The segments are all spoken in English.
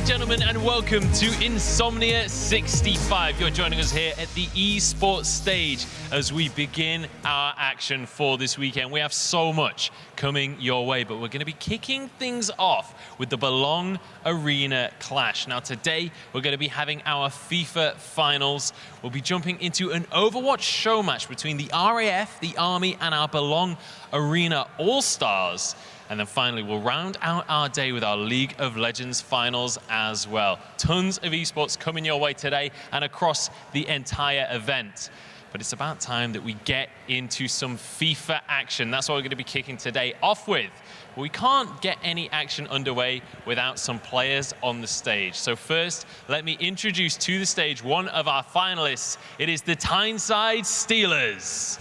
gentlemen, and welcome to Insomnia 65. You're joining us here at the esports stage as we begin our action for this weekend. We have so much coming your way, but we're going to be kicking things off with the Belong Arena Clash. Now today, we're going to be having our FIFA finals. We'll be jumping into an Overwatch show match between the RAF, the Army, and our Belong Arena All-Stars. And then finally, we'll round out our day with our League of Legends finals as well. Tons of esports coming your way today and across the entire event. But it's about time that we get into some FIFA action. That's what we're going to be kicking today off with. We can't get any action underway without some players on the stage. So first, let me introduce to the stage one of our finalists. It is the Tyneside Steelers.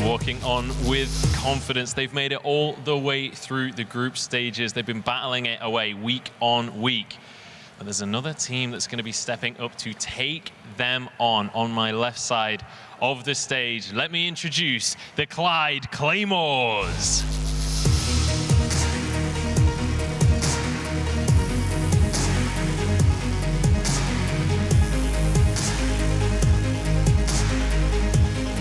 Walking on with confidence. They've made it all the way through the group stages. They've been battling it away week on week. But there's another team that's going to be stepping up to take them on my left side of the stage. Let me introduce the Clyde Claymores.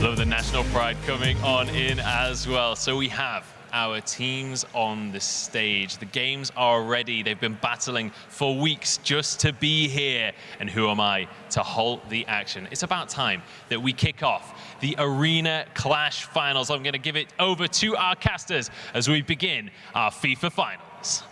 Love the national pride coming on in as well. So we have our teams on the stage. The games are ready. They've been battling for weeks just to be here. And who am I to halt the action? It's about time that we kick off the Arena Clash finals. I'm going to give it over to our casters as we begin our FIFA finals.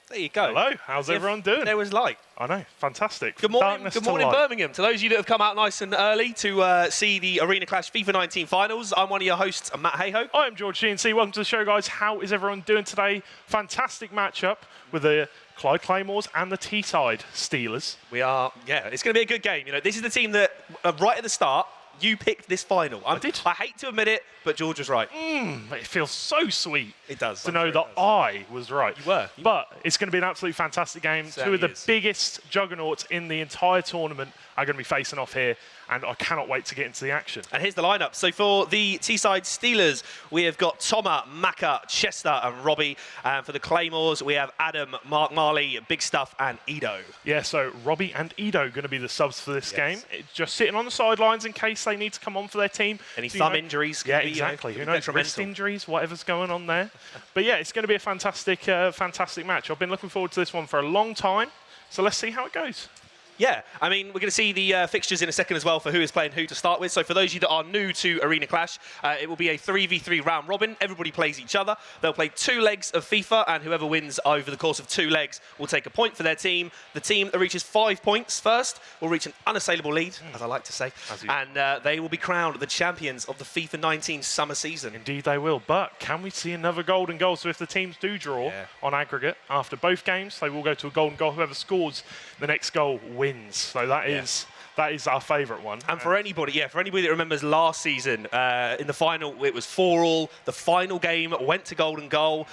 There you go. Hello, how's everyone doing? There was light. I know, fantastic. Good morning, Birmingham. To those of you that have come out nice and early to see the Arena Clash FIFA 19 finals, I'm one of your hosts, Matt Hayhoe. I'm George GNC. Welcome to the show, guys. How is everyone doing today? Fantastic matchup with the Clyde Claymores and the Teesside Steelers. We are, yeah, it's going to be a good game. You know, this is the team that, right at the start, you picked this final. I hate to admit it, but George was right. It feels so sweet. It does. To know that I was right. You were. But it's going to be an absolutely fantastic game. Two of the biggest juggernauts in the entire tournament are going to be facing off here, and I cannot wait to get into the action. And here's the lineup. So for the Teesside Steelers, we have got Toma, Maka, Chester, and Robbie. And for the Claymores, we have Adam, Mark Marley, Big Stuff, and Edo. Yeah, so Robbie and Edo going to be the subs for this game. It's just sitting on the sidelines in case they need to come on for their team. Any thumb injuries? Yeah, exactly. Who knows? Wrist injuries, whatever's going on there. But yeah, it's going to be a fantastic, fantastic match. I've been looking forward to this one for a long time. So let's see how it goes. Yeah, I mean, we're going to see the fixtures in a second as well for who is playing who to start with. So for those of you that are new to Arena Clash, it will be a 3v3 round robin. Everybody plays each other. They'll play 2 legs of FIFA, and whoever wins over the course of 2 legs will take a point for their team. The team that reaches 5 points first will reach an unassailable lead, as I like to say, and they will be crowned the champions of the FIFA 19 summer season. Indeed they will, but can we see another golden goal? So if the teams do draw on aggregate after both games, they will go to a golden goal. Whoever scores the next goal wins. So that is our favourite one. And for anybody that remembers last season, in the final, it was 4-4. The final game went to golden goal.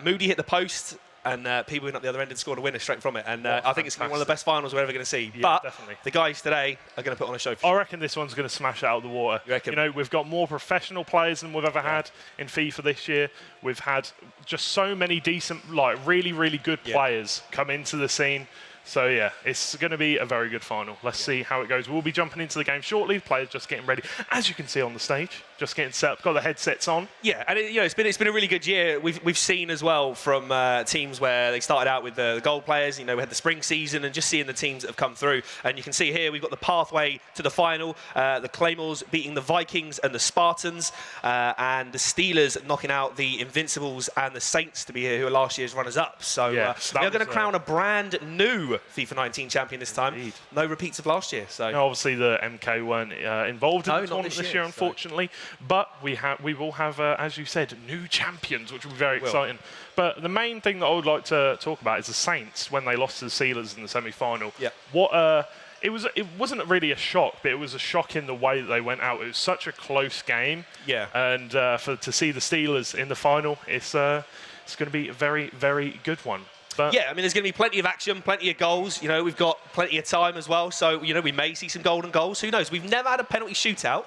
Moody hit the post, and people went up the other end and scored a winner straight from it. And I think it's going to be one of the best finals we're ever going to see. Yeah, but definitely. The guys today are going to put on a show for I reckon this one's going to smash it out of the water. You reckon? You know, we've got more professional players than we've ever had in FIFA this year. We've had just so many decent, like really, really good players come into the scene. So yeah, it's going to be a very good final. Let's see how it goes. We'll be jumping into the game shortly. Players just getting ready, as you can see on the stage, just getting set up. Got the headsets on. Yeah, and it's been a really good year. We've seen as well from teams where they started out with the gold players. You know, we had the spring season, and just seeing the teams that have come through. And you can see here we've got the pathway to the final. The Claymores beating the Vikings and the Spartans, and the Steelers knocking out the Invincibles and the Saints to be here, who are last year's runners-up. So they're going to crown a brand new FIFA 19 champion this time. Indeed. No repeats of last year. So no, obviously the MK weren't involved in the tournament this year, unfortunately. But we will have, as you said, new champions, which will be very exciting. But the main thing that I would like to talk about is the Saints when they lost to the Steelers in the semi-final. Yeah. It wasn't really a shock, but it was a shock in the way that they went out. It was such a close game. Yeah. And to see the Steelers in the final, it's going to be a very, very good one. But yeah, I mean, there's going to be plenty of action, plenty of goals. You know, we've got plenty of time as well. So, you know, we may see some golden goals. Who knows? We've never had a penalty shootout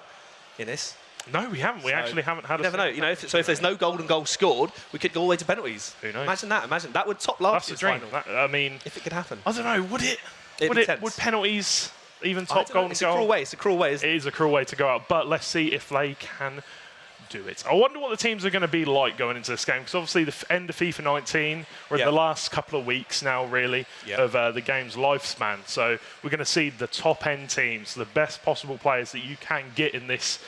in this. no, we haven't. We actually haven't had. You never know. You know, if there's no golden goal scored, we could go all the way to penalties. Who knows? Imagine that. Imagine that would top last That's year's the dream. final. I mean, If it could happen. I don't know. Would it? It'd be tense. Would penalties even I top don't know. golden It's a goal? cruel way. It's a cruel way, isn't It it? is a cruel way to go out, but let's see if they can do it. I wonder what the teams are going to be like going into this game, because obviously the end of FIFA 19, we're in the last couple of weeks now, really, of the game's lifespan. So we're going to see the top-end teams, the best possible players that you can get in this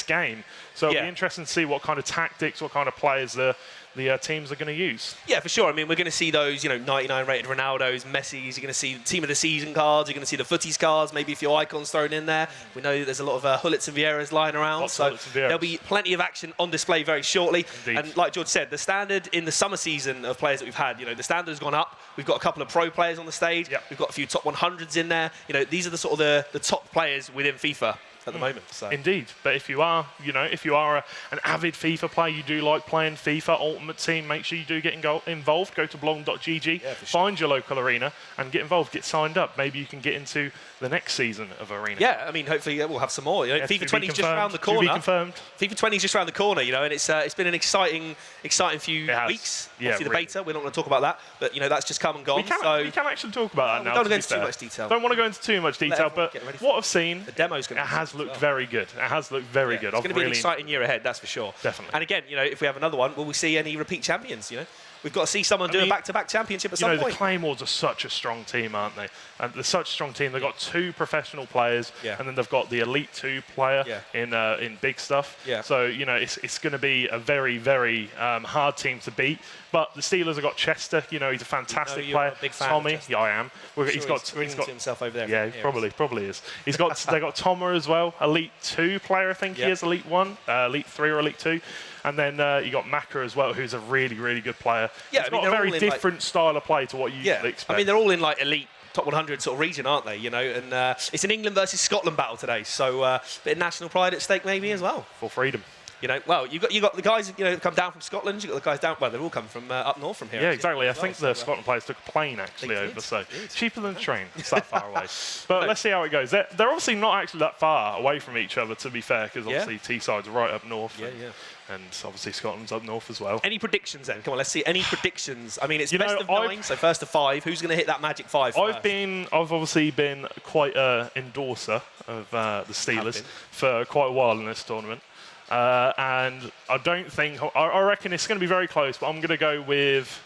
game. So it'll be interesting to see what kind of tactics, what kind of players the teams are going to use. Yeah, for sure. I mean, we're going to see those, 99 rated Ronaldos, Messi's. You're going to see team of the season cards. You're going to see the footies cards. Maybe if your icon's thrown in there. We know there's a lot of Hullets and Vieiras lying around. So there'll be plenty of action on display very shortly. Indeed. And like George said, the standard in the summer season of players that we've had, the standard has gone up. We've got a couple of pro players on the stage. Yep. We've got a few top 100s in there. These are the sort of the top players within FIFA at the moment. So. Indeed, but if you are, an avid FIFA player, you do like playing FIFA Ultimate Team, make sure you do get involved. Go to blong.gg, find your local arena, and get involved. Get signed up. Maybe you can get into the next season of arena. Yeah, I mean, hopefully we'll have some more. FIFA 20 is just around the corner. Confirmed. FIFA 20 is just around the corner, and it's been an exciting few weeks. Yeah, obviously the beta, we're not going to talk about that, but that's just come and gone. We can actually talk about that now. Don't go into too much detail. Don't want to go into too much detail, but what I've seen, the demo's going to has looked very good. It has looked very good. It's going to be an exciting year ahead, that's for sure. Definitely. And again, if we have another one, will we see any repeat champions? We've got to see someone do a back-to-back championship at some point. The Claymores are such a strong team, aren't they? And they're such a strong team. They've got 2 professional players, and then they've got the Elite 2 player in big stuff. Yeah. So, it's going to be a very, very hard team to beat. But the Steelers have got Chester. He's a fantastic player. A big fan Tommy, of Chester. yeah, I am. He's got to himself over there. Yeah, probably is. They got Tomer as well, Elite 2 player, I think he is, Elite 1, Elite 3 or Elite 2. And then you got Maka as well, who's a really, really good player. Yeah, He's got a very different style of play to what you usually expect. I mean, they're all in elite top 100 sort of region, aren't they? And it's an England versus Scotland battle today, so a bit of national pride at stake maybe as well. For freedom. Well, you got the guys come down from Scotland. You got the guys down. Well, they're all come from up north from here. Yeah, exactly. I think the Scotland players took a plane actually over, so cheaper than a train. It's that far away. But let's see how it goes. They're obviously not actually that far away from each other, to be fair, because obviously Teesside's right up north. And obviously Scotland's up north as well. Any predictions then? Come on, let's see. Any predictions? I mean, it's best of 9, so first of 5. Who's going to hit that magic 5? I've obviously been quite an endorser of the Steelers for quite a while in this tournament. And I don't think, I reckon it's going to be very close, but I'm going to go with,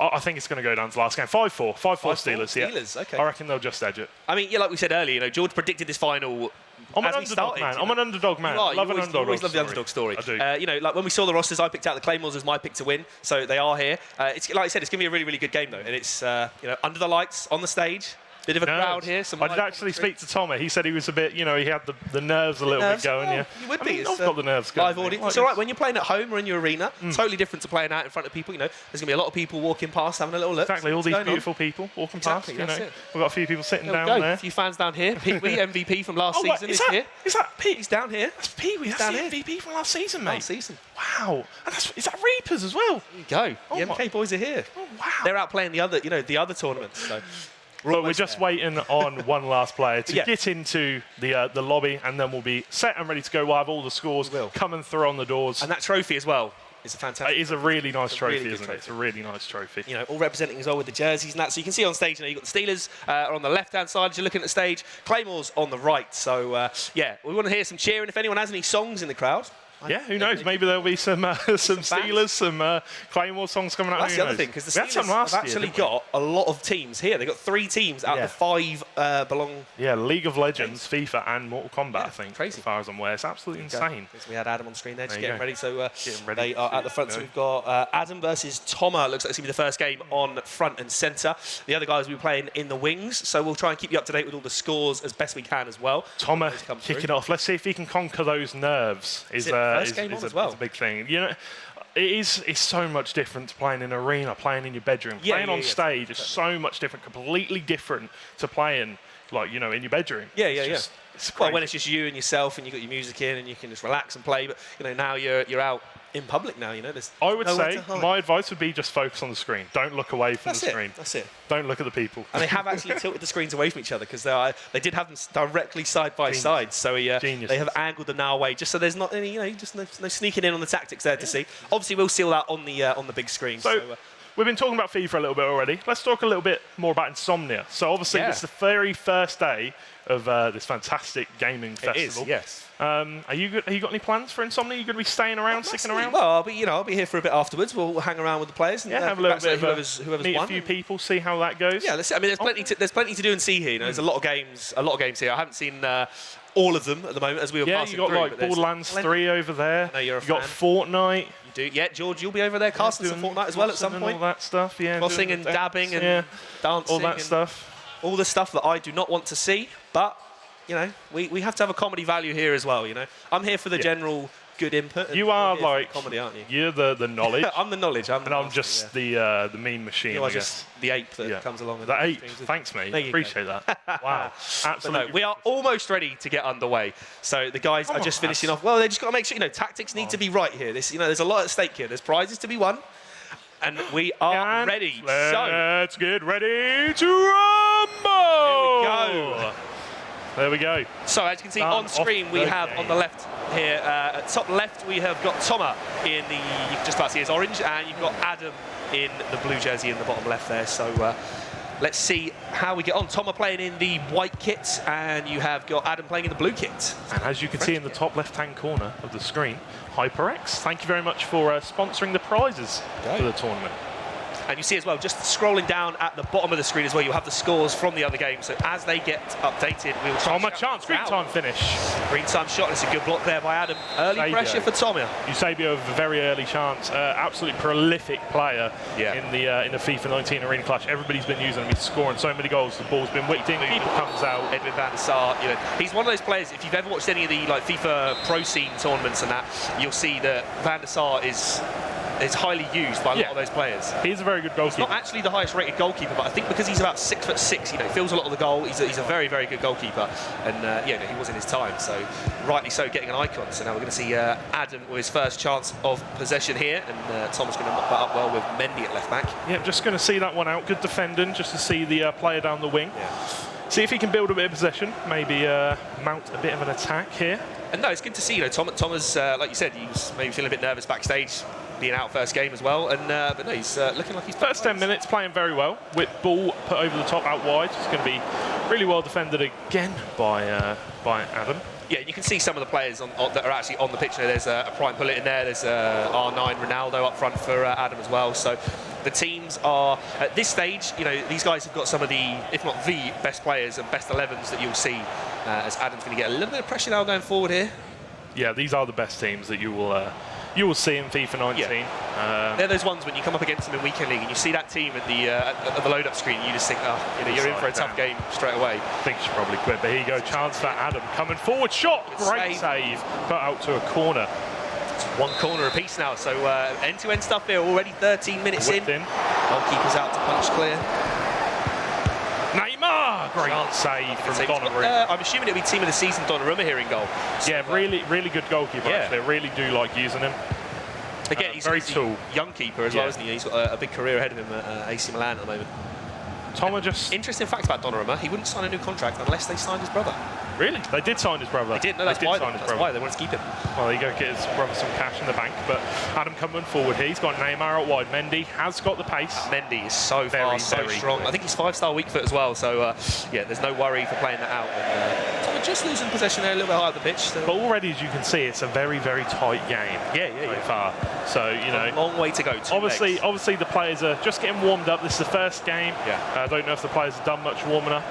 I think it's going to go down to the last game. 5-4 Steelers, yeah. Steelers, okay. I reckon they'll just edge it. I mean, like we said earlier, George predicted this final. I'm an underdog man. I'm an underdog man. I always love the underdog story. I do. Like when we saw the rosters, I picked out the Claymores as my pick to win, so they are here. It's like I said, it's going to be a really, really good game though, and it's under the lights on the stage. Bit of a crowd here. I did actually speak to Tommy. He said he was a bit, he had the nerves a little bit going. Well, you would be. I've got the nerves going. Live audience. It's all right when you're playing at home or in your arena. Totally different to playing out in front of people. There's going to be a lot of people walking past, having a little look. Exactly. All these beautiful people walking past. We've got a few people sitting down there. A few fans down here. Pete Wee, MVP from last season, is here. Is that Pete? He's down here. That's Pete Wee. That's the MVP from last season, mate. Last season. Wow. And is that Reapers as well? There you go. The MK boys are here. Oh wow. They're out playing the other tournaments. So. But we're just waiting on one last player to get into the lobby, and then we'll be set and ready to go. We'll have all the scores coming through on the doors. And that trophy as well is a fantastic. It is a really nice trophy, isn't it? It's a really nice trophy. All representing as well with the jerseys and that. So you can see on stage, you've got the Steelers are on the left-hand side as you're looking at the stage. Claymores on the right. So, we want to hear some cheering. If anyone has any songs in the crowd. Yeah, who knows? Maybe there'll be some Steelers, some Claymore songs coming out. That's the other thing, because the Steelers have actually got a lot of teams here. They've got 3 teams out of the 5 belong. Yeah, League of Legends, FIFA, and Mortal Kombat, I think. Crazy. As far as I'm aware. It's absolutely insane. So we had Adam on screen there, just getting ready. So ready. They are at the front. So we've got Adam versus Tomer. Looks like it's going to be the first game on front and centre. The other guys will be playing in the wings. So we'll try and keep you up to date with all the scores as best we can as well. Tomer kicking off. Let's see if he can conquer those nerves. First game on as well. It's a big thing. It's so much different to playing in an arena, playing in your bedroom. Playing on stage is so much different, completely different to playing, in your bedroom. It's crazy. well, when it's just you and yourself and you've got your music in and you can just relax and play. But, now you're out in public now. You know, there's I would nowhere say to hide. my advice would be just focus on the screen. Don't look away from the screen. That's it. Don't look at the people. And they have actually tilted the screens away from each other because they did have them directly side by side. So they have angled them now away just so there's not any, just no sneaking in on the tactics there to see. Obviously, we'll see all that on the big screen. So we've been talking about FIFA a little bit already. Let's talk a little bit more about Insomnia. So obviously, this is the very first day of this fantastic gaming festival. It is, yes. Have you got any plans for Insomnia? Are you going to be staying around, sticking around? Well, I'll be here for a bit afterwards. We'll hang around with the players and have a little bit of whoever's meet won. a few people, see how that goes. Yeah, I mean, there's plenty to do and see here. There's a lot of games here. I haven't seen all of them at the moment as we were passing through. Yeah, you got like Borderlands 3 over there. I know you're a fan. You got Fortnite. You do. Yeah, George, you'll be over there casting some Fortnite as well at some point. All that stuff, yeah. Flossing and dabbing and dancing. All that stuff. All the stuff that I do not want to see, but we have to have a comedy value here as well. I'm here for the general good input. You are like comedy, aren't you? You're the knowledge. I'm the knowledge. I'm just the mean machine. You're just the ape that comes along. The ape. Thanks, mate. Appreciate that. Wow. Absolutely. No, we are almost ready to get underway. So the guys are just finishing off. Well, they just got to make sure tactics need to be right here. There's a lot at stake here. There's prizes to be won, and we are ready. Let's get ready to rumble. Here we go. There we go. So as you can see on screen, we have on the left here, at top left, we have got Toma in the, you can just about see his orange, and you've got Adam in the blue jersey in the bottom left there. So let's see how we get on. Toma playing in the white kit, and you have got Adam playing in the blue kit. And as you can see in the top left-hand corner of the screen, HyperX, thank you very much for sponsoring the prizes for the tournament. And you see as well, just scrolling down at the bottom of the screen as well, you'll have the scores from the other games. So as they get updated, we'll try Toma chance, green time finish. Green time shot, it's a good block there by Adam. Early pressure for Toma. Eusebio with a very early chance. Absolutely prolific player in the FIFA 19 Arena Clash. Everybody's been using him. He's scoring so many goals. The ball's been whipped in. Keeper comes out. Edwin van der Sar, he's one of those players. If you've ever watched any of the FIFA Pro Scene tournaments and that, you'll see that van der Sar is highly used by a lot of those players. He's a very good goalkeeper. He's not actually the highest rated goalkeeper, but I think because he's about 6'6", he fills a lot of the goal. He's a very, very good goalkeeper, and he was in his time, so rightly so, getting an icon. So now we're going to see Adam with his first chance of possession here, and Tom's going to knock that up well with Mendy at left back. Yeah, just going to see that one out. Good defending, just to see the player down the wing. Yeah. See if he can build a bit of possession, maybe mount a bit of an attack here. And no, it's good to see. Thomas, like you said, he was maybe feeling a bit nervous backstage, being out first game as well. And but no, he's looking like he's first 10 minutes playing very well. With ball put over the top out wide. It's going to be really well defended again by Adam. Yeah, you can see some of the players that are actually on the pitch there. There's a Prime Pullet in there. There's R9 Ronaldo up front for Adam as well. So the teams are, at this stage, these guys have got some of the, if not the best players and best 11s that you'll see, as Adam's going to get a little bit of pressure now going forward here. Yeah, these are the best teams that you will see in FIFA 19. Yeah. They're those ones when you come up against them in Weekend League and you see that team at the load-up screen, you just think, you're in for a tough game straight away. I think you should probably quit, but here you go, chance for Adam. Coming forward, shot, great save, put out to a corner. It's one corner apiece now, so end-to-end stuff here, already 13 minutes in. Goalkeeper's out to punch clear. Neymar! Great save from Donnarumma. I'm assuming it'll be team of the season Donnarumma here in goal. So, yeah, really good goalkeeper, actually. I really do like using him. Again, he's very a young keeper as well, isn't he? He's got a big career ahead of him at AC Milan at the moment. Toma just... Interesting fact about Donnarumma, he wouldn't sign a new contract unless they signed his brother. Really? They did sign his brother. They did, no, that's why they wanted to keep him. Well, he go get his brother some cash in the bank, but Adam coming forward here. He's got Neymar out wide. Mendy has got the pace. Mendy is so fast, so strong. I think he's 5-star weak foot as well, so there's no worry for playing that out. And, we're just losing possession there a little bit higher up the pitch. So. But already, as you can see, it's a very, very tight game. So far. So, a long way to go. Obviously, the players are just getting warmed up. This is the first game. I don't know if the players have done much warming up,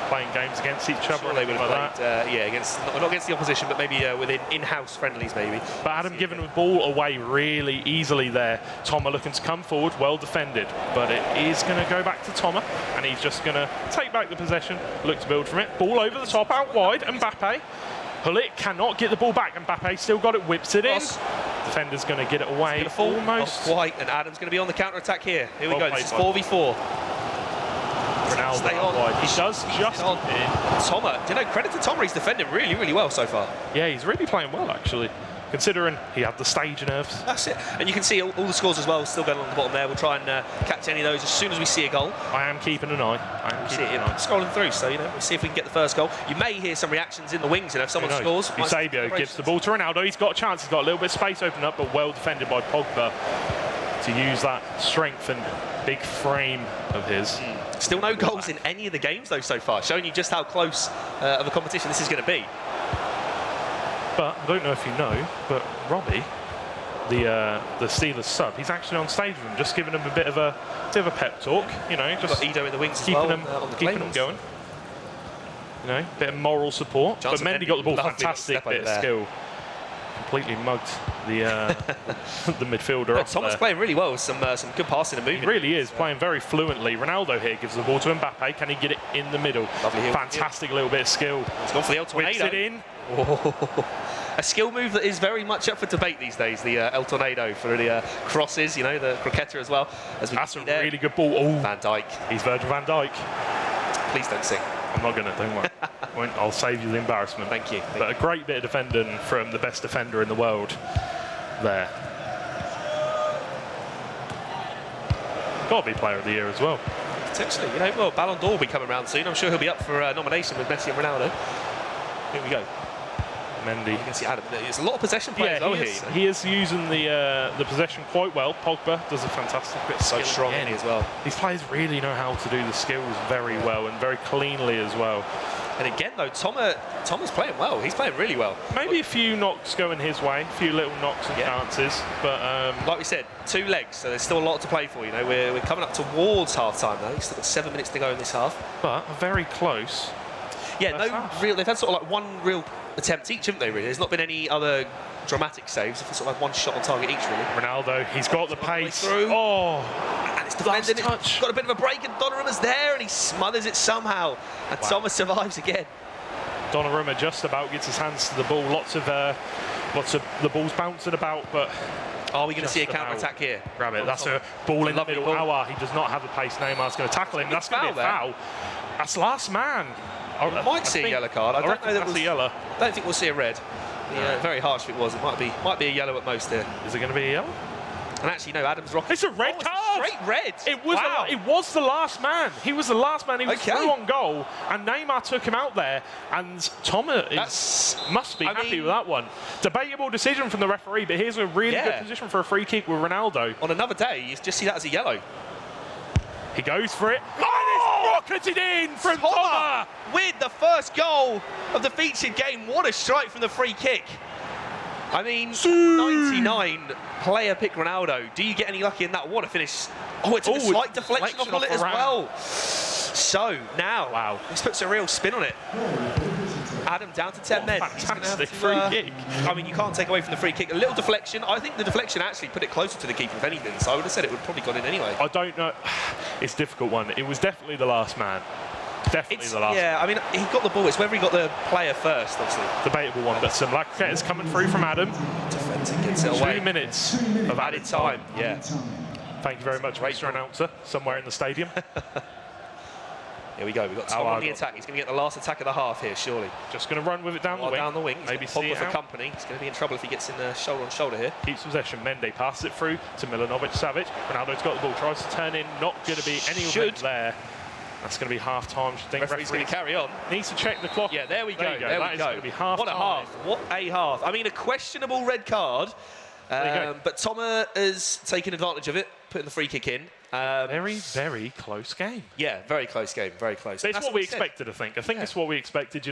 playing games against each other. Sure, they would have played, not against the opposition, but maybe within in-house friendlies, maybe. But Adam giving the ball away really easily there. Toma looking to come forward, well defended, but it is going to go back to Toma, and he's just going to take back the possession, look to build from it. Ball over the top, out wide, Mbappe. Hullet cannot get the ball back. Mbappe still got it, whips it in. Defender's going to get it away. Almost. Quite, and Adam's going to be on the counter-attack here. Here we go, this is 4v4. Ronaldo stay on. Wide. He does just on. Toma, credit to Toma, he's defending really, really well so far. Yeah, he's really playing well, actually. considering he had the stage nerves. That's it. And you can see all the scores as well still going on the bottom there. We'll try and catch any of those as soon as we see a goal. I am keeping an eye. Scrolling through, so we'll see if we can get the first goal. You may hear some reactions in the wings, if someone scores. Eusebio gives the ball to Ronaldo. He's got a chance. He's got a little bit of space open up, but well defended by Pogba to use that strength and big frame of his. Still no goals in any of the games though so far, showing you just how close of a competition this is going to be. But I don't know if you know, but Robbie, the Steelers sub, he's actually on stage with him, just giving him a bit of a pep talk. Just got Edo in the wings as keeping well, keeping them going. A bit of moral support. But Mendy got the ball, fantastic bit of skill. Completely mugged the the midfielder. Thomas playing really well with some good passing and movement. He really is playing very fluently. Ronaldo here gives the ball to Mbappe. Can he get it in the middle? Lovely Fantastic little bit of skill. He's gone for the El Tornado. Whips it in. Oh. A skill move that is very much up for debate these days. The El Tornado for the crosses, the croqueta as well. That's a really good ball. Oh, Van Dijk. He's Virgil van Dijk. Please don't sing. I'm not going to, don't worry. I'll save you the embarrassment. Thank you. But a great bit of defending from the best defender in the world there. Got to be player of the year as well. Potentially. Ballon d'Or will be coming around soon. I'm sure he'll be up for nomination with Messi and Ronaldo. Here we go. Mendy. You can see Adam. There's a lot of possession players here. He is using the possession quite well. Pogba does a fantastic bit of skill. So strong in as well. These players really know how to do the skills very well and very cleanly as well. And again, though, Thomas playing well. He's playing really well. Maybe a few knocks going his way, a few little knocks and chances, but like we said, 2 legs, so there's still a lot to play for. We're coming up towards half time now. We've still got 7 minutes to go in this half. But very close. Yeah, they've had sort of like one real attempt each, haven't they, really? There's not been any other dramatic saves. They've sort of had one shot on target each, really. Ronaldo, he's got the pace. Oh! And it's defending. Touch. It's got a bit of a break, and Donnarumma's there, and he smothers it somehow. And Thomas survives again. Donnarumma just about gets his hands to the ball. Lots of the balls bouncing about, but... Are we going to see a counter-attack here? Grab it. That's a ball in the middle. Aouar, he does not have the pace. Neymar's going to tackle him. That's going to be a foul. That's last man. I might see a yellow card. I don't know that that's a yellow. I don't think we'll see a red. Yeah, very harsh if it was. It might be a yellow at most here. Is it going to be a yellow? And actually, no, Adam's rocket. It's a red card. Straight red. It was the last man. He was the last man. He was through on goal, and Neymar took him out there. And Thomas must be happy with that one. Debatable decision from the referee, but here's a really good position for a free kick with Ronaldo. On another day, you just see that as a yellow. He goes for it. Oh, and it's rocketed in from Thomas with the first goal of the featured game. What a strike from the free kick. I mean, 99 player pick Ronaldo. Do you get any lucky in that? What a finish. Oh, it took a slight deflection off of it as well. So now, this puts a real spin on it. Adam down to 10 men. Fantastic free kick. I mean, you can't take away from the free kick. A little deflection. I think the deflection actually put it closer to the keeper, if anything. So I would have said it would have probably gone in anyway. I don't know. It's a difficult one. It was definitely the last man. Definitely the last. Yeah, I mean, he got the ball. It's whether he got the player first, obviously. Debatable one, but some lacquer is coming through from Adam. Defending gets it away. 2 minutes of added time. Yeah. Thank you very much, Mr. Announcer, somewhere in the stadium. Here we go. We've got Tom on the attack. He's going to get the last attack of the half here, surely. Just going to run with it down the wing. Down the wing. Maybe see it for company. He's going to be in trouble if he gets in shoulder on shoulder here. Keeps possession. Mendy passes it through to Milanovic-Savic. Ronaldo's got the ball. Tries to turn in. Not going to be any of it there. That's going to be half time. Referee's going to carry on. Needs to check the clock. Yeah, there we go. There we go. Going to be half what a time. half. What a half. I mean, a questionable red card. But Thomas has taken advantage of it, putting the free kick in. Very, very close game. Yeah, very close game. Very close. It's what we expected, I think. I think it's what we expected.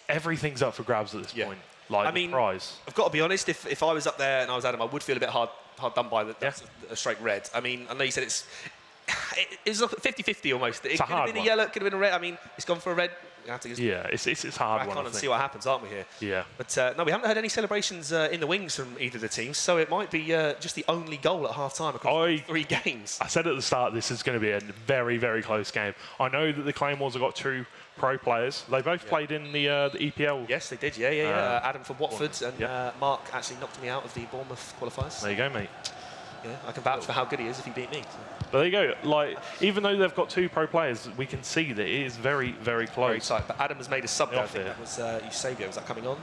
Everything's up for grabs at this point. Like, I mean, prize. I've got to be honest. If I was up there and I was Adam, I would feel a bit hard done by that. That's a straight red. I mean, I know you said it's 50-50 almost. It could have been a yellow, it could have been a red. I mean, it's gone for a red. It's a hard one. I can't see what happens, aren't we here? Yeah. But no, we haven't had any celebrations in the wings from either of the teams, so it might be just the only goal at half-time across 3 games. I said at the start this is going to be a very, very close game. I know that the Claymores have got 2 pro players. They both played in the EPL. Yes, they did. Yeah. Adam from Watford and Mark actually knocked me out of the Bournemouth qualifiers. There you go, mate. Yeah, I can vouch for how good he is if he beat me. So. But there you go. Like, even though they've got 2 pro players, we can see that it is very, very close. Very tight. But Adam has made a sub there. I think that was Eusebio. Was that coming on?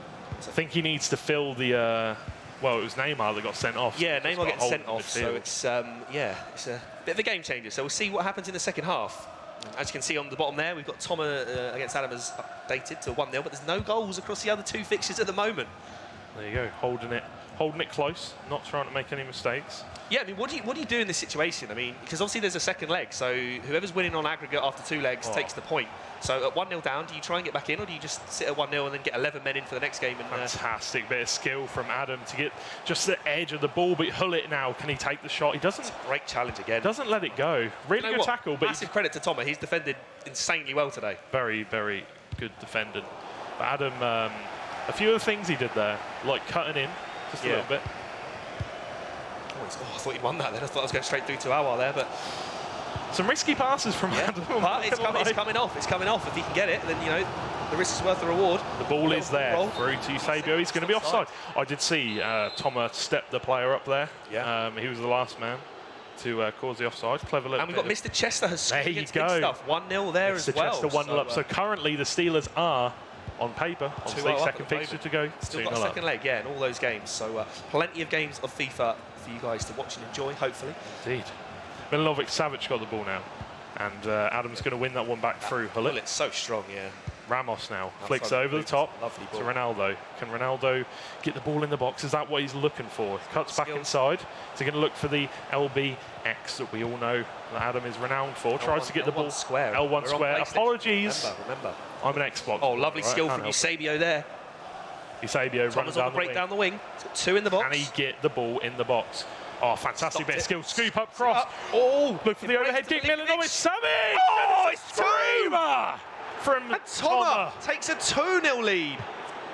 I think he needs to fill the. Well, it was Neymar that got sent off. Yeah, He's Neymar got gets hold sent in off, so midfield. it's it's a bit of a game changer. So we'll see what happens in the second half. As you can see on the bottom there, we've got Toma against Adam has updated to 1-0, but there's no goals across the other two fixtures at the moment. There you go, holding it close, not trying to make any mistakes. Yeah, I mean, what do you do in this situation? I mean, because obviously there's a second leg, so whoever's winning on aggregate after 2 legs takes the point. So at 1-0 down, do you try and get back in, or do you just sit at 1-0 and then get 11 men in for the next game? And, Fantastic bit of skill from Adam to get just the edge of the ball, but Hullet now, can he take the shot? He doesn't. Great challenge again. Doesn't let it go. Really good tackle, but massive credit to Toma. He's defended insanely well today. Very, very good defending. But Adam, a few of the things he did there, like cutting in just a little bit. I thought he'd won that then. I thought I was going straight through to Awar there, but some risky passes from Adam. But it's coming off. It's coming off. If he can get it, then the risk is worth the reward. The ball is there through to Sabio. He's going to be offside. I did see Toma step the player up there. Yeah. He was the last man to cause the offside. Clever little. And we've got Mr. Chester has scored against big stuff. 1-0 there as well. Chester 1-0 up. So currently the Steelers are on paper. Obviously, second fixture to go. Still got a second leg, in all those games. So plenty of games of FIFA for you guys to watch and enjoy, hopefully. Indeed. Milanovic Savic got the ball now. And Adam's going to win that one back through. Hullet's so strong, Ramos now flicks over the top to Ronaldo. Can Ronaldo get the ball in the box? Is that what he's looking for? He cuts back inside. Is he going to look for the LBX that we all know that Adam is renowned for? Tries to get the ball. Square. L1 square. Apologies. Remember. I'm an Xbox. Oh, lovely skill from Eusebio there. Eusebio runs down the break down the wing. He's got 2 in the box. Can he get the ball in the box? Oh, fantastic bit of skill. Scoop up, cross. Oh, look for the overhead kick. Milanovic Savic. Oh, it's screamer from Toma takes a 2-0 lead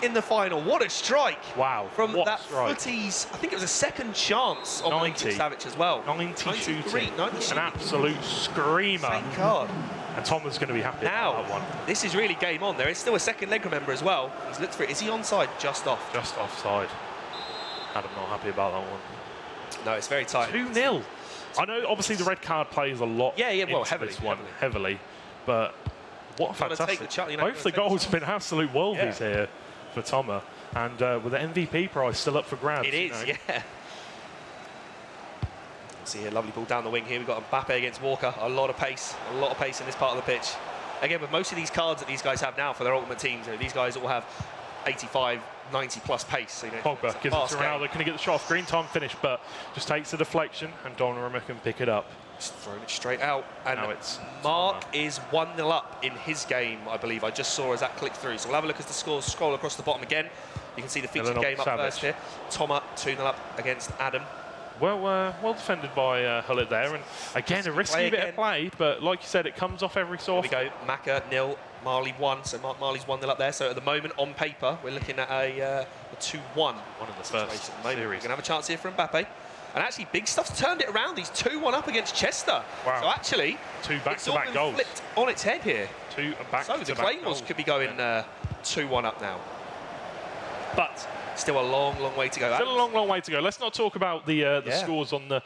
in the final. What a strike. Wow. From that footies, I think it was a second chance on 90. Savic as well. 90 shooting. 90 shooting. An absolute screamer. Same card. And Toma's going to be happy about that one. This is really game on. There is still a second leg, remember, as well. He's looked for it. Is he onside? Just off. Just offside. Adam not happy about that one. No, it's very tight. 2-0. I know, obviously, the red card plays a lot. Well, heavily. But what a fantastic. Both the goals have been absolute worldies here for Toma. And with the MVP prize still up for grabs. It is, See here, lovely ball down the wing here. We've got Mbappe against Walker. A lot of pace in this part of the pitch. Again, with most of these cards that these guys have now for their ultimate teams, these guys all have 85, 90 plus pace. So, Pogba gives it to Ronaldo. Can he get the shot off? Green time finish, but just takes the deflection, and Donnarumma can pick it up. Just throwing it straight out. And now it's Mark is 1-0 up in his game, I believe. I just saw as that clicked through. So we'll have a look as the scores scroll across the bottom again. You can see the featured game up first here. Toma 2-0 up against Adam. Well defended by Hullet there, and again a risky bit of play, but like you said, it comes off every so often. Here we go, Maka 0, Marley 1, so Marley's 1-0 up there. So at the moment, on paper, we're looking at a 2-1. One in the first We're going to have a chance here for Mbappe. And actually, big stuff's turned it around. He's 2-1 up against Chester. Wow. So actually, 2 back-to-back goals. Flipped on its head here. 2 back-to-back So the Claymores could be going 2-1 up now. But still a long, long way to go. Still a long, long way to go. Let's not talk about the scores on the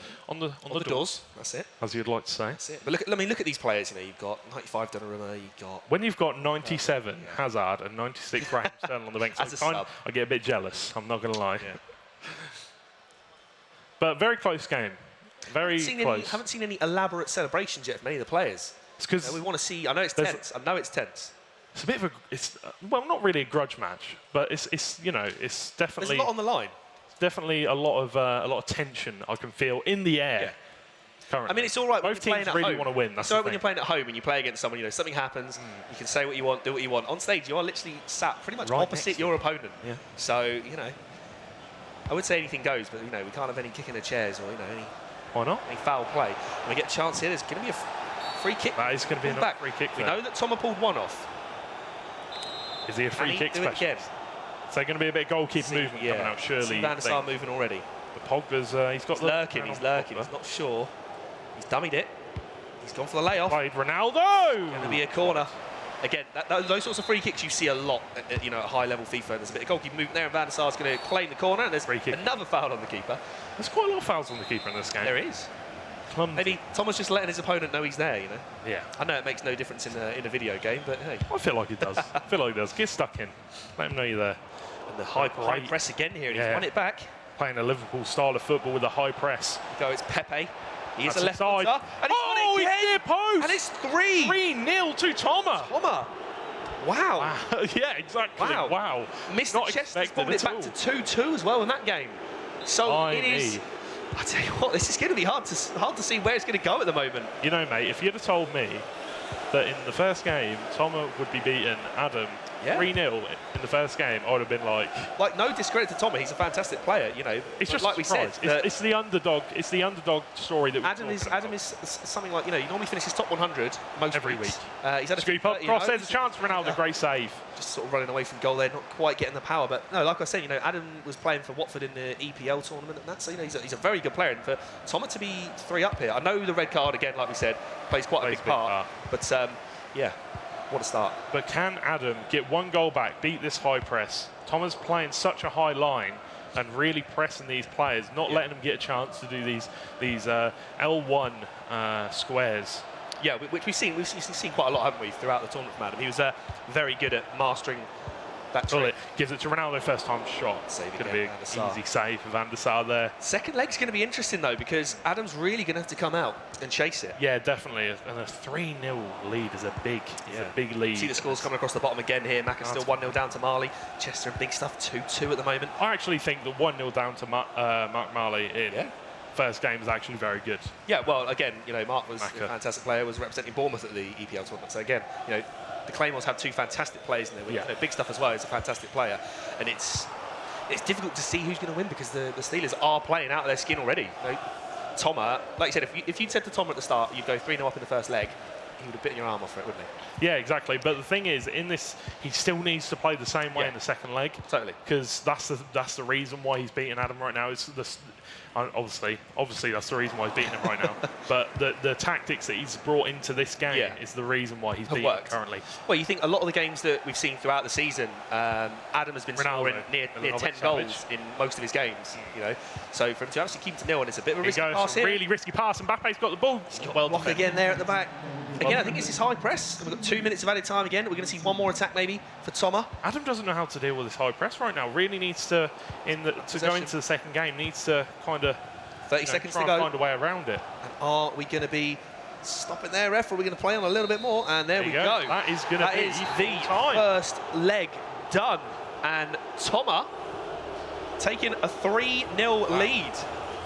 doors. That's it. As you'd like to say. That's it. But look at these players. You've got 95 Donnarumma. You've got when you've got 97 Hazard and 96 Raheem Sterling on the bench, I get a bit jealous. I'm not going to lie. Yeah. But very close game. Very close. Haven't seen any elaborate celebrations yet from any of the players. It's because we want to see. I know it's tense. It's a bit of well, not really a grudge match, but it's definitely. There's a lot on the line. Definitely a lot of tension I can feel in the air. Yeah. Currently. I mean, it's all right. Both teams really want to win. That's when you're playing at home and you play against someone, something happens. You can say what you want, do what you want. On stage, you are literally sat pretty much opposite your opponent. Yeah. So I would say anything goes, but we can't have any kicking the chairs or any. Why not? Any foul play. And we get a chance here. There's going to be a free kick. That is going to be a free kick. We know that Toma pulled one off. Is he a free kick specialist? So going to be a bit of goalkeeper movement coming out, surely. Van der Sar moving already. The Pogba's, he's got he's lurking, he's not sure. He's dummied it. He's gone for the layoff. Played Ronaldo! Going to be a corner. Again, those sorts of free kicks you see a lot at high level FIFA. There's a bit of goalkeeper movement there, and Van der Sar's going to claim the corner, and there's another foul on the keeper. There's quite a lot of fouls on the keeper in this game. There is. Clumsy. Maybe Thomas just letting his opponent know he's there, Yeah. I know it makes no difference in a video game, but hey. I feel like it does. Get stuck in. Let him know you're there. And the high press again here, and he's won it back. Playing a Liverpool style of football with a high press. Go, it's Pepe. He is That's a left side. footer, and he's won it again. It's near post. And it's 3. 3-0 to Toma. Toma. Wow. Yeah, exactly. Wow. Mr. Chester's pulled it back to 2-2 as well in that game. So it is. I tell you what, this is going to be hard to see where it's going to go at the moment. You know, mate, if you'd have told me that in the first game Toma would be beating Adam 3-0 in the first game, I would have been like, no discredit to Toma, he's a fantastic player, you know. It's just like we said, it's the underdog. It's the underdog story that Adam is something like, you know, he normally finishes top 100 most every weeks. week. He's had a scoop up cross. There's a chance for Ronaldo. Great save. Just sort of running away from goal there, not quite getting the power. But no, like I said, you know, Adam was playing for Watford in the EPL tournament, and that's, you know, he's a very good player. And for Toma to be 3 up here, I know the red card again, like we said, plays quite a big part. But yeah. What a start. But can Adam get 1 goal back, beat this high press? Thomas playing such a high line and really pressing these players, not letting them get a chance to do these L1 squares. Yeah, which we've seen quite a lot, haven't we, throughout the tournament from Adam. He was very good at mastering that trick. Gives it to Ronaldo, first time shot. It's going to be an easy save for Van der Sar there. Second leg's going to be interesting though, because Adam's really going to have to come out and chase it. Yeah, definitely. And a 3-0 lead is a big lead. See the scores coming across the bottom again here. Macca's still 1-0 down to Marley. Chester and big stuff 2-2 at the moment. I actually think the 1-0 down to Mark Marley in first game was actually very good. Yeah, well, again, you know, Mark was a fantastic player, was representing Bournemouth at the EPL tournament. So again, you know, the Claymores have 2 fantastic players in there. You know, big stuff as well. He's a fantastic player, and it's difficult to see who's going to win because the Steelers are playing out of their skin already. You know, Toma, like you said, if you'd said to Toma at the start, you'd go 3-0 up in the first leg, he would have bitten your arm off for it, wouldn't he? Yeah, exactly. But the thing is, in this, he still needs to play the same way in the second leg. Totally. Because that's the reason why he's beating Adam right now. Is obviously that's the reason why he's beating him right now. But the tactics that he's brought into this game is the reason why he's beating him currently. Well, you think a lot of the games that we've seen throughout the season, Adam has been scoring near 10 goals in most of his games. You know, so for him to actually keep it to 0, and it's a bit of a risky pass here. Really risky pass, and Mbappe's got the ball. Well, block again there at the back. Again, I think it's his high press. And we've got 2 minutes of added time again. We're going to see one more attack maybe for Toma. Adam doesn't know how to deal with this high press right now. Really needs to go into the second game. Needs to kind of 30 seconds to go. Find a way around it. And are we going to be stopping there, ref? Or are we going to play on a little bit more? And there we go. That is going to be the first leg done. And Toma taking a 3-0 lead.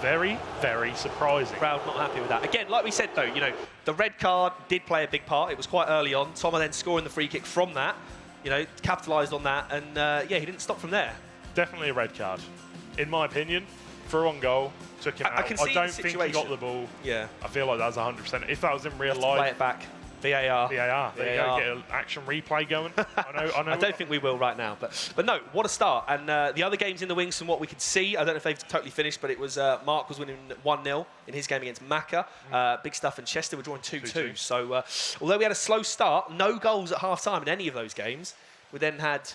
Very, very surprising. Crowd not happy with that. Again, like we said though, you know, the red card did play a big part. It was quite early on. Toma then scoring the free kick from that, you know, capitalised on that, and yeah, he didn't stop from there. Definitely a red card, in my opinion. For 1 goal, took him out. I don't think he got the ball. Yeah. I feel like that's 100%. If that was in real life, play it back. VAR. There you go. Get an action replay going. I know. I don't think we will right now, but no, what a start. And the other games in the wings, from what we could see, I don't know if they've totally finished, but it was Mark was winning 1-0 in his game against Macca. Big stuff, and Chester were drawing 2-2. So although we had a slow start, no goals at half time in any of those games, we then had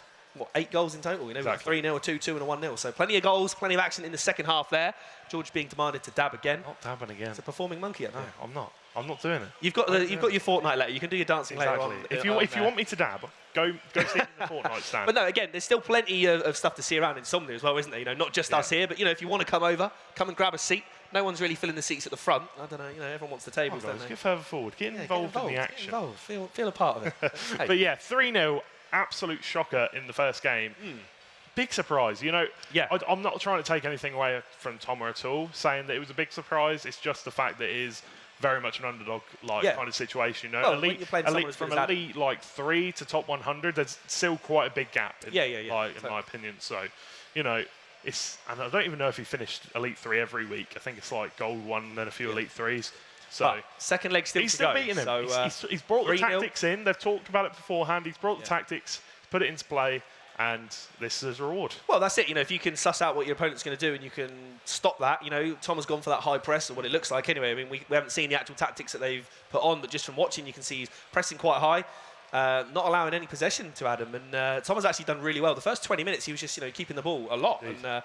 8 goals in total. You know, exactly. 3-0, a 2-2, and a 1-0. So plenty of goals, plenty of action in the second half there. George being demanded to dab again. Not dabbing again. It's a performing monkey at that. Yeah, I'm not doing it. You've got your Fortnite letter. You can do your dancing later on. If you want me to dab, go see in the Fortnite stand. But no, again, there's still plenty of stuff to see around Insomnia as well, isn't there? You know, not just us here, but you know, if you want to come over, come and grab a seat. No one's really filling the seats at the front. I don't know. You know, everyone wants the tables. Don't they? Get further forward. Get involved in the action. Get involved. Feel a part of it. Hey. But yeah, 3-0, absolute shocker in the first game. Big surprise, you know. Yeah. I'm not trying to take anything away from Toma at all, saying that it was a big surprise. It's just the fact that it is very much an underdog kind of situation. You know, well, elite from elite like 3 to top 100. There's still quite a big gap. In my opinion. So, you know, and I don't even know if he finished elite 3 every week. I think it's like gold 1 and then a few elite 3s. So but second leg he's still beating him. So he's brought the tactics in. They've talked about it beforehand. He's brought the tactics, put it into play. And this is a reward. Well, that's it. You know, if you can suss out what your opponent's going to do and you can stop that, you know, Tom has gone for that high press, or what it looks like anyway. I mean, we haven't seen the actual tactics that they've put on, but just from watching, you can see he's pressing quite high, not allowing any possession to Adam. And Tom has actually done really well. The first 20 minutes, he was just, you know, keeping the ball a lot. Indeed. And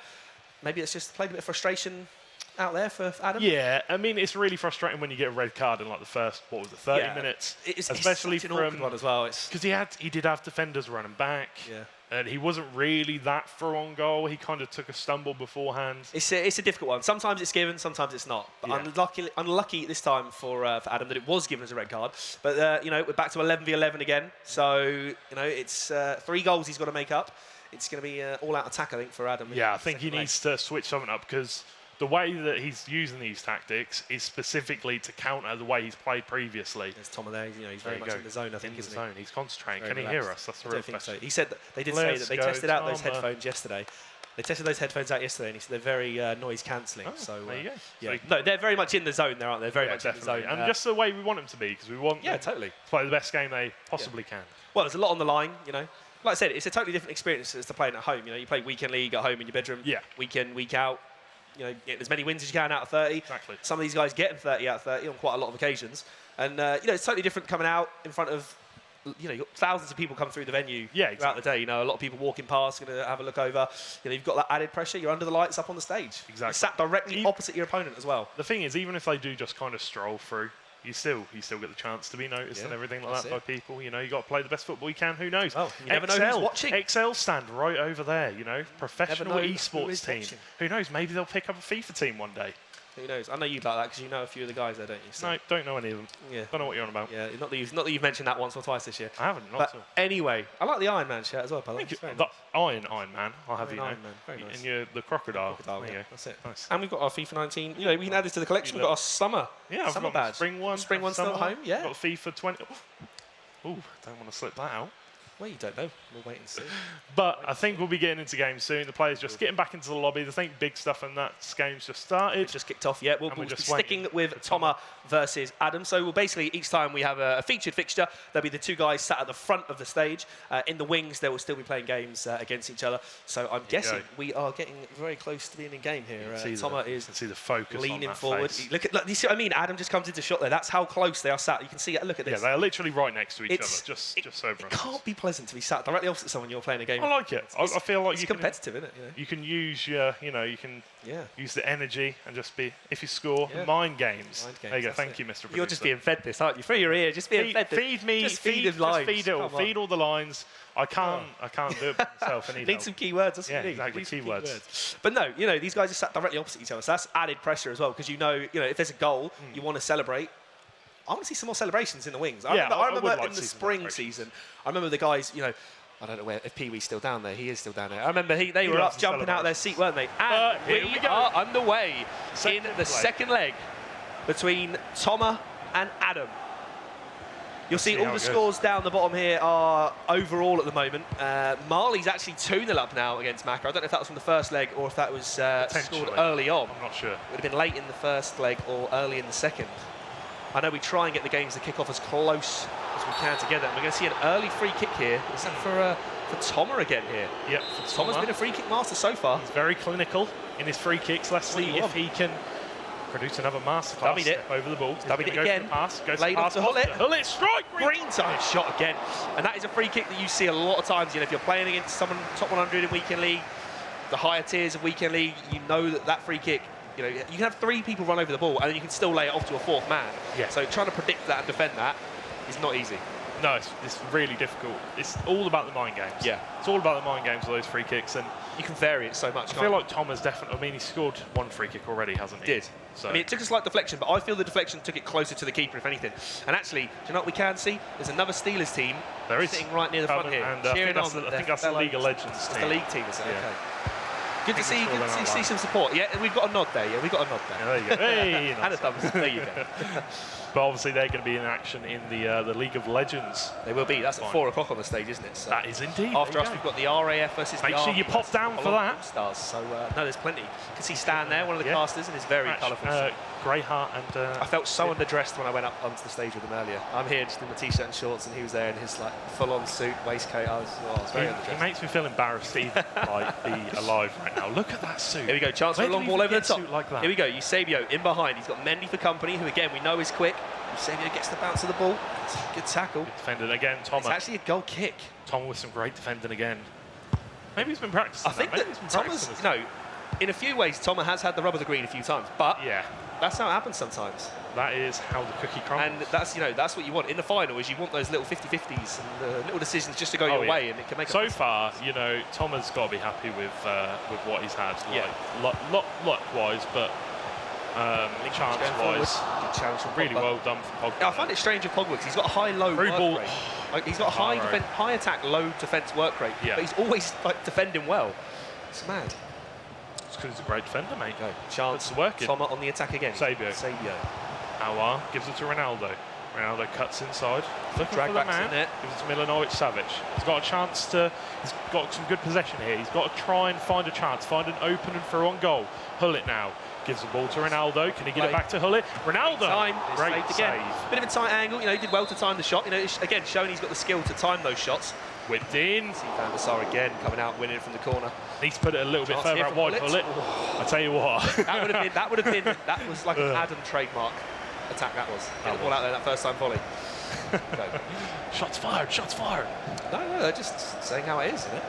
maybe it's just played a bit of frustration out there for Adam. Yeah, I mean, it's really frustrating when you get a red card in like the first, 30 minutes. It's especially such an awkward one as well. Because he did have defenders running back. Yeah. And he wasn't really that through on goal. He kind of took a stumble beforehand. It's a difficult one. Sometimes it's given, sometimes it's not. But unlucky this time for Adam that it was given as a red card. But, you know, we're back to 11v11 again. So, you know, it's 3 goals he's got to make up. It's going to be all-out attack, I think, for Adam. Yeah, I think he needs to switch something up because the way that he's using these tactics is specifically to counter the way he's played previously. There's Tom there, you know, he's very much in the zone, I think, in isn't the zone. He's concentrating. Can he hear us? That's the real question. So. He said that they did say that they tested out those headphones yesterday. They tested those headphones out yesterday, and he said they're very noise cancelling. So there you go. Yeah. No, they're very much in the zone there, aren't they? Very much definitely. in the zone. And just the way we want them to be, because we want them totally. to play the best game they possibly can. Well, there's a lot on the line, you know. Like I said, it's a totally different experience as to playing at home. You know, you play weekend league at home in your bedroom, week in, week out. You know, get as many wins as you can out of 30. Exactly. Some of these guys getting 30 out of 30 on quite a lot of occasions. And, you know, it's totally different coming out in front of, you know, you've got thousands of people come through the venue throughout the day. You know, a lot of people walking past, going to have a look over. You know, you've got that added pressure. You're under the lights up on the stage. Exactly. You're sat directly opposite your opponent as well. The thing is, even if they do just kind of stroll through, you still get the chance to be noticed and everything like that by people. You know, you got to play the best football you can. Who knows? Oh, you never know who's watching. XL stand right over there. You know, professional esports team. Watching. Who knows? Maybe they'll pick up a FIFA team one day. Who knows? I know you'd like that because you know a few of the guys there, don't you? So. No, don't know any of them. Yeah. Don't know what you're on about. Yeah, not that you've mentioned that once or twice this year. I haven't. But anyway, I like the Iron Man shirt as well, pal. Thank you. The Iron Man. I'll have you know. Iron Man. Very nice. And you're the crocodile. There you go. That's it. Nice. And we've got our FIFA 19. You know, we can add this to the collection. We've got our summer. Yeah, I've summer got badge. Spring one. Spring one's still at home. Yeah. Got FIFA 20. Ooh, don't want to slip that out. Well, you don't know. We'll wait and see. But I think we'll be getting into games soon. The players just getting back into the lobby. I think big stuff and that game's just started. It's just kicked off. Yeah, we'll be just sticking with Toma versus Adam. So we'll basically, each time we have a featured fixture, there'll be the 2 guys sat at the front of the stage. In the wings, they will still be playing games against each other. So I'm guessing we are getting very close to being in game here. Toma is see the focus leaning on that forward. face. Look, you see what I mean? Adam just comes into shot there. That's how close they are sat. You can see it. Look at this. Yeah, they're literally right next to each other. Just over It can't be pleasant to be sat directly opposite someone you're playing a game. I like it. I feel like it's you competitive, isn't it? You know? You can use your, you can use the energy and just be, if you score, mind games. There you go. Thank you, Mr. Producer. You're just being fed this, aren't you? Through your ear, just being fed this. Feed me, just feed all the lines. I can't do it by myself. I need some keywords. That's what you need. Exactly, keywords. But no, you know, these guys are sat directly opposite each other, so that's added pressure as well, because you know, if there's a goal, you want to celebrate. I want to see some more celebrations in the wings. I remember in the spring season, I remember the guys, you know, I don't know if Pee Wee's still down there. He is still down there. I remember they were up jumping out of their seat, weren't they? And we are underway in the second leg between Toma and Adam. You'll see all the scores down the bottom here are overall at the moment. Marley's actually 2-0 up now against Macca. I don't know if that was from the first leg or if that was scored early on. I'm not sure. It would have been late in the first leg or early in the second. I know we try and get the games to kick off as close as we can together. And we're going to see an early free kick here. Is that for Toma again here? Yep. Toma's been a free kick master so far. He's very clinical in his free kicks. Let's see if he can produce another masterclass. Dummied it. Over the ball. Dummied it again. Laid off to Hullet. Hullet, strike! Green time shot again. And that is a free kick that you see a lot of times. You know, if you're playing against someone top 100 in Weekend League, the higher tiers of Weekend League, you know that free kick, you know, you can have 3 people run over the ball and then you can still lay it off to a 4th man. Yeah. So trying to predict that and defend that is not easy. No, it's really difficult. It's all about the mind games. Yeah. It's all about the mind games of those free kicks. And you can vary it so much. I feel like Tom has definitely, I mean, he scored 1 free kick already, hasn't he? Did. So. I mean, it took a slight deflection, but I feel the deflection took it closer to the keeper, if anything. And actually, do you know what we can see? There's another Steelers team sitting right near the front here. And I think that's the League of Legends team. The league team, is it? Yeah. Okay. Good to see some support. Yeah, we've got a nod there. Yeah, we've got a nod there. Yeah, there you go. Hey, and a thumbs up. There you go. But obviously they're going to be in action in the League of Legends. They will be. That's at 4 o'clock on the stage, isn't it? So that is indeed. After us, we've got the RAF versus Make sure you pop down for that. Stars. So no, there's plenty. You can see Stan there, one of the casters, and it's very colourful. Greyheart and I felt so underdressed when I went up onto the stage with him earlier. I'm here just in my t-shirt and shorts, and he was there in his like full-on suit, waistcoat. I was very underdressed. It makes me feel embarrassed to even be alive right now. Look at that suit. Here we go, chance for a long ball over the top. Like that? Here we go, Eusebio in behind. He's got Mendy for company, who again we know is quick. Eusebio gets the bounce of the ball. Good tackle. Good defending again, Toma. It's actually a goal kick. Toma with some great defending again. Maybe he's been practicing. I think that Toma's, in a few ways, Toma has had the rub of the green a few times, but Yeah, that's how it happens sometimes. that is how the cookie crumbles. And that's, you know, that's what you want in the final, is you want those little 50-50s and little decisions just to go your way, and it can make. So far, you know, Toma's got to be happy with what he's had, like luck-wise, but chance-wise, really well done from Pogba. I find it strange with Pogba because he's got a high-low work ball. rate. Like, he's got a high attack, low defence work rate, but he's always like defending well. It's mad. It's because he's a great defender, mate. Go. Chance. Working. Toma on the attack again. Sabio. Aouar gives it to Ronaldo. Ronaldo cuts inside. Looking Drag for the backs in man. there. Gives it to Milanovic-Savic. He's got a chance to. He's got some good possession here. He's got to try and find a chance, find an open and through on goal. Hullet now gives the ball to Ronaldo. Can he get it back to Hullet? Ronaldo. Time. Great again. save. Bit of a tight angle. You know, he did well to time the shot. You know, again, showing he's got the skill to time those shots. Whipped in. See Van der Sar again coming out winning from the corner. Needs to put it a little bit further out wide. Hullet. I tell you what. That was like an Adam trademark attack. That was. Get the ball out there that first time volley. Shots fired. Shots fired. No, they're just saying how it is, isn't it?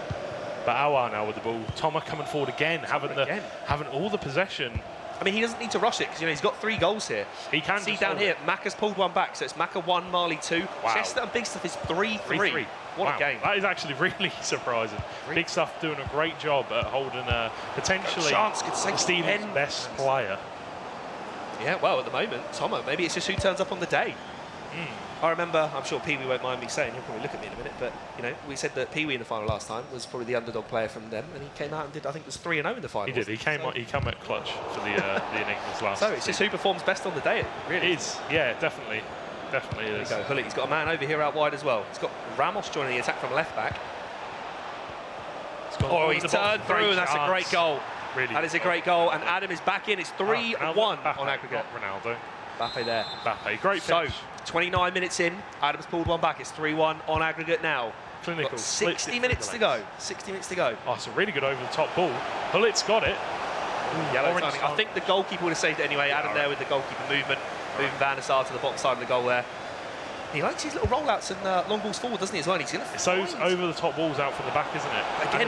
But Aouar now with the ball. Toma coming forward again, having all the possession. I mean, he doesn't need to rush it because, you know, he's got 3 goals here. He can see down here. Maka's pulled one back, so it's Maka 1, Marley 2. Wow. Chester and Big Stuff is 3-3. What a game! That is actually really surprising. Big Stuff doing a great job at holding potentially Stephen's best player. Yeah, well, at the moment, Toma. Maybe it's just who turns up on the day. I remember, I'm sure Pee-wee won't mind me saying, he'll probably look at me in a minute, but, you know, we said that Pee-wee in the final last time was probably the underdog player from them, and he came out and did, I think it was 3-0 in the final. He did. He came at clutch for the Enigmas last. So it's just who performs best on the day, really. It is. Yeah, definitely. Definitely is. There you go. Hullet, he's got a man over here out wide as well. He's got Ramos joining the attack from left back. He's turned through, and that's a great goal. Really. That is a great goal, and Adam is back in. It's 3-1 on aggregate. Ronaldo. Mbappe there. Mbappe, great finish. So, 29 minutes in, Adam's pulled one back. It's 3-1 on aggregate now. Clinical. Got 60 minutes to go. 60 minutes to go. Oh, it's a really good over-the-top ball. Hullet's got it. Yellow timing. I think the goalkeeper would have saved it anyway. Adam there with the goalkeeper movement. Moving Van der Sar to the bottom side of the goal there. He likes his little rollouts and long balls forward, doesn't he, as well? He's it's those over-the-top balls out from the back, isn't it? Again,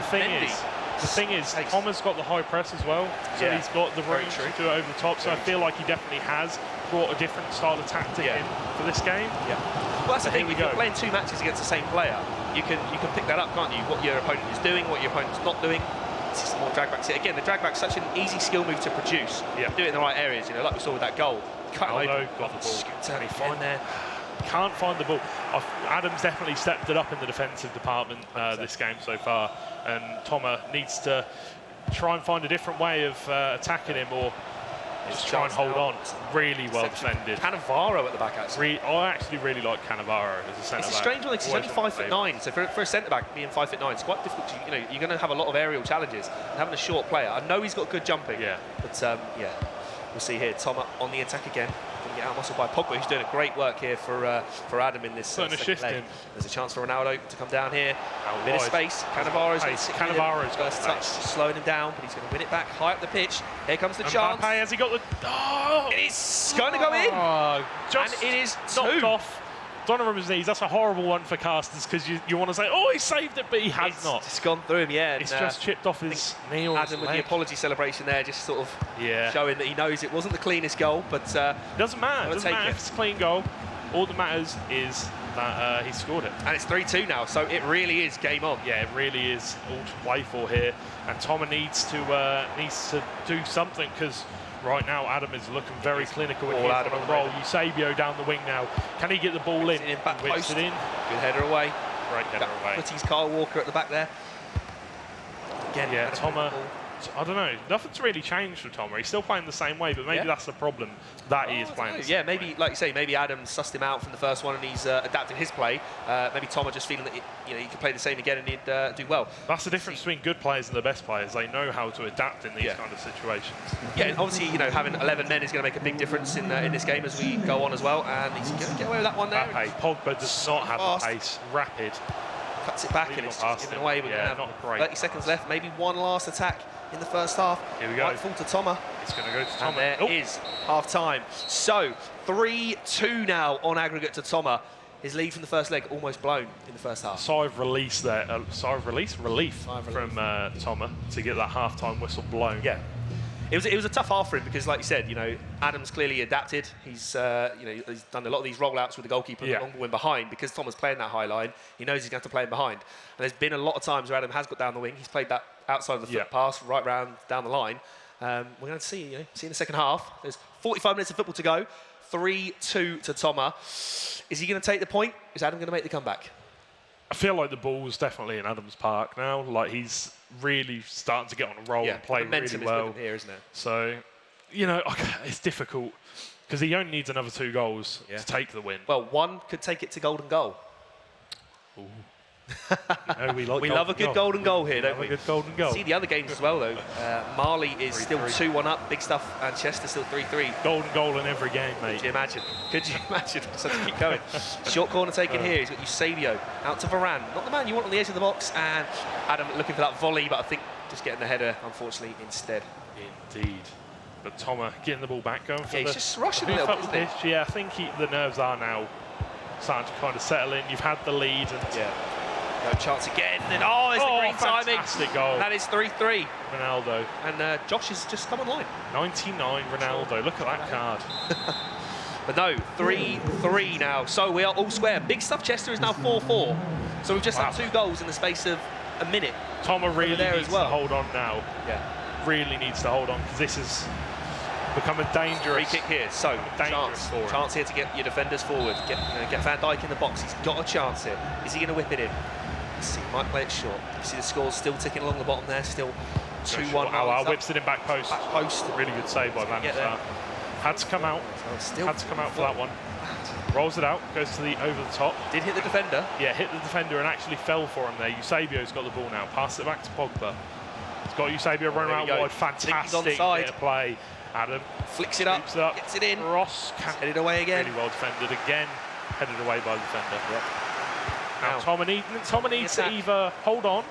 the thing is, Toma's got the high press as well, so he's got the room to do it over the top. So I feel like he definitely has brought a different style of tactic in for this game. Yeah. Well, that's the thing. If you're playing 2 matches against the same player, you can pick that up, can't you? What your opponent is doing, what your opponent's not doing. It's just more drag backs. Again, the drag back's such an easy skill move to produce. Do it in the right areas, you know, like we saw with that goal. Cut him open, got the ball. Can he find there? Can't find the ball. Adam's definitely stepped it up in the defensive department this game so far, and Toma needs to try and find a different way of attacking him, or just try and hold on. Really well defended. Cannavaro at the back, actually. I actually really like Cannavaro as a centre back. It's a strange one because he's only 5'9", so for a centre back being 5'9", it's quite difficult. You know, you're going to have a lot of aerial challenges. And having a short player, I know he's got good jumping. But we'll see here. Toma on the attack again. Going to get out muscled by Pogba, who's doing a great work here for Adam in this second leg. There's a chance for Ronaldo to come down here. A bit of space. Cannavaro's got first touch, slowing him down, but he's going to win it back high up the pitch. Here comes the chance. Mbappe, has he got the? Oh! It's going to go in. Just and it is knocked off. Donovan's knees. That's a horrible one for casters because you want to say, oh, he saved it, but he has not. It's gone through him, It's just chipped off his knee or Adam his with the apology celebration there, just sort of Yeah. showing that he knows it wasn't the cleanest goal, but It doesn't matter. It doesn't matter if it's a clean goal. All that matters is that he scored it. And it's 3-2 now, so it really is game on. Yeah, it really is all to play for here. And Toma needs to do something, because right now Adam is looking very clinical when he's on a roll. Eusebio down the wing now. Can he get the ball in? Back post. It in. Good header away. Great header away. Footy's Kyle Walker at the back there. Again, yeah, Toma. I don't know. Nothing's really changed for Toma. He's still playing the same way, but maybe that's the problem, that he is playing. Yeah, maybe, like you say, maybe Adam sussed him out from the first one and he's adapting his play. Maybe Toma just feeling that he could play the same again and he'd do well. That's the difference between good players and the best players. They know how to adapt in these kind of situations. Yeah, and obviously, having 11 men is going to make a big difference in this game as we go on as well. And he's going to get away with that one there. Pogba does not have the pace. Rapid. Cuts it back and it's just given away. We're going to have 30 seconds left. Maybe one last attack in the first half. Here we go. Right full to Toma. It's going to go to Toma. And there is half time. So 3-2 now on aggregate to Toma. His lead from the first leg almost blown in the first half. Sigh of release there. Sigh of relief Sigh of relief. from Toma to get that half-time whistle blown. Yeah. It was a tough half for him because, like you said, Adam's clearly adapted. He's he's done a lot of these rollouts with the goalkeeper and the long ball in behind because Thomas playing that high line. He knows he's going to have to play in behind. And there's been a lot of times where Adam has got down the wing. He's played that outside of the foot pass, right round down the line. We're going to see in the second half. There's 45 minutes of football to go. 3-2 to Toma. Is he going to take the point? Is Adam going to make the comeback? I feel like the ball's definitely in Adam's park now. Like he's really starting to get on a roll and play really well. Is here, isn't it? So, it's difficult because he only needs another 2 goals to take the win. Well, one could take it to golden goal. Ooh. We love a good golden goal here, don't we? A good golden goal. See the other games as well, though. Marley is still 2-1 up. Big stuff. And Chester still 3-3. Golden goal in every game, mate. Could you imagine? So to keep going. Short corner taken here. He's got Eusebio out to Varane. Not the man you want on the edge of the box. And Adam looking for that volley, but I think just getting the header, unfortunately, instead. Indeed. But Toma getting the ball back, going for he's just rushing a little bit, isn't he? Yeah, I think the nerves are now starting to kind of settle in. You've had the lead. And no chance again. And there's the green timing. Fantastic goal. That is 3-3. Ronaldo. And Josh has just come online. 99 Ronaldo. Look at that card. But no, 3-3 now. So we are all square. Big stuff Chester is now 4-4. So we've just had 2 goals in the space of a minute. Toma really needs to hold on now. Yeah. Really needs to hold on because this is becoming dangerous. Free kick here. So chance here to get your defenders forward. Get Van Dijk in the box. He's got a chance here. Is he going to whip it in? Let's see. He might play it short. You see the scores still ticking along the bottom there. Still 2-1. Whips it in back post. Back post. Really good save by Van Dijk. Had to come out. Had to come out for that one. Rolls it out, goes to the over the top. Did hit the defender. Yeah, hit the defender and actually fell for him there. Eusebio's got the ball now. Pass it back to Pogba. He's got Eusebio running out wide. Fantastic bit of play. Adam flicks it up, gets it in. Ross headed away again. Really well defended again. Headed away by the defender. Yep. Now Toma needs to either hold on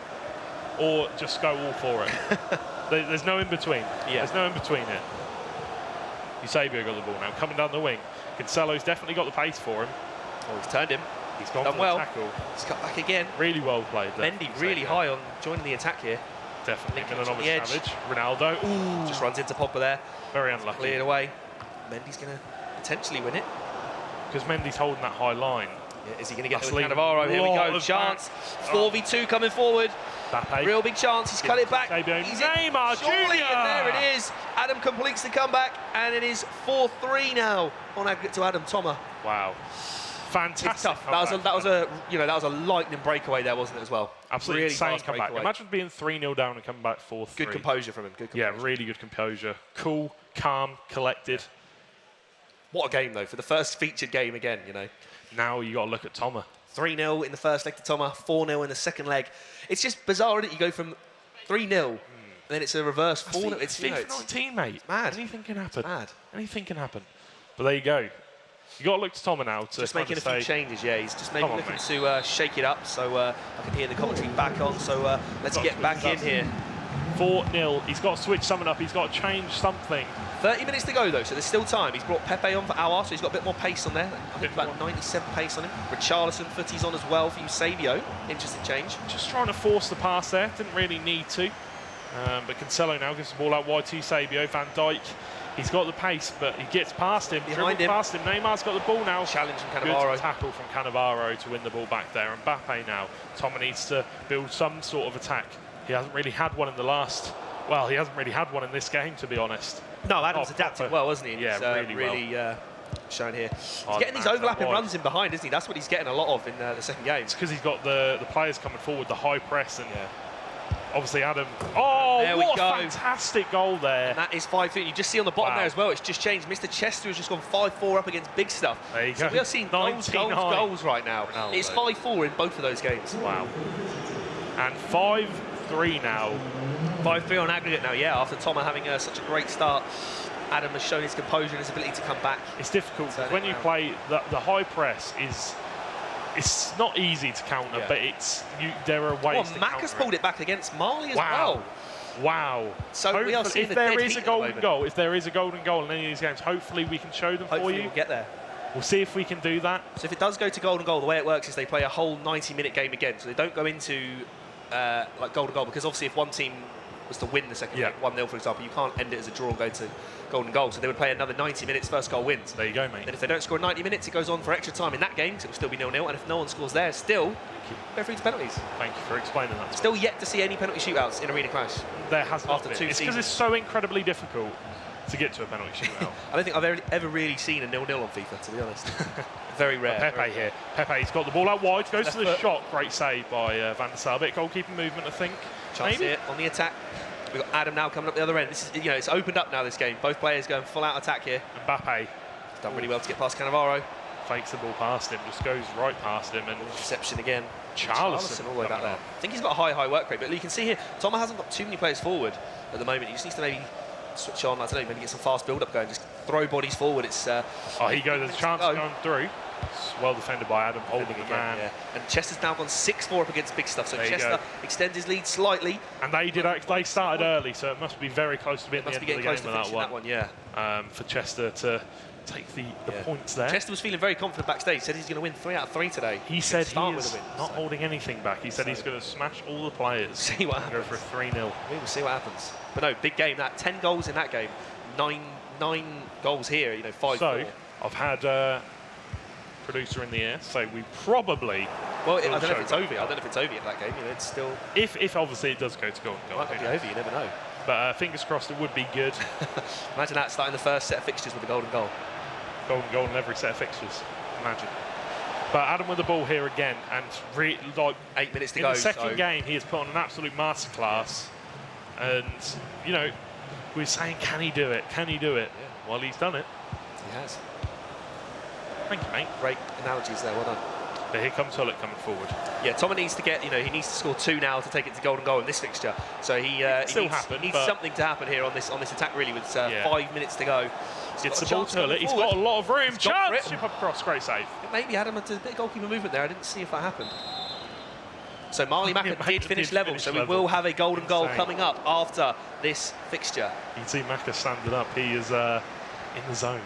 or just go all for it. There's no in between. Yeah. There's no in between it. Eusebio got the ball now, coming down the wing. Cancelo's definitely got the pace for him. Oh, he's turned him. He's gone done for well. the tackle. He's cut back again. Really well played there. Mendy really high on joining the attack here. Definitely Milanovic savage. Ronaldo. Ooh. Just runs into Pogba there. Very unlucky. Cleared away. Mendy's going to potentially win it. Because Mendy's holding that high line. Yeah, is he going to get the Cannavaro? Here we go. Chance. 4v2 coming forward. Bappe. Real big chance. He's cut it back. He's Neymar Jr. And there it is. Adam completes the comeback, and it is 4-3 now on aggregate to Adam Toma. Wow. Fantastic. That was a lightning breakaway there, wasn't it, as well? Absolutely really insane comeback. Imagine being 3-0 down and coming back 4-3. Good composure from him. Yeah, really good composure. Cool, calm, collected. What a game, though, for the first featured game again, Now you got to look at Toma. 3-0 in the first leg to Toma, 4-0 in the second leg. It's just bizarre, isn't it? You go from 3-0, and then it's a reverse 4-0. It's FIFA 19, mate. It's mad. Anything can happen. Mad. Anything can happen. But there you go. You got to look to Toma now to just making a few changes. Yeah, he's just maybe looking to shake it up. So I can hear the commentary back on. So let's get back in here. 4-0. He's got to switch something up. He's got to change something. 30 minutes to go, though, so there's still time. He's brought Pepe on for Aouar, so he's got a bit more pace on there. I think about 97 pace on him. Richarlison footies on as well for Eusebio. Interesting change. Just trying to force the pass there. Didn't really need to. But Cancelo now gives the ball out wide to Eusebio. Van Dijk, he's got the pace, but he gets past him. Behind him. Past him. Neymar's got the ball now. Challenging Cannavaro. Good tackle from Cannavaro to win the ball back there. And Mbappe now. Toma needs to build some sort of attack. He hasn't really had one in the last... Well, he hasn't really had one in this game, to be honest. No, Adam's adapted well, wasn't he? Yeah, he's, really well. Shown here. He's getting these overlapping runs in behind, isn't he? That's what he's getting a lot of in the second game. It's because he's got the players coming forward, the high press, and obviously Adam. Oh, there what a fantastic goal there. And that is 5-3. You just see on the bottom there as well, it's just changed. Mr. Chester has just gone 5-4 up against big stuff. There you go. So we are seeing goals right now. Ronaldo. It's 5-4 in both of those games. Wow. And 5-3 now. 5-3 on aggregate now, yeah, after Toma having such a great start. Adam has shown his composure and his ability to come back. It's difficult because when you play, the high press it's not easy to counter, but there are ways to Mac counter has pulled it back against Marley as well. Wow. So we are seeing if there is a golden goal in any of these games, hopefully we can show them for you. We'll get there. we'll see if we can do that. So if it does go to golden goal, the way it works is they play a whole 90-minute game again. So they don't go into like golden goal, because obviously if one team was to win the second leg, 1-0 for example, you can't end it as a draw and go to golden goal. So they would play another 90 minutes, first goal wins. There you go, mate. Then if they don't score 90 minutes, it goes on for extra time in that game, so it will still be 0-0. And if no one scores there, still go through to penalties. Thank you for explaining that. Still yet to see any penalty shootouts in Arena Clash. There has not After been. 2 It's because seasons. it's so incredibly difficult to get to a penalty shootout. I don't think I've ever really seen a 0-0 on FIFA, to be honest. Very rare. Pepe here. Pepe's got the ball out wide, goes Left to the foot. shot. Great save by Van der Sar. Bit goalkeeping movement, I think. Chance Maybe? here on the attack. We've got Adam now coming up the other end. This is, it's opened up now, this game. Both players going full out attack here. Mbappe He's done really well to get past Cannavaro. fakes the ball past him, just goes right past him, and Reception again. Charlison all the way back coming there. on. I think he's got a high work rate, but you can see here, Thomas hasn't got too many players forward at the moment. He just needs to maybe switch on, I don't know, maybe get some fast build-up going, just throw bodies forward. It's Oh, here you go, there's a chance go. going through. It's well defended by Adam, holding the again, man. yeah. And Chester's now gone 6-4 up against big stuff, so There you Chester go. extends his lead slightly. And they started early, so it must be very close to being the Must end be of the getting game close with to that finishing one. that one, yeah. For Chester to take the points there. Chester was feeling very confident backstage. Said he's going to win 3 out of 3 today. He said he start with is a win, not so. holding anything back. He said he's going to smash all the players. See what and go happens. for a 3-0. We will see what happens. But no, big game. That 10 goals in that game, nine goals here. 5-4. So I've had producer in the air say we probably. Well, I will don't know show if it's back. over. I don't know if it's over yet. That game. It's still If obviously it does go to goal, might not be over. You never know. But fingers crossed, it would be good. Imagine that starting the first set of fixtures with a golden goal. Golden goal in every set of fixtures. Imagine. But Adam with the ball here again, and 8 minutes to in go. the second so game, he has put on an absolute masterclass. And we're saying, can he do it? Can he do it? Yeah. Well, he's done it. He has. Thank you, mate. Great analogies there. Well done. But here comes Hullet coming forward. Yeah, Thomas needs to get. He needs to score 2 now to take it to golden goal in this fixture. So he still needs, happen, he needs but- something to happen here on this attack really with 5 minutes to go. Gets the got a ball chance to Hullet. coming He's forward. got a lot of room. He's gone for Chance! it. Chip up across. Great save. Maybe Adam had a bit of goalkeeper movement there. I didn't see if that happened. So Marley Maka Maka did finish did level, finish so we level. will have a golden goal Insane. coming up after this fixture. You can see Maka standing up. He is in the zone.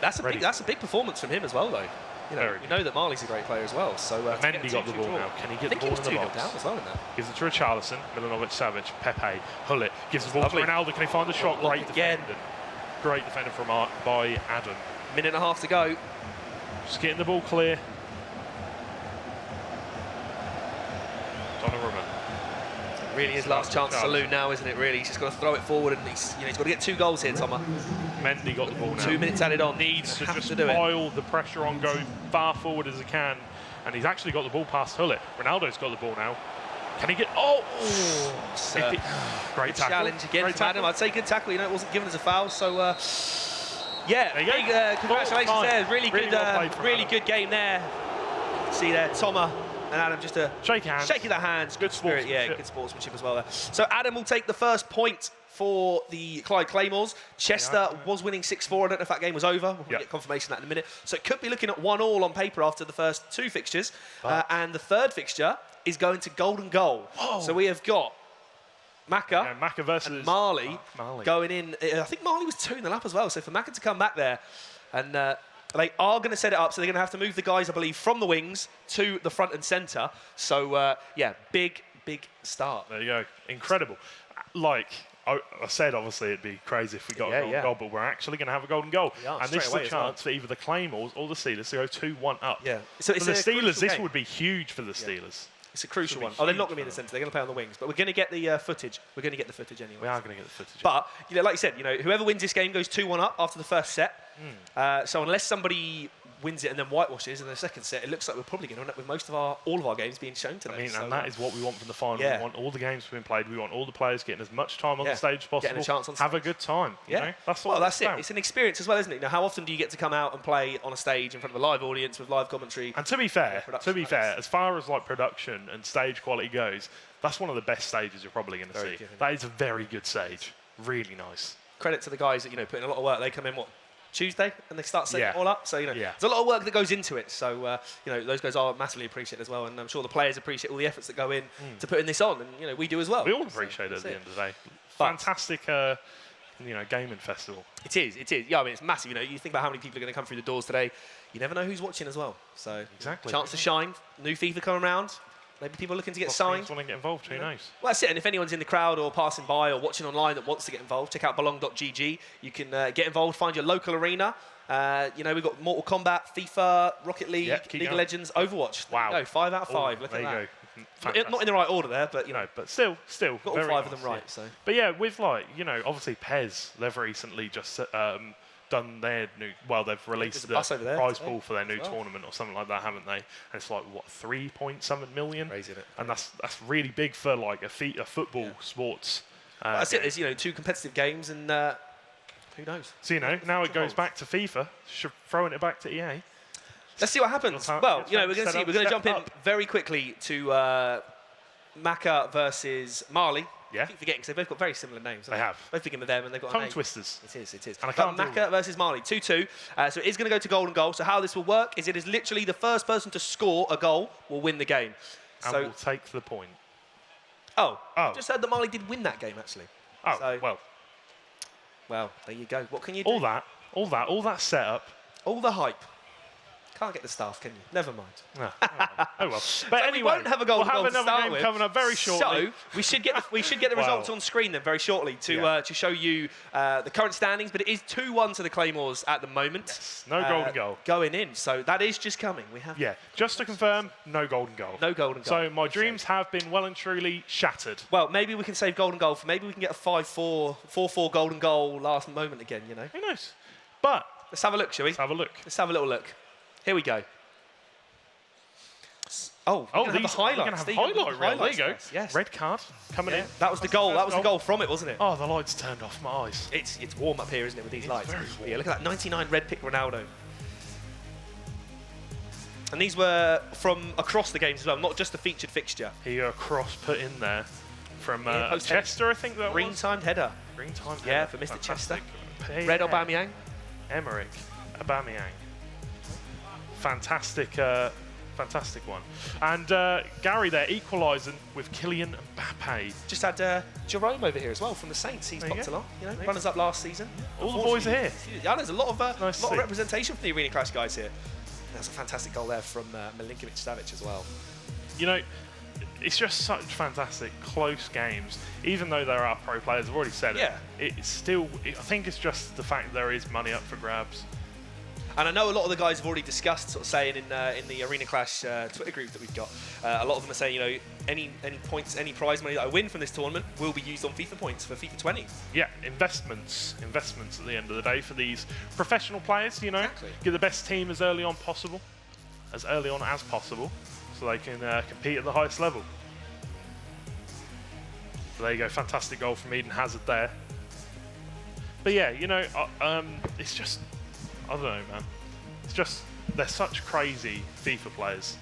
That's a Ready. big performance from him as well, though. Very We know that Marley's a great player as well. So to get Mendy a got the 2-2 ball draw. now. Can he I get think the he ball was in the 2-0 box? down as well in that. Gives it to Richarlison, Milanovic, Savage, Pepe, Hullet gives the ball Lovely. to Ronaldo. Can he find the shot? Block Great again. defending. Great defending from by Adam. Minute and a half to go. Just getting the ball clear. Donnarumma. Really his last chance to saloon now, isn't it? Really, he's just got to throw it forward, and he's got to get 2 goals here, Thomas. Mendy got the ball now. 2 minutes added on. Needs to Have just do it. pile the pressure on, go far forward as he can. And he's actually got the ball past Hullet. Ronaldo's got the ball now. Can he get... Oh! So, Great good tackle. challenge again Great from Adam. tackle. I'd say good tackle. It wasn't given as a foul, so yeah, There you go. big, congratulations Full there. time. Really Really good, well played from really Adam. good game there. See there, Thomas and Adam just Shake hands. shaking their hands. Good spirit, yeah, sportsmanship. good sportsmanship as well there. So Adam will take the first point for the Clyde Claymores. Chester was winning 6-4. I don't know if that game was over. We'll get confirmation of that in a minute. So it could be looking at 1-1 on paper after the first 2 fixtures. And the third fixture is going to golden goal. Whoa. So we have got Maka Yeah, Maka versus and Marley, Marley. going in. I think Marley was 2 in the lap as well. So for Maka to come back there, and they are going to set it up. So they're going to have to move the guys, I believe, from the wings to the front and centre. So yeah, big start. There you go. Incredible. Like I said, obviously it'd be crazy if we got a golden goal, but we're actually going to have a golden goal. We are, and this is straight a away as well. chance for either the Claymores or the Steelers to go 2-1 up. Yeah. So it's for the a Steelers, crucial this game. would be huge for the Steelers. It's a crucial be one. Oh, they're not huge going to be in the for centre. They're going to play on the wings. But we're going to get the footage. We're going to get the footage anyway. We are going to get the footage. But like you said, whoever wins this game goes 2-1 up after the first set. So unless somebody wins it and then whitewashes in the second set, it looks like we're probably going to end up with all of our games being shown today. I mean, so, and that is what we want from the final. yeah. We want all the games being played. We want all the players getting as much time on the stage as possible. Getting a chance on Have a stage. good time. Yeah, You know? That's what well, that's it's it. about. It's an experience as well, isn't it? How often do you get to come out and play on a stage in front of a live audience with live commentary? And to be fair, production as far as like production and stage quality goes, that's one of the best stages you're probably going to see. good. That is a very good stage. Really nice. Credit to the guys that put in a lot of work. They come in Tuesday and they start setting it all up. So there's a lot of work that goes into it. So those guys are massively appreciated as well, and I'm sure the players appreciate all the efforts that go in to putting this on, and we do as well. We all appreciate it at the end of the day. But- Fantastic gaming festival. It is. Yeah, I mean, it's massive. You think about how many people are going to come through the doors today. You never know who's watching as well. So, exactly. Chance to shine. New FIFA coming around. Maybe people are looking to get signed. Want to get involved? Who knows? Well, that's it. And if anyone's in the crowd or passing by or watching online that wants to get involved, check out belong.gg. You can get involved, find your local arena. We've got Mortal Kombat, FIFA, Rocket League, League of Legends, Overwatch. Wow. No, 5 out of 5. Ooh, Look at that. There you go. Not in the right order there, but but still, got all very 5 of nice, them right. So. But yeah, with obviously PES, they've recently just done their they've released the prize pool for their new tournament or something like that, haven't they? And it's like what, 3.7 million? Crazy, isn't it? And that's really big for like a football sports. That's it. There's 2 competitive games, and who knows? So now it goes back to FIFA, throwing it back to EA. Let's see what happens. Well, we're going to see. We're going to jump in very quickly to Maka versus Mali. Yeah. I keep forgetting because they've both got very similar names. They have. Both begin with them, and they've got tongue a name. twisters. It is. And I can't Maka versus Mali, 2-2. So it is going to go to golden goal. So how this will work is it is literally the first person to score a goal will win the game. And So will take the point. I just heard that Mali did win that game actually. Oh, So, well, there you go. What can you do? all that setup. All the hype. Can't get the staff, can you? Never mind. No, oh well. But anyway, we won't have a golden goal we'll have to another start game with. coming up very shortly. So we should get the results on screen then very shortly to show you the current standings. But it is 2-1 to the Claymores at the moment. Yes, no golden goal going in. So that is just coming. We have just to confirm, no golden goal. no golden goal. So my dreams have been well and truly shattered. Well, maybe we can save golden goal for maybe we can get a 5-4, 4-4 golden goal last moment again. Who knows? But let's have a look, shall we? let's have a look. Let's have a little look. Here we go. Oh, Oh, have the highlights. There you go. There you go. Yes. Red card coming in. That was the goal. That was the goal from it, wasn't it? Oh, the lights turned off my eyes. It's warm up here, isn't it, with these lights? very warm. Yeah, look at that 99 red pick Ronaldo. And these were from across the games as well, not just the featured fixture. Here a cross put in there from post Chester, I think that Green was. timed header. Green time. Yeah, for Mr. Chester. Fantastic. Red Aubameyang. Emmerich Aubameyang. Fantastic one. And Gary there equalising with Kylian Mbappe. Just had Jerome over here as well from the Saints. He's There you popped go. along. Runners up last season. All the boys are here. Yeah, there's a lot of Nice to see. representation for the Arena Clash guys here. That's a fantastic goal there from Milinkovic-Savic as well. It's just such fantastic, close games. Even though there are pro players, I've already said Yeah. It's still, I think it's just the fact that there is money up for grabs. And I know a lot of the guys have already discussed, sort of saying in the Arena Clash Twitter group that we've got, a lot of them are saying, any points, any prize money that I win from this tournament will be used on FIFA points for FIFA 20. Yeah, investments at the end of the day for these professional players, Exactly. Get the best team as early on as possible, so they can compete at the highest level. So there you go, fantastic goal from Eden Hazard there. But yeah, it's just, I don't know, man. It's just, they're such crazy FIFA players.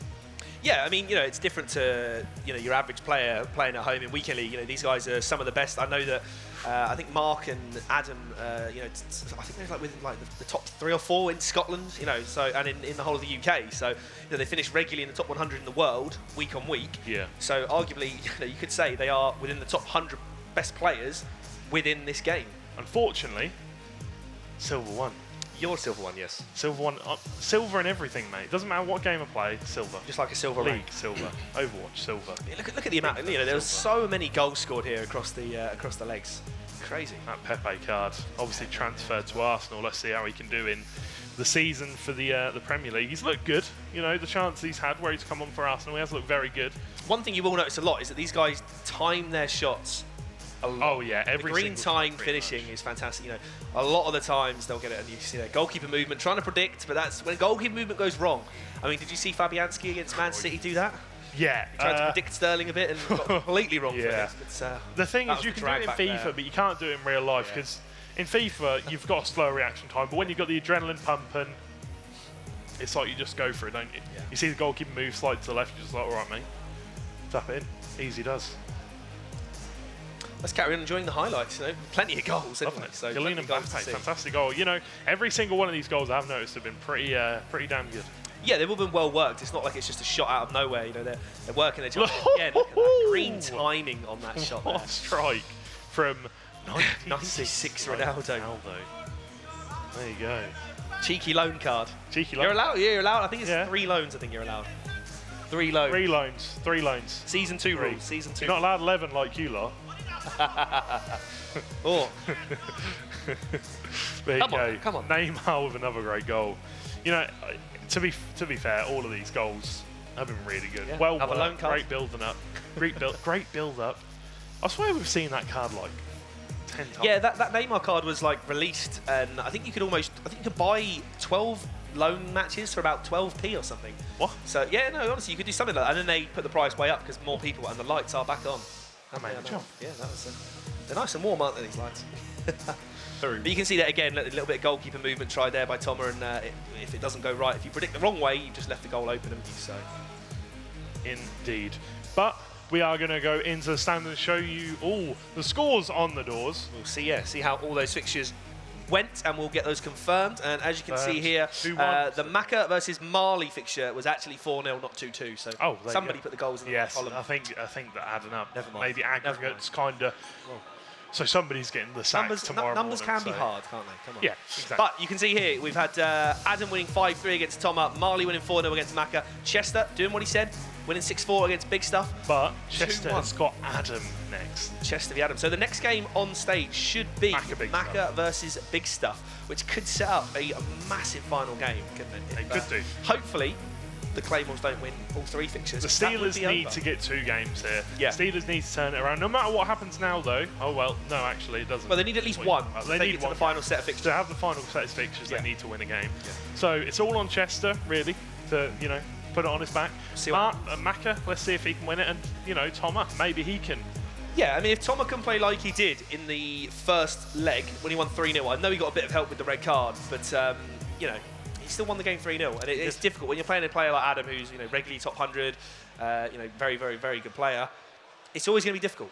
Yeah, I mean, it's different to, your average player playing at home in Weekend League. These guys are some of the best. I know that, I think Mark and Adam, I think they're like within the top 3 or 4 in Scotland, so, and in the whole of the UK. So, they finish regularly in the top 100 in the world, week on week. Yeah. So, arguably, you could say they are within the top 100 best players within this game. Unfortunately, Silver won. You're silver one, yes. Silver won. Silver in everything, mate. Doesn't matter what game I play, silver. Just like a silver League, rank. silver. Overwatch, silver. Yeah, look at the amount. There was so many goals scored here across the legs. Crazy. That Pepe card, obviously transferred to Arsenal. Let's see how he can do in the season for the Premier League. He's looked good. The chance he's had where he's come on for Arsenal, he has looked very good. One thing you will notice a lot is that these guys time their shots a lot. Oh yeah, every the green single time finishing is fantastic. A lot of the times they'll get it, and you see their goalkeeper movement, trying to predict, but that's when goalkeeper movement goes wrong. I mean, did you see Fabianski against Man City do that? Yeah. He tried to predict Sterling a bit and got completely wrong for it. But, the thing that is, you was can do it in drag FIFA, back there. but you can't do it in real life because in FIFA you've got a slow reaction time, but when you've got the adrenaline pumping, it's like you just go for it, don't you? Yeah. You see the goalkeeper move slightly to the left, you're just like, all right, mate, tap it in, easy does. Let's carry on enjoying the highlights. Plenty of goals, anyway. So Kylian Mbappe, fantastic goal. Every single one of these goals I've noticed have been pretty damn good. Yeah, they've all been well worked. It's not like it's just a shot out of nowhere. They're working their job. Again, look at that green timing on that shot there. What a strike from 96 Ronaldo. There you go. Cheeky loan card. Cheeky You're loan. allowed. Yeah, you're allowed. I think it's Yeah. 3 loans. I think you're allowed. 3 loans. 3 loans. 3 loans. Season 2 3. rules. Season 2. You're not allowed 11 like you lot. Oh. There you Come go. on, come on. Neymar with another great goal. You know, to be fair, all of these goals have been really good. Yeah. Well Have a loan worked, card. great building up. Great build up. I swear we've seen that card like 10 times. Yeah, that Neymar card was like released, and I think you could buy 12 loan matches for about 12p or something. What? So yeah, no, honestly, you could do something like that, and then they put the price way up because more people and the lights are back on. Amazing job. Yeah, that was. They're nice and warm, aren't they? These lights. Very But you can see that again, a little bit of goalkeeper movement tried there by Toma, and if it doesn't go right, if you predict the wrong way, you've just left the goal open, haven't you? So. Indeed. But we are going to go into the stand and show you all the scores on the doors. We'll see how all those fixtures went, and we'll get those confirmed. And as you can see here, Who won? the Maka versus Mali fixture was actually 4-0, not 2-2. So Oh, there you somebody go. put the goals in Yes, the column. I think that adding up. Never mind. Maybe Never aggregates kind of. So somebody's getting the sacks tomorrow Numbers morning, can be so- hard, can't they? Come on. Yeah, exactly. But you can see here, we've had Adam winning 5-3 against Toma, Marley winning 4-0 against Maka, Chester doing what he said, winning 6-4 against Big Stuff. But Chester 2-1. has got Adam next. Chester v Adam. So the next game on stage should be Maka Big Maka Stuff. versus Big Stuff, which could set up a massive final game, couldn't it? They could do. Hopefully, the Claymores don't win all 3 fixtures. The That would Steelers be need over. to get 2 games here. Yeah. Steelers need to turn it around. No matter what happens now, though. Oh, well, no, actually, it doesn't. Well, they need at least one. They to need get to one. the final set of To fixtures. have the final set of fixtures, Yeah. they need to win a game. Yeah. So it's all on Chester, really, to, put it on his back. See what Maka, let's see if he can win it. And, Toma, maybe he can. Yeah, I mean, if Toma can play like he did in the first leg when he won 3-0, I know he got a bit of help with the red card, but, he still won the game 3-0. And it's difficult when you're playing a player like Adam, who's, regularly top 100, very, very, very good player. It's always going to be difficult.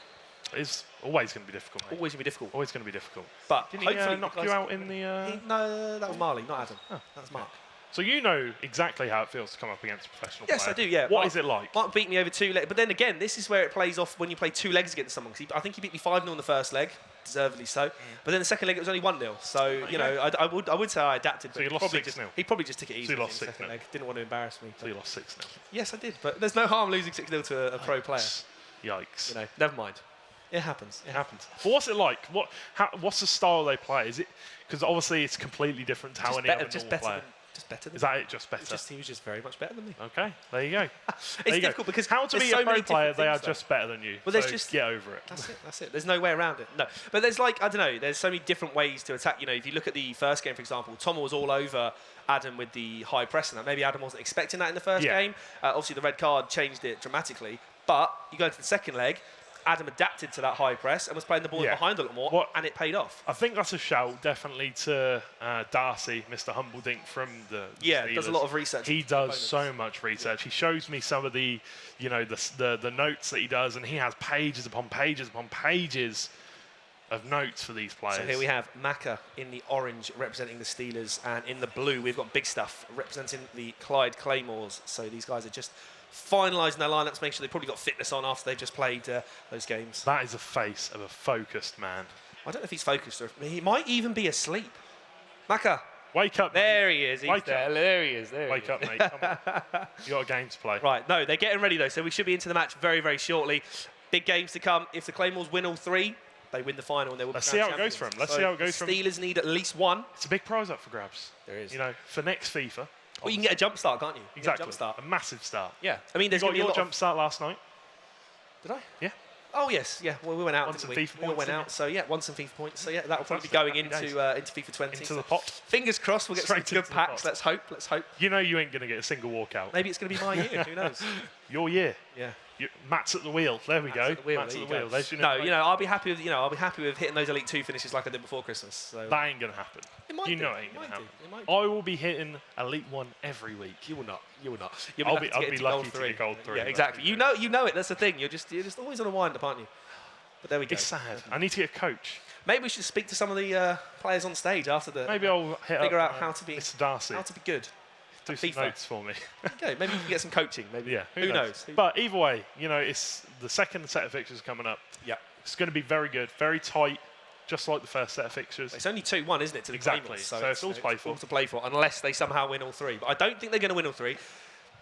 It's always going to be difficult, mate. Always going to be difficult. Always going to be difficult. But Didn't hopefully he knock guys- you out in the... No, that was Marley, not Adam. That was Mark. So you know exactly how it feels to come up against a professional Yes, player. I do, yeah. What is it like? Mark beat me over 2 legs. But then again, this is where it plays off when you play 2 legs against someone. 'Cause I think he beat me 5-0 in the first leg, deservedly so. But then the second leg, it was only 1-0. So, I would say I adapted. So but you lost 6-0. He probably just took it easy in the lost second 6-0. leg. Didn't want to embarrass me. So you lost 6-0. Yes, I did. But there's no harm losing 6-0 to a pro player. Yikes. Never mind. It happens. It happens. But what's it like? What's the style they play? Is it because obviously it's completely different to how Just any better, other just normal better player? just better than Is that it? Just better. He was just very much better than me. Okay, there you go. It's There you go. difficult because how to there's be so a pro many player, different they are things, though. just better than you. Well, there's so just- get over it. That's it. There's no way around it. No. But there's I don't know, there's so many different ways to attack. If you look at the first game, for example, Toma was all over Adam with the high press and that. Maybe Adam wasn't expecting that in the first Yeah. game. Obviously, the red card changed it dramatically. But you go into the second leg, Adam adapted to that high press and was playing the ball Yeah. behind a lot more, What- and it paid off. I think that's a shout, definitely, to Darcy, Mr. Humbledink from the Yeah, Steelers. does a lot of research. He does Opponents. so much research. He shows me some of the, the notes that he does, and he has pages upon pages upon pages of notes for these players. So here we have Maka in the orange representing the Steelers, and in the blue we've got Big Stuff representing the Clyde Claymores. So these guys are just finalising their lineups, make sure they've probably got fitness on after they've just played those games. That is a face of a focused man. I don't know if he's focused or he might even be asleep. Maka, Wake up, mate. there he is. He's Wake there. up. There he is. There Wake he is. up, mate. Come on. You got a game to play. Right, no, they're getting ready though, so we should be into the match very, very shortly. Big games to come. If the Claymores win all 3, they win the final and they will Let's be see crowned how it goes champions. for 'em. Let's So see how it goes the for 'em. Steelers need at least 1. It's a big prize up for grabs. There is. For next FIFA. Well, you can get a jump start, can't you? You can get a Exactly. jump start. A massive start. Yeah. I mean, there's You going got to be a your lot jump start last night. Did I? Yeah. Oh yes, yeah. Well, we went out, Won didn't some we? FIFA We all points, went didn't out, so yeah, won some FIFA points. So yeah, that'll probably be Fantastic. going Happy into FIFA 20. Into so the pot. fingers crossed, we'll get some Straight good into the packs. pot. Let's hope. Let's hope. You know you ain't going to get a single walkout. Maybe it's going to be my year. Who knows? Your year. Yeah. Matt's at the wheel. There we go. Matt's at the wheel, Matt's there at you the go. wheel. There's your No, new I'll be happy with I'll be happy with hitting those Elite 2 finishes like I did before Christmas. So That ain't going to happen. it might You do. know it ain't It going to might do. happen. It might do. I will be hitting Elite 1 every week. You will not. You will not. You'll I'll lucky be- to I'll get be into lucky gold to 3. get gold 3. Yeah, exactly. You know it. That's the thing. You're just always on a wind up, aren't you? But there we go. It's sad. I need to get a coach. Maybe we should speak to some of the players on stage after the. Maybe I'll hit figure up, out how to be Mr. Darcy. how to be good. Do at some FIFA. notes for me. Okay, maybe you can get some coaching. Maybe. Yeah, Who knows? But either way, it's the second set of fixtures coming up. Yeah. It's going to be very good, very tight. just like the first set of fixtures. It's only 2-1, isn't it, to the Exactly. Claymores? So it's all to play for. All to play for, unless they somehow win all 3. But I don't think they're going to win all 3.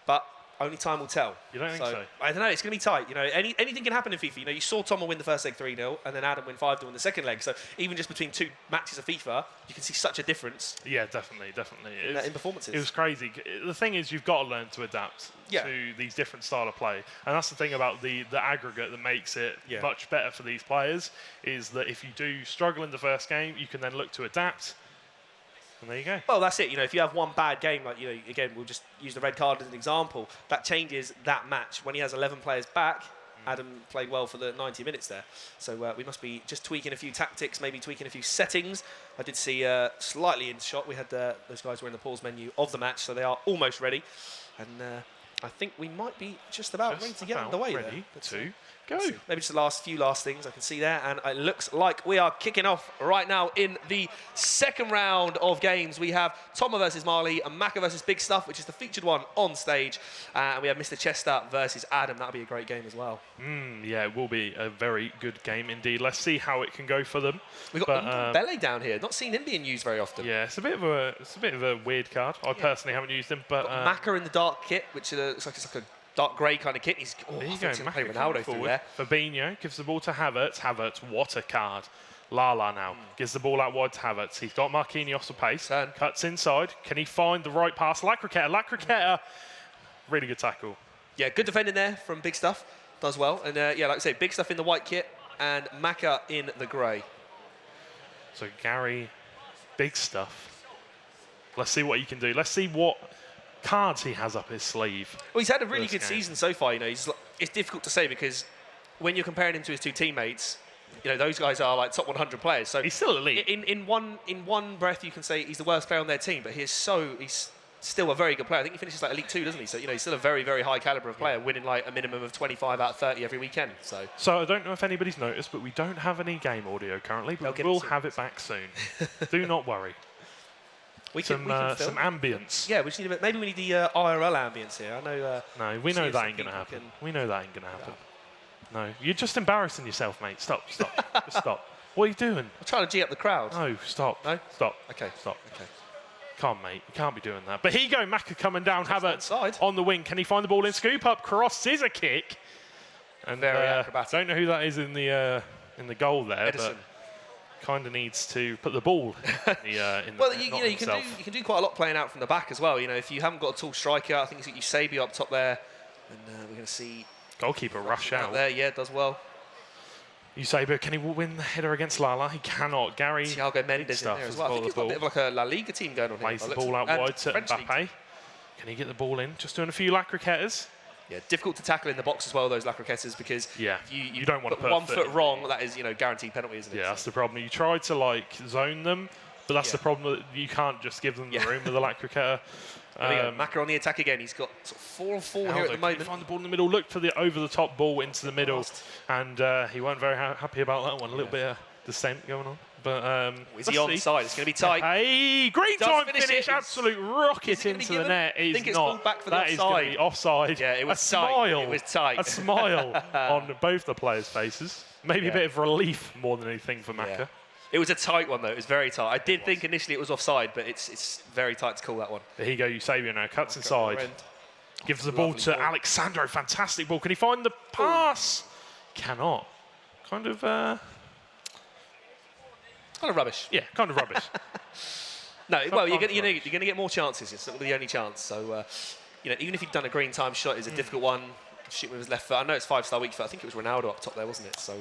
But only time will tell. You don't think so? I don't know. It's going to be tight. You know, anything can happen in FIFA. You know, you saw Tomo win the first leg 3-0, and then Adam win 5-0 in the second leg. So even just between 2 matches of FIFA, you can see such a difference. Yeah, definitely. In performances. It was crazy. The thing is, you've got to learn to adapt to these different style of play, and that's the thing about the aggregate that makes it much better for these players. Is that if you do struggle in the first game, you can then look to adapt. And there you go. Well, that's it. You know, if you have one bad game, like, you know, again, we'll just use the red card as an example, that changes that match. When he has 11 players back, Adam played well for the 90 minutes there. So we must be just tweaking a few tactics, maybe tweaking a few settings. I did see slightly in shot. We had those guys were in the pause menu of the match, so they are almost ready. And I think we might be just about ready to get underway ready there. Go. Maybe just the few last things I can see there, and it looks like we are kicking off right now in the second round of games. We have Tomo versus Marley and Maka versus Big Stuff, which is the featured one on stage, and we have Mr. Chester versus Adam. That'll be a great game as well. Yeah, it will be a very good game indeed. Let's see how it can go for them. We've got Bele down here. Not seen him being used very often. Yeah, it's a bit of a weird card. I personally haven't used him, but Maka in the dark kit, which looks like it's like a dark grey kind of kit. He's there you I think go. he's play Ronaldo through there. Fabinho gives the ball to Havertz. Havertz, what a card. Lala now gives the ball out wide to Havertz. He's got Marquinhos of pace. Cuts inside. Can he find the right pass? Lacroqueta. Really good tackle. Yeah, good defending there from Big Stuff. Does well. And yeah, like I say, Big Stuff in the white kit and Maka in the grey. So Gary, Big Stuff. Let's see what he can do. Let's see what cards he has up his sleeve. Well, he's had a really good season so far. You know, it's difficult to say because when you're comparing him to his 2 teammates, you know, those guys are like top 100 players. So he's still elite. In one breath, you can say he's the worst player on their team, but he's still a very good player. I think he finishes like Elite 2, doesn't he? So, you know, he's still a very, very high caliber of player, winning like a minimum of 25 out of 30 every weekend. So I don't know if anybody's noticed, but we don't have any game audio currently, but we'll have it back soon. Do not worry. We can some ambience. Yeah, we just need maybe we need the IRL ambience here. I know. No, we know that ain't going to happen. We know that ain't going to happen. No, you're just embarrassing yourself, mate. Stop. Just stop. What are you doing? I'm trying to G up the crowd. No, stop. No? Stop. Okay. Stop. Okay. Come on, mate. You can't be doing that. But here you go, Maka coming down. Havertz side. on the wing. Can he find the ball in? Scoop up, cross, scissor kick. And very acrobatic. Don't know who that is in the goal there, Edison. but kind of needs to put the ball in the well, net, you can do quite a lot playing out from the back as well. You know, if you haven't got a tall striker, I think it's got Eusebio up top there, and we're going to see goalkeeper rush out there. Yeah, does well. Eusebio, can he win the header against Lala? He cannot. Gary Thiago Mendes in there as well. I think he's got a bit of like a La Liga team going on here. Plays the ball out wide to Mbappe. Can he get the ball in? Just doing a few lacroquetas. Yeah, difficult to tackle in the box as well, those lacroquetas, because you don't want to put one foot wrong, that is, you know, guaranteed penalty, isn't it? Yeah, that's the problem. You try to like zone them, but that's the problem. That you can't just give them the room with the lacroqueta. Maka on the attack again. He's got sort of 4 on 4 here at the moment. Find the ball in the middle. Look for the over-the-top ball into the middle, and he weren't very happy about that one. A little bit of dissent going on. But is he onside? It's going to be tight. Hey, great time finish! Absolute rocket into the net. I think it's pulled back for the offside. That is going to be offside. Yeah, it was tight. It was tight. A smile on both the players' faces. Maybe a bit of relief more than anything for Maka. Yeah. It was a tight one, though. It was very tight. I did think initially it was offside, but it's very tight to call that one. There you go, Eusebio now. Cuts inside. Gives the ball to Alexandro. Fantastic ball. Can he find the pass? Cannot. Kind of rubbish. Yeah, kind of rubbish. No, well, you're going to get more chances. It's not the only chance. So, you know, even if you've done a green time shot, it's a difficult one. Shoot with his left foot. I know it's 5-star weak foot. I think it was Ronaldo up top there, wasn't it? So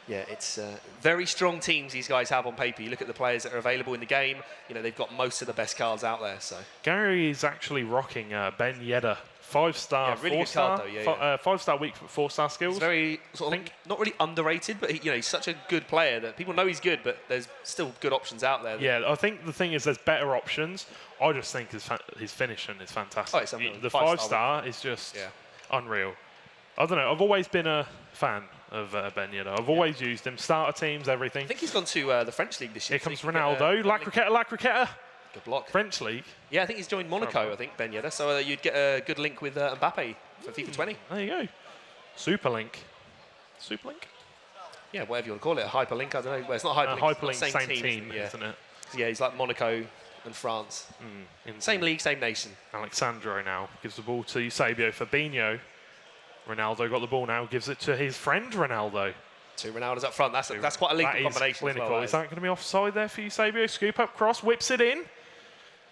yeah, it's very strong teams these guys have on paper. You look at the players that are available in the game. You know, they've got most of the best cards out there. So Gary is actually rocking Ben Yedder. 5-star, really 4-star, good card, though, 5-star weak foot, 4-star skills. He's very sort of not really underrated, but he's such a good player that people know he's good, but there's still good options out there. Yeah, I think the thing is there's better options. I just think his finishing is fantastic. Oh, the 5-star is just unreal. I don't know. I've always been a fan of Ben Yedder. I've always used him. Starter teams, everything. I think he's gone to the French league this year. Here comes Ronaldo. Lacroqueta. Good block. French league. Yeah, I think he's joined Monaco, I think, Ben Yedder. So you'd get a good link with Mbappe for FIFA 20. There you go. Super link. Yeah, yeah, whatever you want to call it, a hyperlink. I don't know. Well, it's not hyperlink. Hyperlink, it's same team, isn't it? Yeah, he's like Monaco and France. Same league, same nation. Alexandro now gives the ball to Eusebio. Fabinho. Ronaldo got the ball now, gives it to his friend Ronaldo. 2 Ronaldos up front. That's quite a lethal combination. That is clinical. Well, is that going to be offside there for Eusebio? Scoop up cross, whips it in.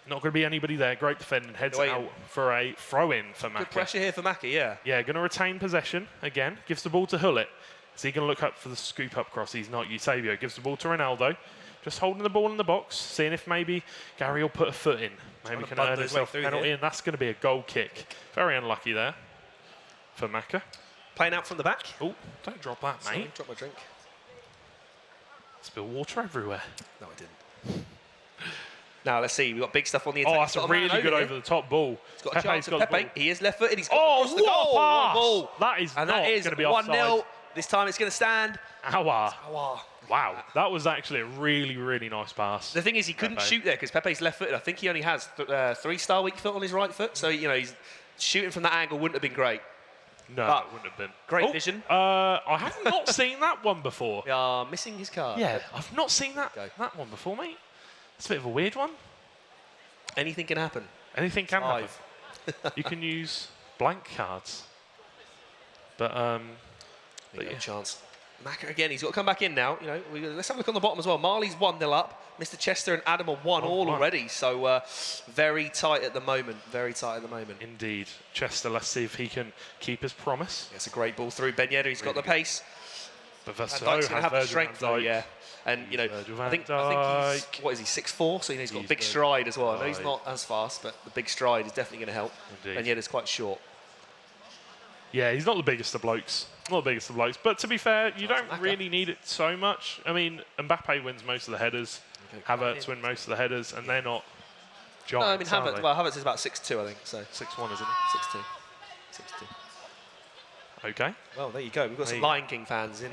Not going to be anybody there. Great defending. Heads out for a throw-in for Maka. Good pressure here for Maka, yeah. Yeah, going to retain possession again. Gives the ball to Hullet. Is he going to look up for the scoop-up cross? He's not. Eusebio gives the ball to Ronaldo. Just holding the ball in the box, seeing if maybe Gary will put a foot in. Maybe can earn himself a penalty, and that's going to be a goal kick. Very unlucky there for Maka. Playing out from the back. Oh, don't drop that, mate. Sorry, drop my drink. Spill water everywhere. No, I didn't. Now, let's see. We've got big stuff on the attack. Oh, that's a really good over-the-top ball. He's got a chance of Pepe. He is left-footed. He's got what the goal. a pass! Goal. That is and not that is going to be offside. 1-0. This time it's going to stand. Wow. Wow. That was actually a really, really nice pass. The thing is, he couldn't shoot there because Pepe's left-footed. I think he only has 3-star weak foot on his right foot. So, you know, he's shooting from that angle wouldn't have been great. No, it wouldn't have been. Great vision. I have not seen that one before. We are missing his card. Yeah, I've not seen that one before, mate. It's a bit of a weird one. Anything can happen. Anything can happen. You can use blank cards. But yeah, chance. Maka again, he's got to come back in now. You know, let's have a look on the bottom as well. Marley's 1-0 up. Mr. Chester and Adam are 1-1 already. So very tight at the moment. Very tight at the moment. Indeed. Chester, let's see if he can keep his promise. It's a great ball through. Ben Yedder, he's got the pace. But Van Dijk's going to have the strength though, yeah. And, you know, I think he's, what is he, 6'4"? So, you know, he's got a big stride as well. I know he's not as fast, but the big stride is definitely going to help. Indeed. And yet it's quite short. Yeah, he's not the biggest of blokes. Not the biggest of blokes. But to be fair, you don't really need it so much. I mean, Mbappe wins most of the headers. Havertz win most of the headers, and they're not giants, no, I mean, Havertz is about 6'2", I think. So 6'1", isn't he? 6'2". 6'2". Okay. Well, there you go. We've got some Lion King fans in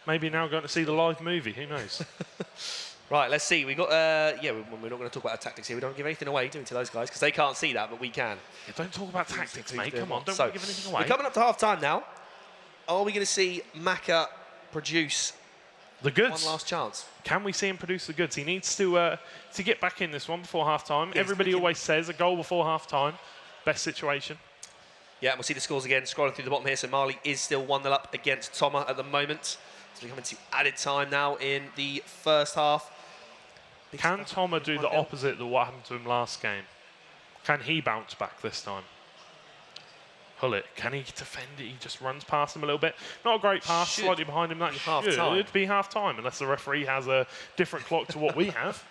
Maybe now going to see the live movie. Who knows? Right, let's see. We've got, we're not going to talk about our tactics here. We don't give anything away, do we, to those guys? Because they can't see that, but we can. Yeah, don't talk about tactics, mate. Come on, don't give anything away. We're coming up to half-time now. Are we going to see Maka produce the goods? One last chance. Can we see him produce the goods? He needs to get back in this one before half-time. Yes, everybody always says a goal before half-time. Best situation. Yeah, and we'll see the scores again, scrolling through the bottom here. So Marley is still 1-0 up against Toma at the moment. So we're coming to added time now in the first half. Can Toma do the opposite of what happened to him last game? Can he bounce back this time? Hullet, can he defend it? He just runs past him a little bit. Not a great pass, slightly behind him. That should be half-time, unless the referee has a different clock to what we have.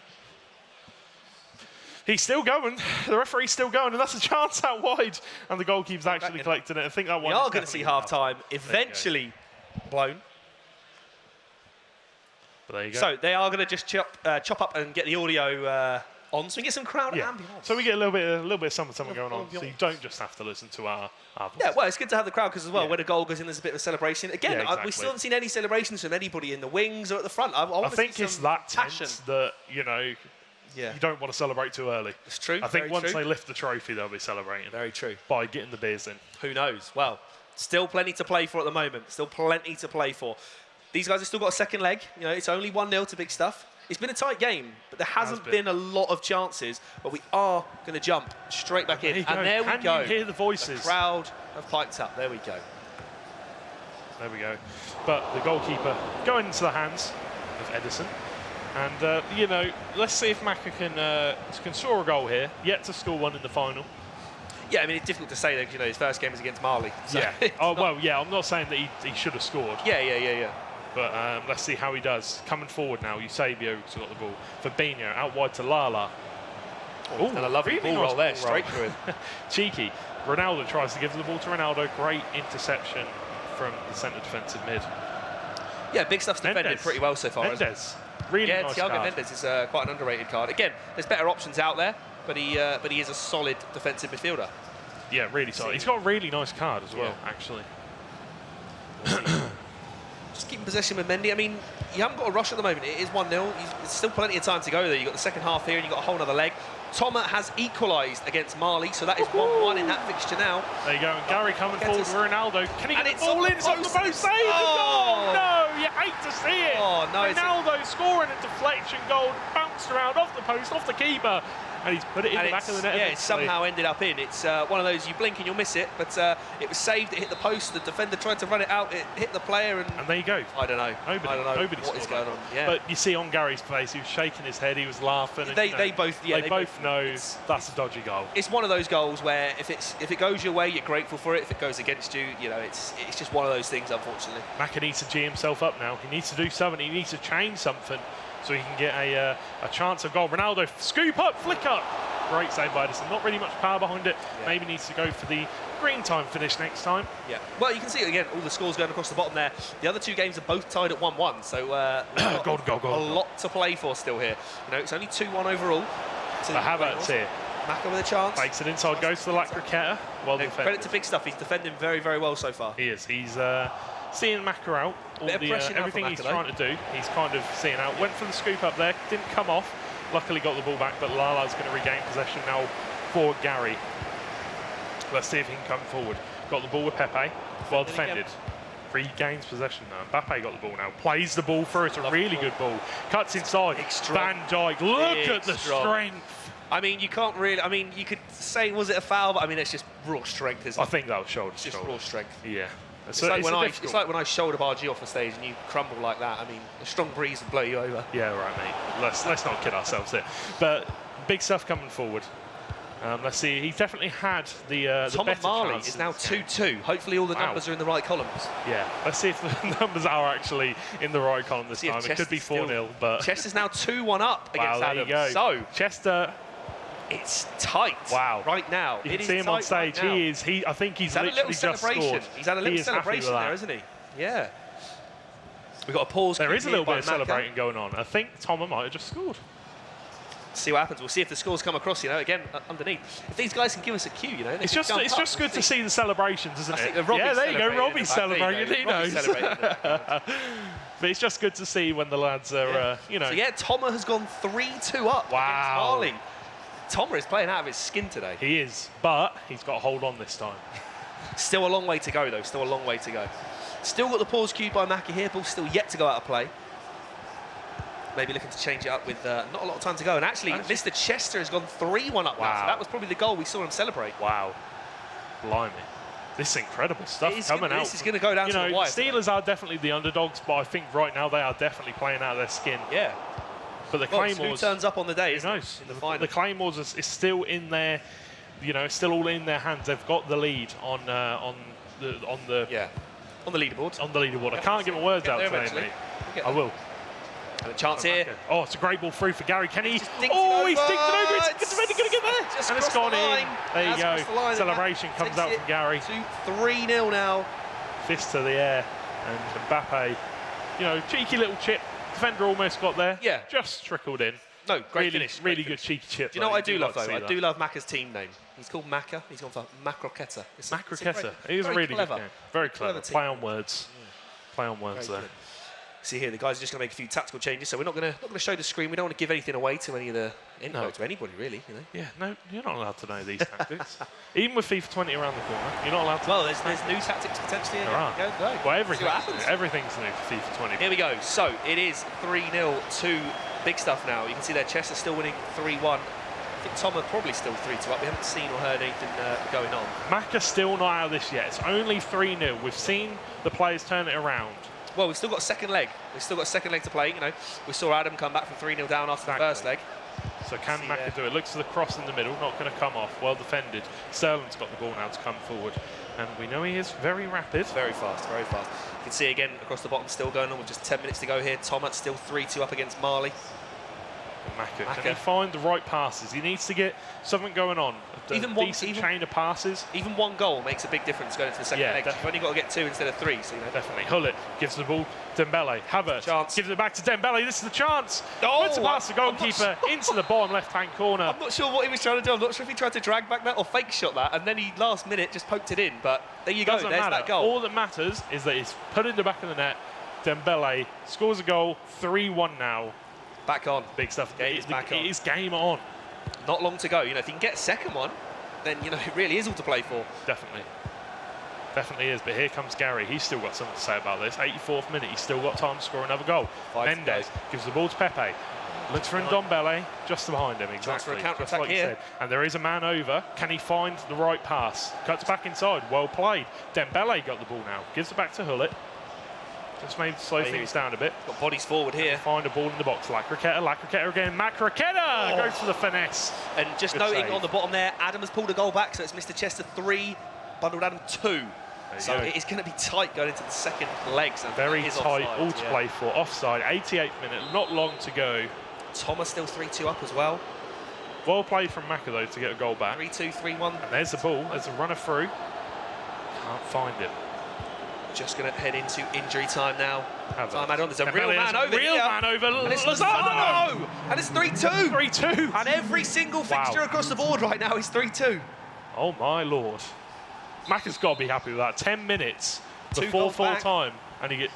He's still going. The referee's still going, and that's a chance out wide. And the goalkeeper's actually collecting it. I think that one. We are going to see half-time eventually blown. But there you go. So they are going to just chop up and get the audio on, so we get some crowd ambience. So we get a little bit of something going on, so you don't just have to listen to our voice. Yeah, well, it's good to have the crowd because as well, when a goal goes in, there's a bit of a celebration. Again, we still haven't seen any celebrations from anybody in the wings or at the front. I think it's that tense that, you know, you don't want to celebrate too early. It's true. I think once they lift the trophy, they'll be celebrating. Very true. By getting the beers in. Who knows? Well, still plenty to play for at the moment. Still plenty to play for. These guys have still got a second leg. You know, it's only 1-0 to big stuff. It's been a tight game, but there hasn't been a lot of chances. But we are going to jump straight back in. And there we go. Can you hear the voices? The crowd have piped up. There we go. There we go. But the goalkeeper going into the hands of Edison. And, you know, let's see if Maka can score a goal here. Yet to score one in the final. Yeah, I mean, it's difficult to say that, you know, his first game was against Marley. So yeah. I'm not saying that he should have scored. Yeah. But let's see how he does. Coming forward now, Eusebio's got the ball. Fabinho out wide to Lala. Oh, and a lovely ball roll there, straight through him. Cheeky. Ronaldo tries to give the ball to Ronaldo. Great interception from the centre defensive mid. Yeah, big stuff's defended pretty well so far. Mendes. Really nice Thiago card. Mendes is quite an underrated card. Again, there's better options out there, but he is a solid defensive midfielder. Yeah, really solid. He's got a really nice card as well, actually. Just keeping possession with Mendy. I mean, you haven't got a rush at the moment. It is 1-0. There's still plenty of time to go there. You've got the second half here and you've got a whole other leg. Toma has equalised against Marley, so that is 1-1 in that fixture now. There you go. And Gary coming forward with Ronaldo. Can he get the ball in? It's on the post. Save! Oh! No! You hate to see it. Oh, no, Ronaldo scoring a deflection goal, bounced around off the post, off the keeper, and he's put it in the back of the net. Yeah, it somehow ended up in. It's one of those, you blink and you'll miss it, but it was saved, it hit the post, the defender tried to run it out, it hit the player, and there you go. I don't know. I don't know Nobody what is going on. Yeah. But you see on Gary's face, he was shaking his head, he was laughing. And, they both know that's a dodgy goal. It's one of those goals where if it goes your way, you're grateful for it. If it goes against you, you know, it's just one of those things, unfortunately. Maka needs to G himself up now. He needs to do something. He needs to change something so he can get a chance of goal. Ronaldo, scoop up, flick up. Great save by Edison. Not really much power behind it. Yeah. Maybe needs to go for the green time finish next time. Yeah. Well, you can see again all the scores going across the bottom there. The other two games are both tied at 1-1, so goal. A lot to play for still here. You know, it's only 2-1 overall. But Havertz here. Maka with a chance. Takes it inside, goes to the La Croqueta. Well defended. Credit to Big Stuff. He's defending very, very well so far. He is. He's seeing Maka out. Everything he's trying to do, he's kind of seeing out. Went for the scoop up there, didn't come off. Luckily got the ball back, but Lala's going to regain possession now for Gary. Let's see if he can come forward. Got the ball with Pepe. Well defended. Regains possession now. Mbappe got the ball now. Plays the ball through. It's a really good ball. Cuts inside. Van Dijk. Look at the strength. I mean, you can't really. I mean, you could say, was it a foul? But I mean, it's just raw strength, isn't it? I think that was shoulder. It's just raw strength. Yeah. It's like when I shoulder barge you off the stage and you crumble like that. I mean, a strong breeze would blow you over. Yeah, right, mate. Let's not kid ourselves here. But Big Stuff coming forward. Let's see. He's definitely had the Tom better Marley chances. is now 2-2. Hopefully, all the numbers are in the right columns. Yeah. Let's see if the numbers are actually in the right column this time. It could be 4-0, but Chester's now 2-1 up against Adam. There you go. So Chester. It's tight. Wow. Right now. You can see him on stage. Right I think he's had literally just scored. He's had a little celebration there, isn't he? Yeah. We've got a pause. There is a little bit of celebrating going on. I think Thomas might have just scored. See what happens. We'll see if the scores come across, you know, again, underneath. If these guys can give us a cue, you know. It's just good to see the celebrations, isn't it? Yeah, there you go. Robbie's celebrating. He knows. But it's just good to see when the lads are, you know. So, yeah, Thomas has gone 3-2 up against Marley. Thomas is playing out of his skin today. He is, but he's got to hold on this time. Still a long way to go, though. Still a long way to go. Still got the pause cue by Maka here. Ball still yet to go out of play. Maybe looking to change it up with not a lot of time to go. And actually, Mr. Chester has gone 3-1 up now. So that was probably the goal we saw him celebrate. Wow. Blimey. This is incredible stuff coming out. This is going to go down to the wire. Steelers are definitely the underdogs, but I think right now they are definitely playing out of their skin. Yeah. But the Claymores, who turns up on the day? Who knows? The Claymores is still in their, you know, still all in their hands. They've got the lead on the leaderboard. On the leaderboard. I can't get my words out today, mate. I will. And a chance here. Oh, it's a great ball through for Gary. Can he? He's dinked it over. It's going to get there. And it's gone in. There you go. Celebration comes out from Gary. 3-0 now. Fist to the air. And Mbappe, you know, cheeky little chip. Defender almost got there. Yeah. Just trickled in. No, great finish. Really good cheeky chip. Do you know what I do love, though? I do love Maka's team name. He's called Maka. He's gone for Macroqueta. Macroqueta. It is really good. Very clever. Play on words. Play on words there. See here, the guys are just going to make a few tactical changes, so we're not going to show the screen. We don't want to give anything away to any of the to anybody, really. You know? Yeah, no, you're not allowed to know these tactics. Even with FIFA 20 around the corner, you're not allowed to. Well, there's new tactics potentially. There are. Go. Well, everything's new for FIFA 20. Here we go. So it is 3-0 to Big Stuff now. You can see their Chester still winning 3-1. I think Tom are probably still 3-2 up. We haven't seen or heard anything going on. Maka's still not out of this yet. It's only 3-0. We've seen the players turn it around. Well, we've still got a second leg. We've still got a second leg to play. You know, we saw Adam come back from 3-0 down after the first leg. So can Maka do it? Looks to the cross in the middle, not going to come off. Well defended. Sterling's got the ball now to come forward. And we know he is very rapid. Very fast, very fast. You can see again across the bottom still going on with just 10 minutes to go here. Tomat still 3-2 up against Marley. Maka. Can he find the right passes? He needs to get something going on. Even chain of passes. Even one goal makes a big difference going into the second leg. Definitely. You've only got to get 2 instead of 3. So, you know. Definitely. Hullet gives the ball to Dembele. Havertz gives it back to Dembele. This is the chance. Puts a pass the goalkeeper into the bottom left-hand corner. I'm not sure what he was trying to do. I'm not sure if he tried to drag back that or fake shot that, and then he last minute just poked it in. But there you go. There's that goal. All that matters is that it's put in the back of the net. Dembele scores a goal. 3-1 now. Back on. Big Stuff. It is game on. Not long to go. You know, if you can get a second one, then, you know, it really is all to play for. Definitely. Definitely is, but here comes Gary. He's still got something to say about this. 84th minute, he's still got time to score another goal. Mendes gives the ball to Pepe. Looks for Ndombele, just behind him, exactly. For a counter just attack like you here. said. And there is a man over. Can he find the right pass? Cuts back inside, well played. Dembele got the ball now, gives it back to Hullet. Just maybe slow things down a bit. Got bodies forward here. Find a ball in the box. Lacroqueta again. Macroqueta goes for the finesse. And just Good noting save. on the bottom there, Adam has pulled a goal back, so it's Mr. Chester 3, Bundled Adam 2. So it is going to be tight going into the second legs. And Very it is tight, offside, all to play for. Offside, 88th minute, not long to go. Thomas still 3-2 up as well. Well played from Maka though to get a goal back. 3-2, 3-1. And there's the ball, there's a runner through. Can't find it. Just going to head into injury time now. Have Time it. add on. There's a Dembele, real man there's a over real here. man over. And it's Lozano! Lozano! And it's 3-2. 3-2. And every single fixture across the board right now is 3-2. Oh my lord. Maka's got to be happy with that. 10 minutes Two before goals full back. time. And he get.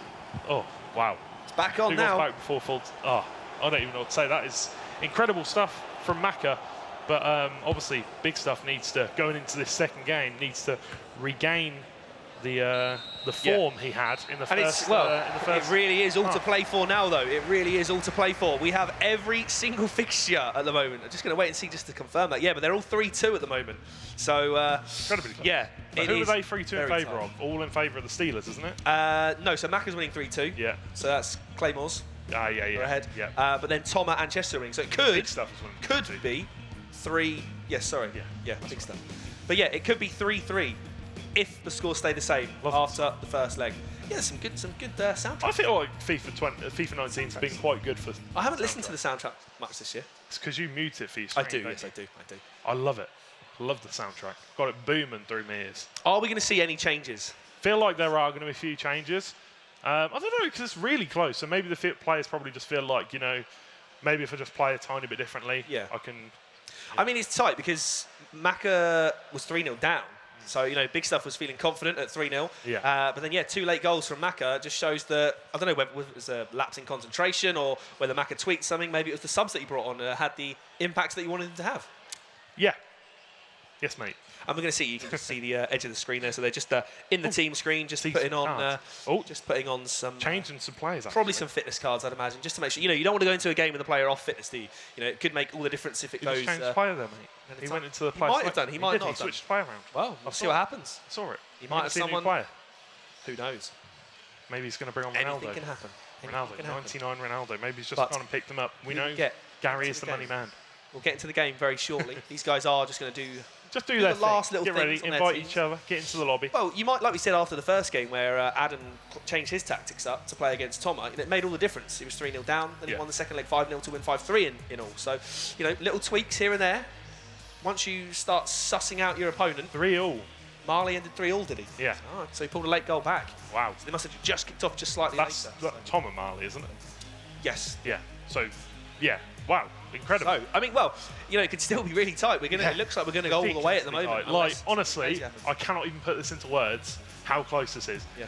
Oh, wow. It's back on 2 now. goals back before full. Oh, I don't even know what to say. That is incredible stuff from Maka. But obviously, big stuff needs to, going into this second game, needs to regain the form he had in the And first. it's, well, in the first it really is all to half. play for now, though. It really is all to play for. We have every single fixture at the moment. I'm just going to wait and see just to confirm that. Yeah, but they're all 3-2 at the moment. So, Incredibly close. yeah. But it who are is they 3-2 in very favour tight. of? All in favour of the Steelers, isn't it? No, so Macca's winning 3-2. Yeah. So that's Claymore's. Yeah. We're ahead. Yeah. But then Toma and Chester are winning. So it could Big stuff is winning 3-2. be 3. Yes, sorry. Yeah, big stuff. But yeah, it could be 3-3 if the scores stay the same after the first leg. Yeah, some good soundtrack. I feel like FIFA 19's been quite good for. I haven't listened to the soundtrack much this year. It's because you mute it for your I stream. do. don't Yes, you? I do. I love it. I love the soundtrack. Got it booming through my ears. Are we going to see any changes? Feel like there are going to be a few changes. I don't know, because it's really close. So maybe the players probably just feel like, maybe if I just play a tiny bit differently, Yeah. I can. I mean, it's tight because Macca was 3-0 down. So, Big Stuff was feeling confident at 3-0. Yeah. But then, 2 late goals from Macca just shows that, I don't know whether it was a lapse in concentration or whether Macca tweaked something. Maybe it was the subs that he brought on had the impact that you wanted them to have. Yeah. Yes, mate. And we're going to see, you can just see the edge of the screen there. So they're just in the team screen, just Decent putting on, cards. just putting on some... Changing some players. Probably some fitness cards, I'd imagine, just to make sure. You don't want to go into a game with a player off fitness, do you? It could make all the difference if it He goes... just changed player there, mate. He went into the He player. might have done, he might did, not He have done. switched player around. Well, we'll see what happens. I saw it. He might have seen a new someone... player. Who knows? Maybe he's going to bring on Anything Ronaldo. can happen. Ronaldo, Anything can happen. 99 Ronaldo. Maybe he's just But gone and picked him up. We we know will get Gary into is the the money game. man. We'll get into the game very shortly. These guys are just going to do... Just do Do their the last thing. little Get ready, things on their invite teams. each other, get into the lobby. Well, you might, like we said after the first game, where Adam changed his tactics up to play against Toma. It made all the difference. He was 3-0 down, then he Yeah. won the second leg 5-0 to win 5-3 in all. So, little tweaks here and there. Once you start sussing out your opponent, 3-all. Marley ended 3-all, did he? Yeah. Oh, so he pulled a late goal back. Wow. So they must have just kicked off just slightly That's later. Tom and Marley, isn't it? Yes. Yeah. So, yeah. Wow. Incredible. So, I mean, well, it could still be really tight. It looks like we're going to go all the way at the moment. Like, unless honestly, crazy happens. I cannot even put this into words how close this is. Yeah.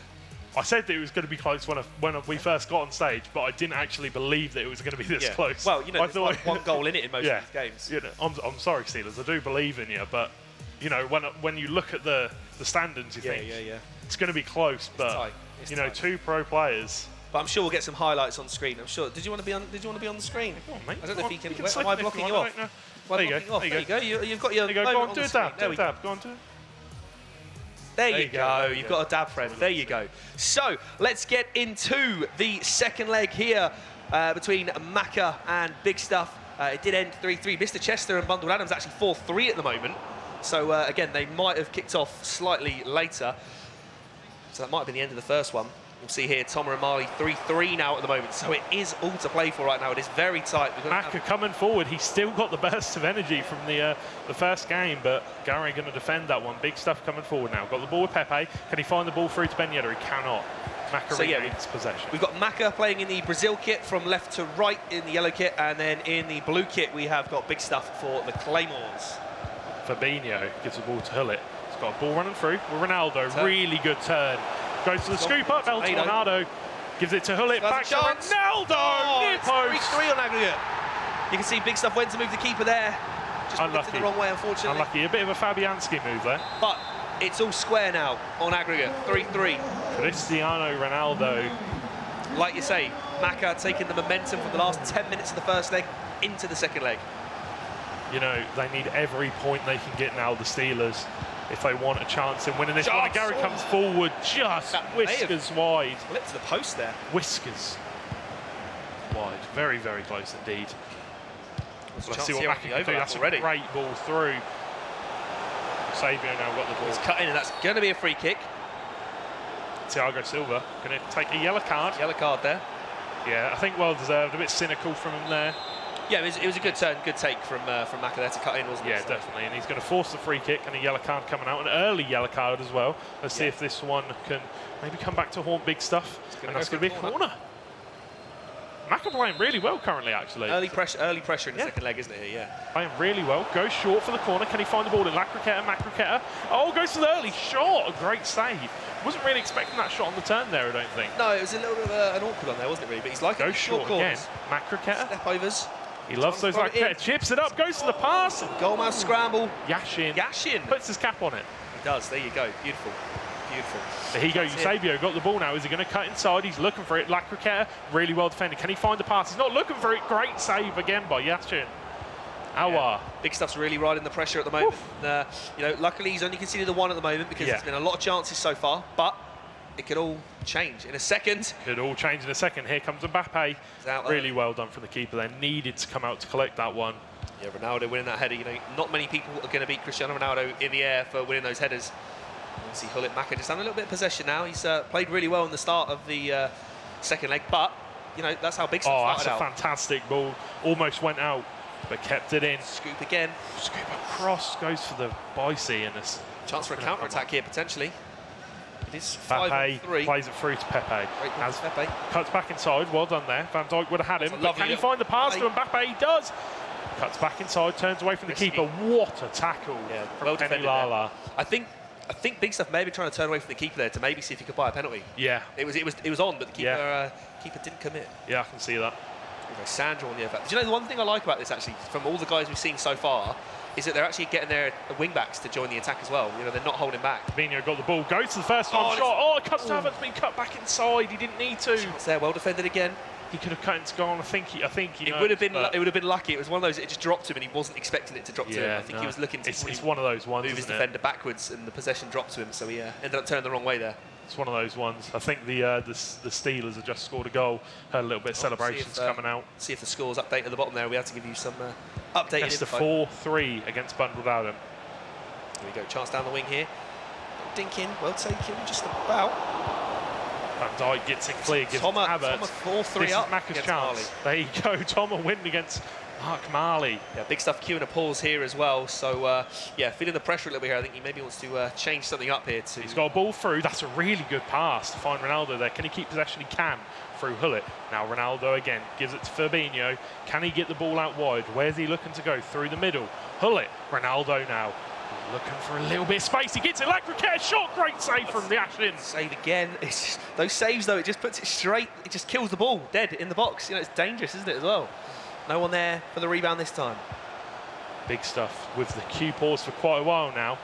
I said that it was going to be close when we first got on stage, but I didn't actually believe that it was going to be this Yeah. close. Well, I there's thought one goal in it in most yeah. of these games. I'm sorry, Steelers. I do believe in you, but when you look at the standards, you think Yeah. it's going to be close. But tight. It's tight. 2 pro players. But I'm sure we'll get some highlights on screen. I'm sure. Did you want to be on the screen? Come on, mate. I don't know if you can. slip Am I in if blocking you you want, off? I don't know. Am I There you blocking go, off? there you There you go. You've got your. There you go. moment Go on, on do the a screen. dab. There Do we a go. dab. Go on, do it. There There you you go. go. You've got a dab friend. There you go. So let's get into the second leg here between Macca and Big Stuff. It did end 3-3. Mr. Chester and Bundled Adams actually 4-3 at the moment. So again, they might have kicked off slightly later. So that might have been the end of the first one. We'll see here, Toma and Marley 3-3 now at the moment. So it is all to play for right now. It is very tight. Macca coming forward. He's still got the burst of energy from the first game, but Gary going to defend that one. Big Stuff coming forward now. Got the ball with Pepe. Can he find the ball through to Ben Yedder? He cannot. Macca regains possession. We've got Macca playing in the Brazil kit from left to right in the yellow kit, and then in the blue kit we have got Big Stuff for the Claymores. Fabinho gives the ball to Hullet. He's got a ball running through with Ronaldo. Really good turn. Goes to the scoop up. El Tornado gives it to Hullet. Back to Ronaldo. Near post. 3-3 on aggregate. You can see Big Stuff went to move the keeper there. Just moved it Unlucky. the wrong way, unfortunately. Unlucky. A bit of a Fabianski move there. But It's all square now on aggregate, 3-3. Cristiano Ronaldo. Like you say, Maka taking the momentum from the last 10 minutes of the first leg into the second leg. You know, they need every point they can get now, the Steelers, if they want a chance in winning this one. And Gary comes forward, just whiskers wide. Flipped to the post there. Whiskers wide. Very, very close indeed. Let's see what Maka can do. That's already a great ball through. Sabio now got the ball. He's cut in, and that's going to be a free kick. Thiago Silva going to take a yellow card. Yellow card there. Yeah, I think well deserved. A bit cynical from him there. Yeah, it was a good turn, good take from Maka there to cut in, wasn't it? Yeah, definitely. And he's going to force the free kick and a yellow card coming out, an early yellow card as well. Let's see if this one can maybe come back to haunt big stuff. And that's going to be a corner. Maka playing really well currently, actually. Early pressure in the second leg, isn't it? Yeah. Playing really well. Goes short for the corner. Can he find the ball in Macraqueta? Oh, goes for the early shot. A great save. Wasn't really expecting that shot on the turn there, I don't think. No, it was a little bit of an awkward one there, wasn't it, really? But he's like goes short again. Macraqueta. Step overs. He loves those Macraqueta. Chips it up. Goes to the pass. Goalmouth scramble. Yashin. Puts his cap on it. He does. There you go. Beautiful. Beautiful. There you go, Eusebio got the ball now. Is he going to cut inside? He's looking for it. Lacroqueta, really well defended. Can he find the pass? He's not looking for it. Great save again by Yashin. Yeah. Big Stuff's really riding the pressure at the moment. You know, luckily he's only conceded the one at the moment because there's been a lot of chances so far, but it could all change in a second. Could all change in a second. Here comes Mbappe. Really well done from the keeper there. Needed to come out to collect that one. Yeah, Ronaldo winning that header. You know, not many people are going to beat Cristiano Ronaldo in the air for winning those headers. You see Hullet Maka just having a little bit of possession now. He's played really well in the start of the second leg, but you know that's how Big Stuff started out. Oh, that's a fantastic ball. Almost went out, but kept it in. Scoop again. Scoop across, goes for the bicey in this. Chance for a counter-attack here potentially. It is Pepe 5-3. plays it through to Pepe. As Pepe cuts back inside. Well done there. Van Dijk would have had him. But can he find the pass to Mbappe? He does. Cuts back inside, turns away from the keeper. What a tackle! Yeah, from well Kenny defended Lala. I think Big Stuff may be trying to turn away from the keeper there to maybe see if he could buy a penalty. Yeah. It was on, but the keeper didn't commit. Yeah, I can see that. Sandra on the other. Do you know the one thing I like about this actually, from all the guys we've seen so far, is that they're actually getting their wing backs to join the attack as well. You know, they're not holding back. Fabinho got the ball, goes to the first time shot. Oh, it cuts to Havertz, been cut back inside. He didn't need to. It's there, well defended again. He could have cut into goal. I think he it would have been lucky. It was one of those. It just dropped him, and he wasn't expecting it to drop to him. I think he was looking to. It's one of those ones. Move his defender backwards, and the possession dropped to him, so he ended up turning the wrong way there. It's one of those ones. I think the Steelers have just scored a goal. Heard a little bit of celebrations coming out. See if the score's update at the bottom there. We have to give you some updated info. It's the 4-3 against Bundled Adam. Here we go. Chance down the wing here. Dinkin, well taken, just about. Van Dijk gets it clear, gives Havertz. 4-3 this up is Maka's chance. Marley. There you go, Toma winning against Mark Marley. Yeah, Big Stuff queuing a pause here as well. So, yeah, feeling the pressure a little bit here. I think he maybe wants to change something up here. He's got a ball through. That's a really good pass to find Ronaldo there. Can he keep possession? He can through Hullet. Now Ronaldo again gives it to Fabinho. Can he get the ball out wide? Where's he looking to go? Through the middle. Hullet. Ronaldo now. Looking for a little bit of space. He gets it. Lacroqueta shot. Great save from the Ashlin. Save again. It's just, those saves, though, it just puts it straight. It just kills the ball dead in the box. You know, it's dangerous, isn't it, as well? No one there for the rebound this time. Big Stuff with the cue pause for quite a while now.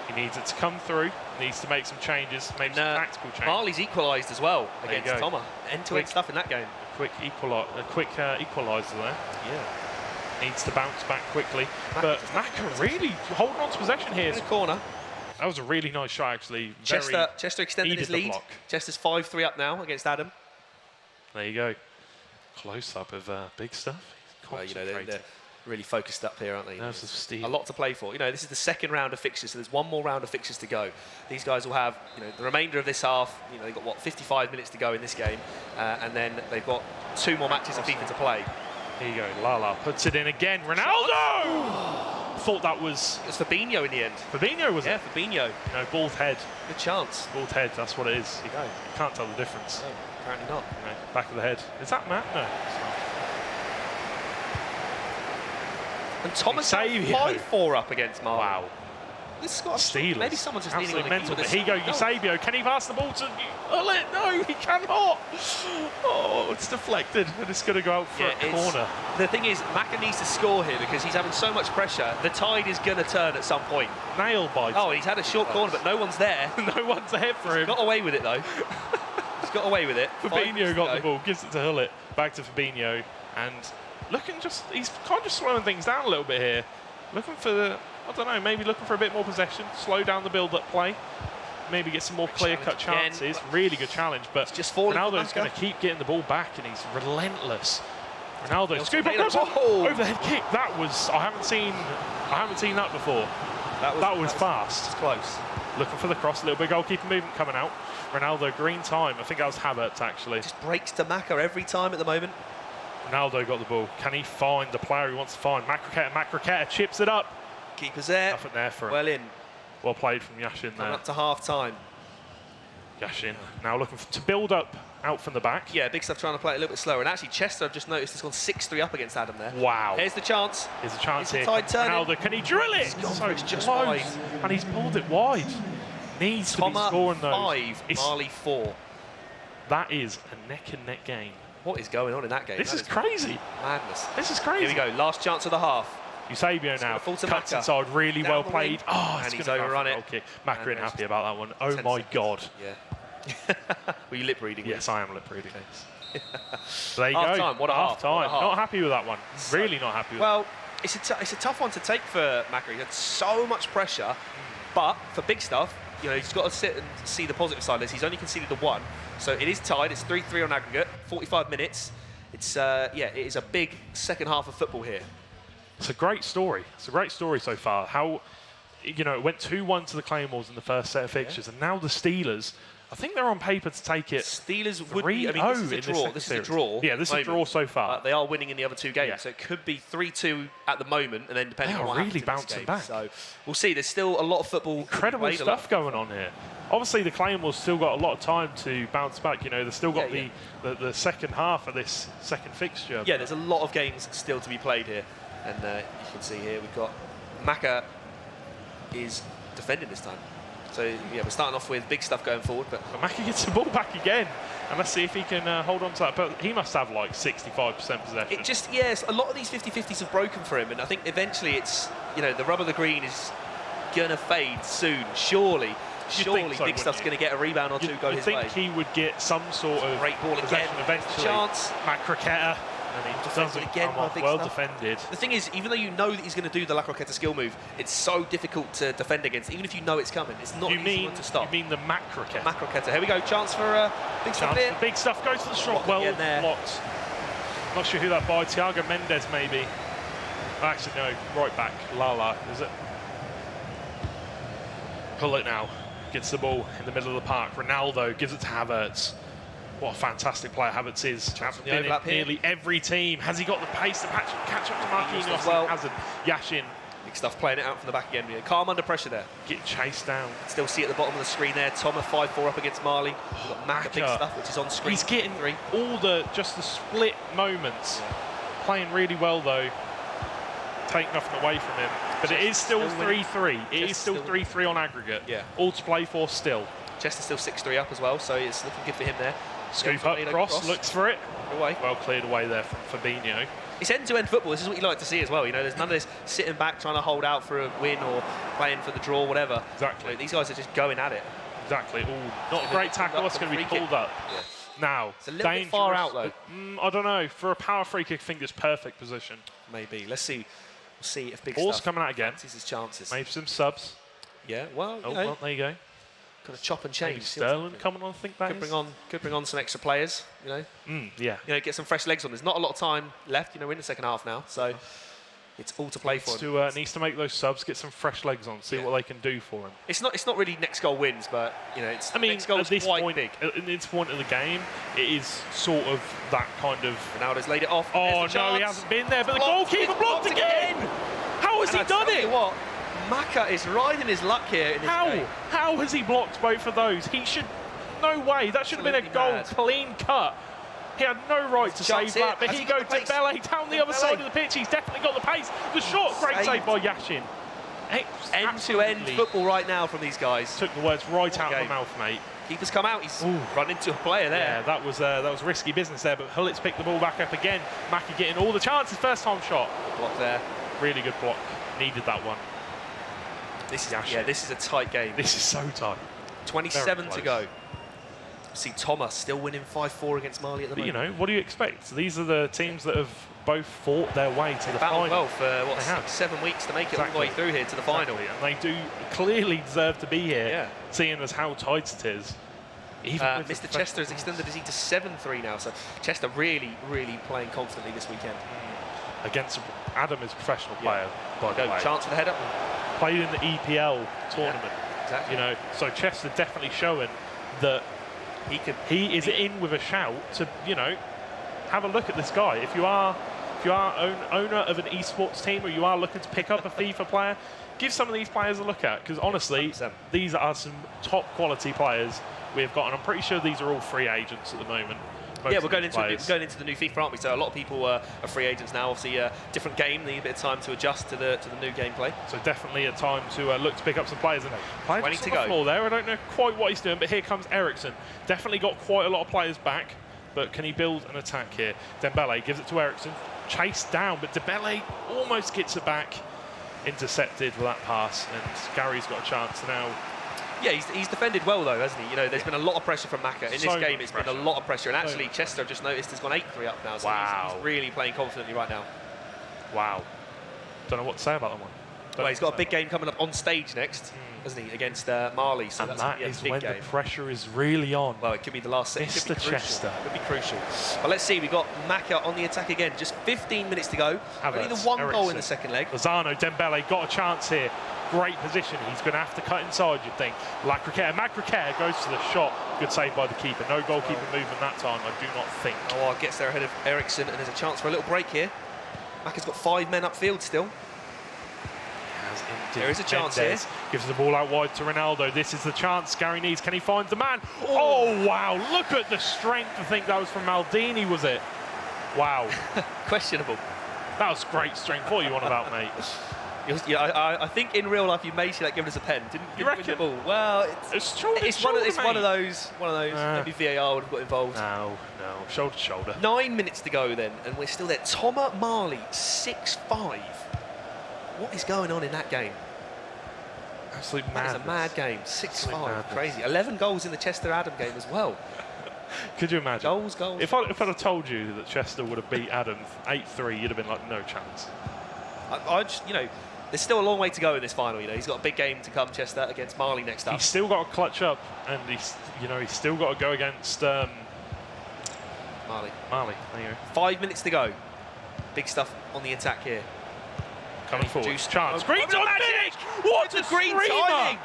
He needs it to come through. Needs to make some changes. Maybe some tactical changes. Marley's equalised as well against Toma. End-to-end stuff in that game. A quick equaliser there. Yeah. Needs to bounce back quickly. But Maka really holding on to possession here. In the corner. That was a really nice shot, actually. Chester extended his lead. Chester's 5-3 up now against Adam. There you go. Close up of Big Stuff. Well, you know, they're really focused up here, aren't they? Nerves of steel. A lot to play for. You know, this is the second round of fixtures, so there's one more round of fixtures to go. These guys will have, you know, the remainder of this half. You know, they've got, what, 55 minutes to go in this game, and then they've got 2 more matches of FIFA to play. Here you go, Lala puts it in again. Ronaldo! Thought that was... It was Fabinho in the end. Fabinho, was it? Yeah, Fabinho. No, bald head. Good chance. Bald head, that's what it is. There you go. You can't tell the difference. No, apparently not. No, back of the head. Is that Matt? No. And Thomas 5-4 up against Marley. Wow. this got Steelers. maybe someone's just leaning on absolutely the mental. keeper. But here goes Eusebio. Can he pass the ball to Ullet? No, he cannot. Oh, it's deflected, and it's going to go out for a corner. The thing is, Maka needs to score here because he's having so much pressure. The tide is going to turn at some point. Nail bite. Oh, he's had a short corner, but no one's there. No one's ahead for him. Got away with it, though. He's got away with it. Fabinho got the ball, gives it to Hullet. Back to Fabinho, and he's kind of slowing things down a little bit here. Looking for I don't know, maybe looking for a bit more possession, slow down the build-up play, maybe get some more clear-cut chances. Really good challenge, but Ronaldo's going to keep getting the ball back, and he's relentless. Ronaldo, scoop across, overhead kick. That was I haven't seen that before. That was fast. It's close. Looking for the cross, a little bit goalkeeper movement coming out. Ronaldo, green time. I think that was Havertz actually. Just breaks to Maka every time at the moment. Ronaldo got the ball. Can he find the player he wants to find? Macroqueta chips it up. Keeper's there. Nothing there for him. Well in. Well played from Yashin there. Up to half time. Yashin now looking to build up out from the back. Yeah, Big Stuff trying to play it a little bit slower. And actually, Chester, I've just noticed, has gone 6-3 up against Adam there. Wow. Here's the chance. Here's a chance here. Tide turning. Ronaldo, can he drill it? So it's just close. wide. And he's pulled it wide. Needs to be scoring those. 5, Marley 4. That is a neck-and-neck game. What is going on in that game? This is crazy. Madness. This is crazy. Here we go. Last chance of the half. Eusebio now cuts inside, really well played. Oh, and he's overrun it. Okay, Maka happy about that one. Oh my God. Yeah. Were you lip reading? Yes, I am lip reading. So there you half go. Time. What a half time. What a Not happy with that one. Really not happy with that. Well, it's a tough one to take for Maka. He had so much pressure, but for Big Stuff, you know, he's got to sit and see the positive side of this. He's only conceded the 1, so it is tied. It's 3-3 on aggregate. 45 minutes. It's it is a big second half of football here. It's a great story. It's a great story so far. How, you know, it went 2-1 to the Claymores in the first set of fixtures, and now the Steelers, I think they're on paper to take it. Steelers would be, I mean, this is a draw. This is a draw. Yeah, this is a draw so far. They are winning in the other 2 games, so it could be 3-2 at the moment, and then depending on what happens really in bouncing this game. back. So we'll see. There's still a lot of football. Incredible stuff going on here. Obviously, the Claymores still got a lot of time to bounce back. You know, they've still got the second half of this second fixture. Yeah, there's a lot of games still to be played here. And you can see here we've got Maka is defending this time. So yeah, we're starting off with Big Stuff going forward, but Maka gets the ball back again, and let's see if he can hold on to that. But he must have like 65% possession. It just a lot of these 50-50s have broken for him, and I think eventually it's the rub of the green is gonna fade soon. Surely Big Stuff's going to get a rebound or 2 go his way. You think he would get some sort of great ball again eventually? Chance. Macroqueta. And he doesn't again come off. Well defended. The thing is, even though you know that he's going to do the La Croqueta skill move, it's so difficult to defend against. Even if you know it's coming, it's not easy to stop. You mean the Macroqueta? Macroqueta. Here we go. Chance for Big Stuff here. Big Stuff goes to the shot. Well blocked. Not sure who that by. Thiago Mendes maybe. Actually, no. Right back. Lala, is it? Pull it now. Gets the ball in the middle of the park. Ronaldo gives it to Havertz. What a fantastic player Havertz is. Been in nearly every team. Has he got the pace to catch up to Marquinhos? Well. He hasn't. Yashin. Big Stuff playing it out from the back again. Calm under pressure there. Get chased down. Still see at the bottom of the screen there. Toma 5-4 up against Marley. We've got Maka Big Stuff, which is on screen. He's getting all the split moments. Playing really well though. Take nothing away from him. But it is still 3-3. It is still 3-3 on aggregate. Yeah. All to play for still. Chester's still 6-3 up as well, so it's looking good for him there. Scoop up, cross, looks for it. Away. Well cleared away there from Fabinho. It's end-to-end football. This is what you like to see as well. You know, there's none of this sitting back trying to hold out for a win or playing for the draw, whatever. Exactly. You know, these guys are just going at it. Exactly. Ooh, not a great tackle. That's going to be pulled up. Yeah. Now, it's a little bit far out though. I don't know. For a power free kick, I think it's perfect position. Maybe. Let's see. We'll see if Big Ball's Stuff coming out again. his chances. Maybe some subs. Yeah. Well, well, there you go. Got to chop and change. Maybe Sterling coming on, I think that could bring on some extra players, you know. Yeah. You know, get some fresh legs on. There's not a lot of time left. You know, we're in the second half now, so it's all to play for. Needs to make those subs, get some fresh legs on, see what they can do for him. It's not really next goal wins, but you know, next goal at this point, big. At this point of the game, it is sort of that kind of. Ronaldo's laid it off. Oh no, he hasn't been there, but the goalkeeper blocked again. How has he done it? What? Maka is riding his luck here in this game. How has he blocked both of those? He should. No way. That should have been a goal, clean cut. He had no right to save that, but he goes to Bele down the other side of the pitch. He's definitely got the pace. The shot, great save by Yashin. End-to-end football right now from these guys. Took the words right out of my mouth, mate. Keeper's come out. He's run into a player there. Yeah, that was risky business there, but Hullit's picked the ball back up again. Mackie getting all the chances. First time shot. Block there. Really good block. Needed that one. This is a tight game. This is so tight. 27 to go. See Thomas still winning 5-4 against Mali at the moment. You know, what do you expect? These are the teams that have both fought their way to the final. Well for what, 6-7 weeks to make it all the way through here to the final. And they do clearly deserve to be here, seeing as how tight it is. Mr. Chester has extended his lead to 7-3 now, so Chester really, really playing confidently this weekend. Against Adam is a professional player, by the way. Chance for the header. Played in the EPL tournament. Exactly. You know, so Chester definitely showing that he is in with a shout to, you know, have a look at this guy. If you are owner of an esports team or you are looking to pick up a FIFA player, give some of these players a look at, because honestly, 100%. These are some top quality players we've got, and I'm pretty sure these are all free agents at the moment. Yeah, we're going into the new FIFA, aren't we? So a lot of people are free agents now. Obviously, a different game. They need a bit of time to adjust to the new gameplay. So definitely a time to look to pick up some players. And 20 to go. Floor there. I don't know quite what he's doing, but here comes Ericsson. Definitely got quite a lot of players back, but can he build an attack here? Dembele gives it to Ericsson. Chased down, but Dembele almost gets it back. Intercepted with that pass, and Gary's got a chance now. Yeah, he's defended well though, hasn't he? You know, there's been a lot of pressure from Maka. In this game, it's been a lot of pressure. And actually, Chester, I've just noticed, has gone 8-3 up now. So he's really playing confidently right now. Wow. Don't know what to say about that one. Well, he's got a big game coming up on stage next, hasn't he, against Mali. So and that's that is big when game. The pressure is really on. Well, it could be the last set. Mr. Chester. Could be crucial. But let's see, we've got Maka on the attack again. Just 15 minutes to go. Only the one goal in the second leg. Lozano, Dembele got a chance here. Great position. He's going to have to cut inside, you'd think. Macraker goes to the shot. Good save by the keeper. No goalkeeper movement that time, I do not think. Oh, gets there ahead of Ericsson, and there's a chance for a little break here. Maka's got 5 men upfield still. There is a chance here. Gives the ball out wide to Ronaldo. This is the chance Gary needs. Can he find the man? Oh, wow. Look at the strength. I think that was from Maldini, was it? Wow. Questionable. That was great strength. What are you on about, mate? I think in real life you may see that given us a pen. Didn't you reckon? The ball. Well, it's one of those. Maybe VAR would have got involved. No, shoulder to shoulder. 9 minutes to go then, and we're still there. Thomas Mali 6-5. What is going on in that game? Absolute madness. That is a mad game. 6-5. Crazy. 11 goals in the Chester Adam game as well. Could you imagine? Goals. If I'd have told you that Chester would have beat Adam 8-3, you'd have been like, no chance. I just, you know, there's still a long way to go in this final. You know, he's got a big game to come, Chester, against Mali next up. He's still got to clutch up, and he's still got to go against Mali. There you go. 5 minutes to go. Big stuff on the attack here. Coming forward. Chance. Green finish! What a green timing!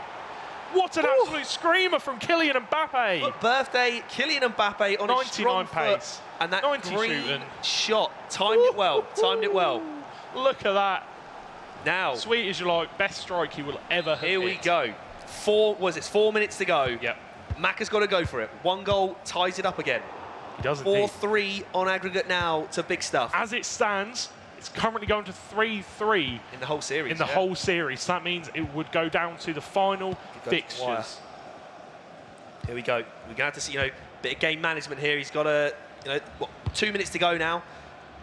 What an absolute screamer from Kylian Mbappe! But birthday, Kylian Mbappe on 99 a strong pace. Foot, and that 90 green shooting. Shot. Timed it well. Timed it well. Look at that. Now. Sweet as you like. Best strike he will ever have Here we go. 4 minutes to go. Yep. Maka's got to go for it. 1 goal ties it up again. He doesn't 4-3 on aggregate now to big stuff. As it stands, it's currently going to 3-3 in the whole series. In the whole series, so that means it would go down to the final fixtures. Here we go. We're gonna have to see, bit of game management here. He's got 2 minutes to go now.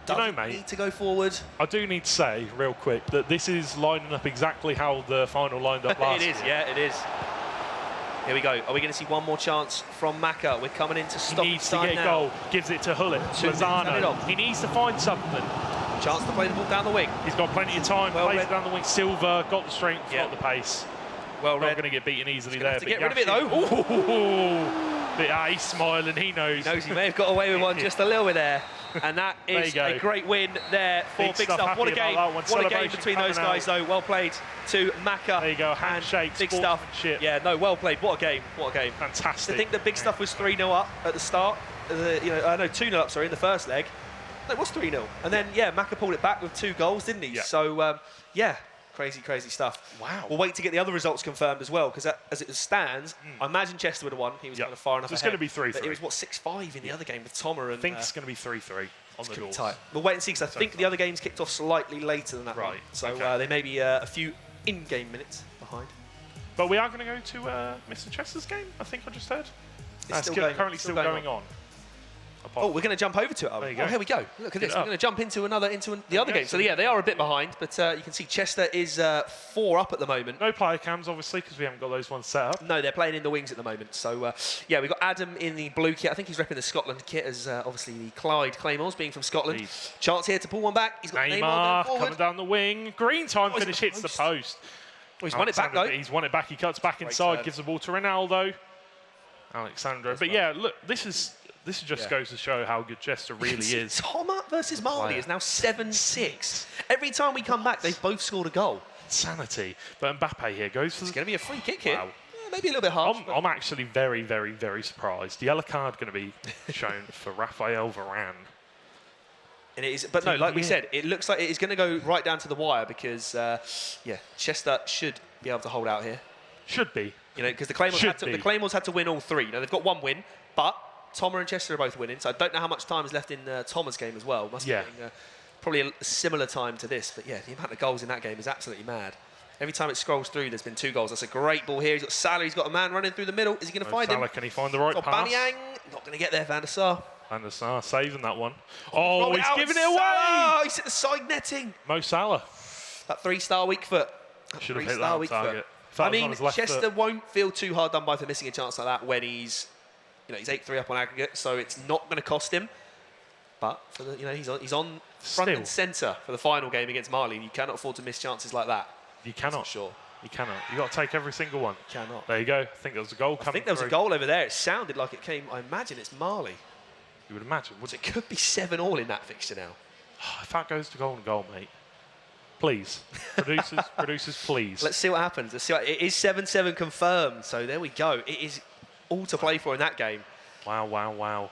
Mate, need to go forward. I do need to say real quick that this is lining up exactly how the final lined up last year. It is. Here we go. Are we going to see one more chance from Maka? We're coming in to stop. He needs to get a goal. Gives it to Hullet. Lozano. He needs to find something. Chance to play the ball down the wing. He's got plenty of time. Plays it down the wing. Silva got the strength, got the pace. Well read. Not going to get beaten easily there. To get rid of it though. He's smiling. He knows. He knows he may have got away with one just a little bit there. And that is a great win there for Big Stuff. What a game. What a game between those guys, though. Well played to Maka. There you go. Handshake. Big Stuff. Yeah, no, well played. What a game. What a game. Fantastic. I think the Big Stuff was 3-0 up at the start. 2-0 up, sorry, in the first leg. No, it was 3-0. And then, Maka pulled it back with 2 goals, didn't he? Yeah. So, crazy stuff. Wow. We'll wait to get the other results confirmed as well, because as it stands, I imagine Chester would have won. He was kind of far enough ahead. It's going to be 3-3. But it was, 6-5 in the other game with Tomer. I think it's going to be 3-3 on the doors. Tight. We'll wait and see, because I think the other games kicked off slightly later than that. Right. So there may be a few in-game minutes behind. But we are going to go to Mr. Chester's game, I think I just heard. It's Currently still going on. Oh, we're going to jump over to it. There you go. Oh, here we go. Look at this. We're going to jump into the other game. So yeah, they are a bit behind, but you can see Chester is 4 up at the moment. No player cams, obviously, because we haven't got those ones set up. No, they're playing in the wings at the moment. So yeah, we've got Adam in the blue kit. I think he's repping the Scotland kit as obviously the Clyde Claymores, being from Scotland. Indeed. Chance here to pull one back. He's got Neymar Neymar going forward. coming down the wing. Green time Oh, finish hits the post. Oh, he's won it back though. He's won it back. He cuts back inside, gives the ball to Ronaldo. Alexandro. But yeah, look, this just goes to show how good Chester really is. Toma versus Mali is now 7-6. Every time we come back, they've both scored a goal. Insanity. But Mbappe here goes for It's going to be a free kick here. Wow. Yeah, maybe a little bit harsh. I'm actually very, very, very surprised. Yellow card going to be shown for Raphael Varane. And it is, but no, like we said, it looks like it is going to go right down to the wire because, yeah, Chester should be able to hold out here. Should be. You know, because the Claymores had to win all 3. Now they've got 1 win, but Toma and Chester are both winning, so I don't know how much time is left in Toma's game as well. Must be probably a similar time to this, but yeah, the amount of goals in that game is absolutely mad. Every time it scrolls through, there's been 2 goals. That's a great ball here. He's got Salah. He's got a man running through the middle. Is he going to find him? Can he find the right pass? Aubameyang, not going to get there. Van der Sar. Van der Sar saving that one. Oh, he's giving it away. Oh, he's at the side netting. Mo Salah. That 3-star weak foot. Should have hit that on target. I mean, Chester won't feel too hard done by for missing a chance like that when he's 8-3 up on aggregate, so it's not going to cost him. But for the, he's on front and centre for the final game against Mali. You cannot afford to miss chances like that. You cannot. Sure. You cannot. You got to take every single one. You cannot. There you go. I think there was a goal coming. I think there was a goal over there. It sounded like it came. I imagine it's Mali. You would imagine. It could be 7-all in that fixture now. If that goes to goal, mate. Please, producers, please. Let's see what happens. It is 7-7 confirmed. So there we go. It is all to play for in that game. Wow.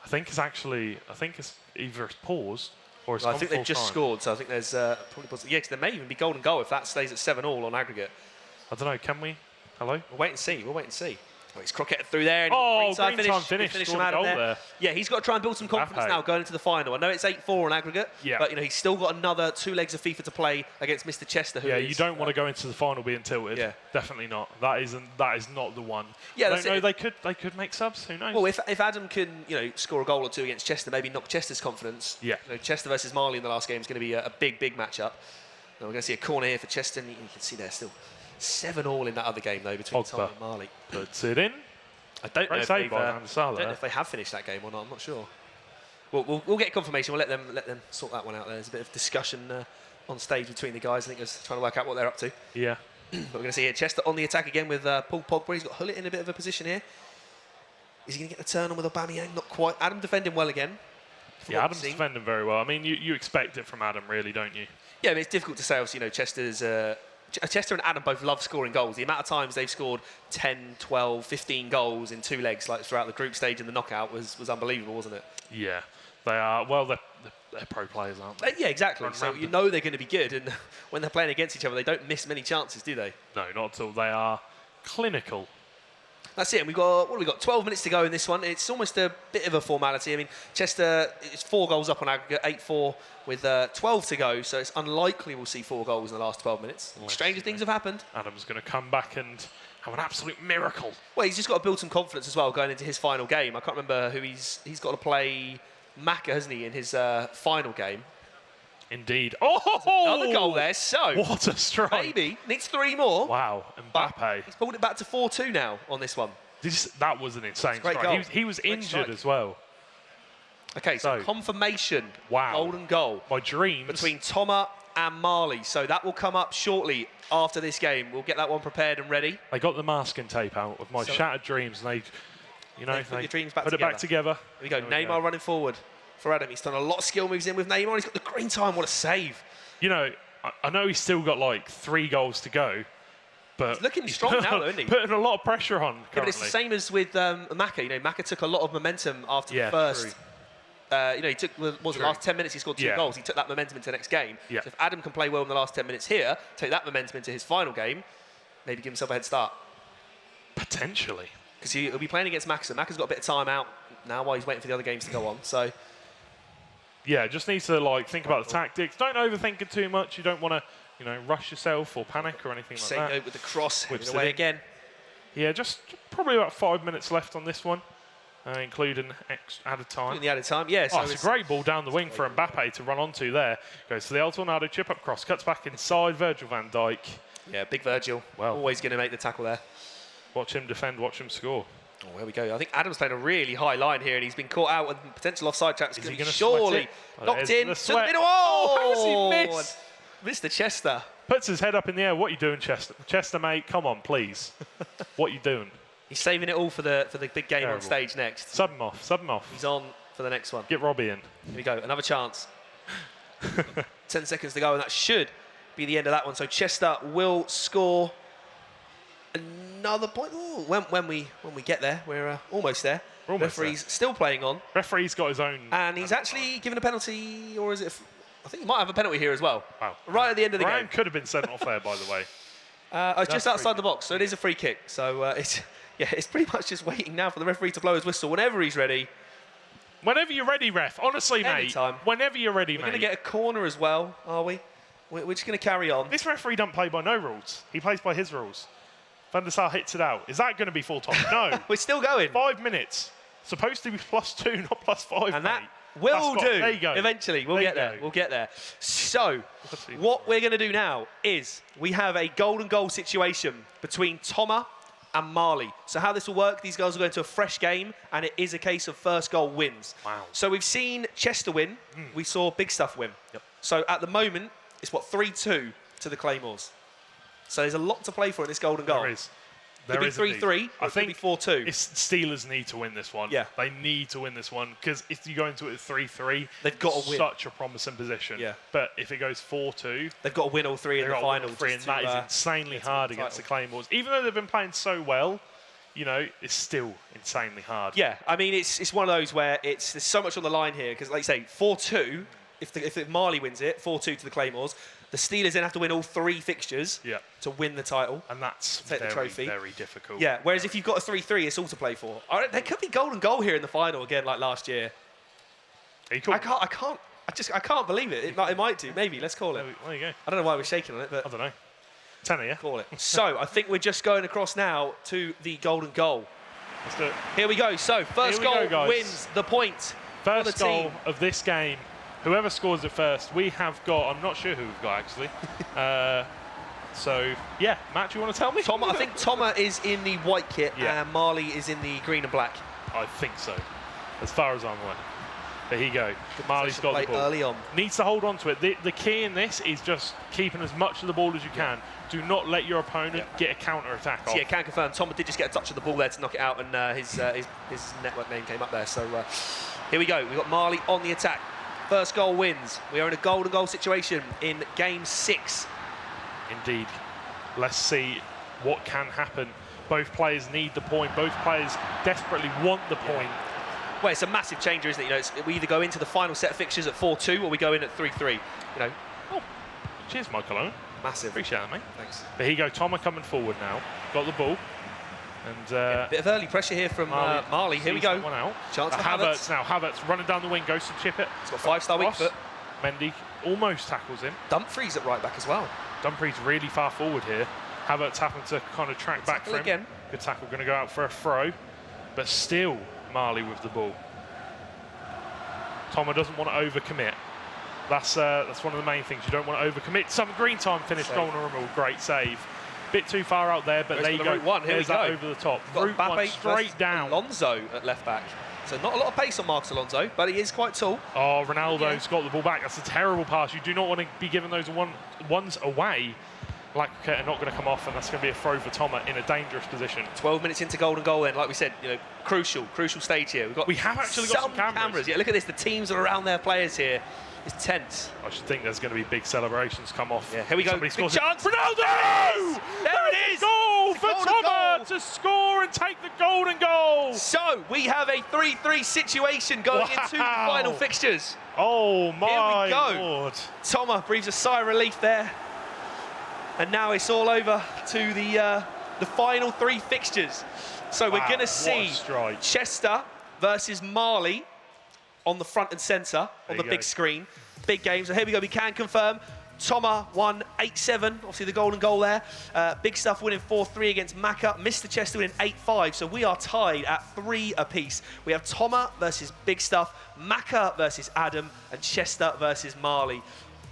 I think it's either it's paused or it's I think they've just scored, so I think there's probably possible. Yeah, 'cause there may even be golden goal if that stays at 7-all on aggregate. I don't know. Can we? Hello? We'll wait and see. Oh, he's croquetted through there. And green time finish. Him out of there. Yeah, he's got to try and build some confidence now going into the final. I know it's 8-4 on aggregate, but he's still got another 2 legs of FIFA to play against Mr. Chester. You don't want to go into the final being tilted. Yeah. Definitely not. That is not the one. Yeah, I don't know. They could make subs. Who knows? Well, if Adam can score a goal or 2 against Chester, maybe knock Chester's confidence. Yeah. Chester versus Mali in the last game is going to be a big matchup. Now we're going to see a corner here for Chester, and you can see they're still 7-all in that other game though between Tom and Mali. Puts it in. I don't know if they have finished that game or not. I'm not sure. We'll get confirmation. We'll let them sort that one out. There's a bit of discussion on stage between the guys. I think they're trying to work out what they're up to. Yeah. But we're going to see here Chester on the attack again with Paul Pogba. He's got Hullet in a bit of a position here. Is he going to get the turn on with Aubameyang? Not quite. Adam defending well again. Yeah, Adam's defending very well. I mean, you expect it from Adam, really, don't you? Yeah, I mean, it's difficult to say. Obviously, Chester and Adam both love scoring goals. The amount of times they've scored 10, 12, 15 goals in 2 legs, like throughout the group stage and the knockout, was unbelievable, wasn't it? Yeah, they are. Well, they're pro players, aren't they? Yeah, exactly. So you know they're going to be good, and when they're playing against each other, they don't miss many chances, do they? No, not at all. They are clinical. That's it. And we've got 12 minutes to go in this one. It's almost a bit of a formality. I mean, Chester is 4 goals up on aggregate, 8-4 with 12 to go. So it's unlikely we'll see 4 goals in the last 12 minutes. Stranger things have happened. Adam's going to come back and have an absolute miracle. Well, he's just got to build some confidence as well going into his final game. I can't remember who he's got to play. Maka, hasn't he, in his final game? Indeed. Oh! Another goal there. So what a strike. Maybe needs 3 more. Wow. Mbappe. He's pulled it back to 4-2 now on this one. That was an insane strike. Goal. He was injured as well. Okay, so confirmation. Wow. Golden goal. My dreams. Between Toma and Mali. So that will come up shortly after this game. We'll get that one prepared and ready. They got the masking tape out of my shattered dreams, and they put your dreams back together. Here we go. Neymar running forward for Adam. He's done a lot of skill moves in with Neymar. He's got the green time. What a save. I know he's still got like 3 goals to go, but he's looking strong now, though, isn't he? Putting a lot of pressure on currently. Yeah, but it's the same as with Maka. Maka took a lot of momentum after the first. He took the last 10 minutes. He scored 2 goals. He took that momentum into the next game. Yeah. So if Adam can play well in the last 10 minutes here, take that momentum into his final game, maybe give himself a head start. Potentially. Because he'll be playing against Maka. So Maka's got a bit of time out now while he's waiting for the other games to go on. So. Yeah, just needs to think about the tactics. Don't overthink it too much. You don't want to rush yourself or panic or anything like that. Same with the cross, Whips away it in. again. Yeah, just probably about 5 minutes left on this one, including added time. In the added time, yeah. So It's a great ball down the wing for Mbappe to run onto there. Goes to the El Tornado, chip up cross, cuts back inside Virgil van Dijk. Yeah, big Virgil. Well. Always going to make the tackle there. Watch him defend, watch him score. Oh, here we go. I think Adam's playing a really high line here, and he's been caught out with potential offside traps. Is he Gonna be gonna surely sweat it? locked There's in the to the sweat. middle. Oh, how has he missed? Mr. Chester. Puts his head up in the air. What are you doing, Chester? Chester, mate, come on, please. What are you doing? He's saving it all for the big game on Terrible. stage next. Sub him off, sub him off. He's on for the next one. Get Robbie in. Here we go. Another chance. 10 seconds to go, and that should be the end of that one. So Chester will score another point. Ooh, when we get there, we're almost there. We're almost Referee's still playing on, Referee's got his own. and he's actually given a penalty, or is it? I think he might have a penalty here as well. Wow. Right at the end of the Ryan game. could have been sent off there, by the way. It's just free outside the box, so it is a free kick. So it's pretty much just waiting now for the referee to blow his whistle whenever he's ready. Whenever you're ready, ref. Honestly, Anytime. mate. Whenever you're ready, We're mate. going to get a corner as well, are we? We're just going to carry on. This referee doesn't play by no rules. He plays by his rules. Van der Sar hits it out. Is that going to be full time? No. We're still going. 5 minutes. Supposed to be +2, not +5, And that mate. will That's do. There you go. Eventually, we'll There get you there. go. We'll get there. So, Let's see. what we're going to do now is we have a golden goal situation between Toma and Marley. So how this will work, these guys will go into a fresh game, and it is a case of first goal wins. Wow. So we've seen Chester win. We saw Big Stuff win. Yep. So at the moment, it's 3-2 to the Claymores. So there's a lot to play for in this golden goal. There is. Could There be is indeed. 3-3, or I it could think be 4-2. It's Steelers need to win this one. Yeah. They need to win this one because if you go into it with 3-3, They've got to win. Such a promising position. Yeah. But if it goes 4-2, They've got to win all three in they've the got to win final. all three, and just that to, is insanely get to win hard the against the title. Claymores. Even though they've been playing so well, it's still insanely hard. Yeah, I mean, it's one of those where there's so much on the line here, because like you say, 4-2, if Marley wins it, 4-2 to the Claymores, the Steelers then have to win all three fixtures Yeah. to win the title. And that's Take the very, trophy. very difficult. Yeah, whereas if you've got a 3-3, it's all to play for. There could be golden goal here in the final again, like last year. Are you cool? I can't believe it. It might do. Maybe. Let's call it. There you go. I don't know why we're shaking on it, but I don't know. Tenner, yeah? call it. So I think we're just going across now to the golden goal. Let's do it. Here we go. So first Here we goal go, guys. wins the point for the First goal team. of this game. Whoever scores it first, we have got. I'm not sure who we've got actually. So yeah, Matt, do you want to tell me? I think Toma is in the white kit Yeah. and Marley is in the green and black. I think so, as far as I'm aware. There you go. Marley's got the Play ball. early on. Needs to hold on to it. The key in this is just keeping as much of the ball as you can. Do not let your opponent get a counter attack off. Yeah, can confirm. Toma did just get a touch of the ball there to knock it out, and his network name came up there. So here we go. We've got Marley on the attack. First goal wins. We are in a golden goal situation in game 6. Indeed. Let's see what can happen. Both players need the point. Both players desperately want the point. Well, it's a massive changer, isn't it? We either go into the final set of fixtures at 4-2 or we go in at 3-3. Oh, cheers, Michael Owen. Massive. Appreciate that, mate. Thanks. There you go. Toma coming forward now. Got the ball. And Bit of early pressure here from Marley. Here we sees go. that one out. Chance for Havertz now. Havertz running down the wing, goes to chip it. He's got 5-star weak Cross. foot. Mendy almost tackles him. Dumfries at right back as well. Dumfries really far forward here. Havertz having to kind of track back tackle for him. again. Good tackle, going to go out for a throw. But still, Marley with the ball. Toma doesn't want to overcommit. That's one of the main things. You don't want to overcommit. Some green time finish, Save. goal and a great save. Bit too far out there, but Goes there for you the go. route one. Here There's we that go. over the top. Got Route one Mbappe straight versus down. Alonso at left back. So not a lot of pace on Marcus Alonso, but he is quite tall. Oh, Ronaldo's got the ball back. That's a terrible pass. You do not want to be giving those ones away. Like are not going to come off, and that's going to be a throw for Toma in a dangerous position. 12 minutes into golden goal then, like we said, crucial stage here. We have actually got some cameras. Yeah, look at this. The teams are around their players here. It's tense. I should think there's going to be big celebrations come off. Yeah, here we go. Somebody Big scores it. chance. Ronaldo! There it is. Goal It's a for golden Toma goal. to score and take the golden goal. So we have a 3-3 situation going into the final fixtures. Oh my go. lord! Toma breathes a sigh of relief there. And now it's all over to the final 3 fixtures. So we're Wow, going to what a see strike. Chester versus Marley on the front and centre on the you big go. screen. Big game. So here we go. We can confirm Toma won 8-7, obviously the golden goal there. Big Stuff winning 4-3 against Maka. Mr. Chester winning 8-5, so we are tied at 3 apiece. We have Toma versus Big Stuff, Maka versus Adam, and Chester versus Marley.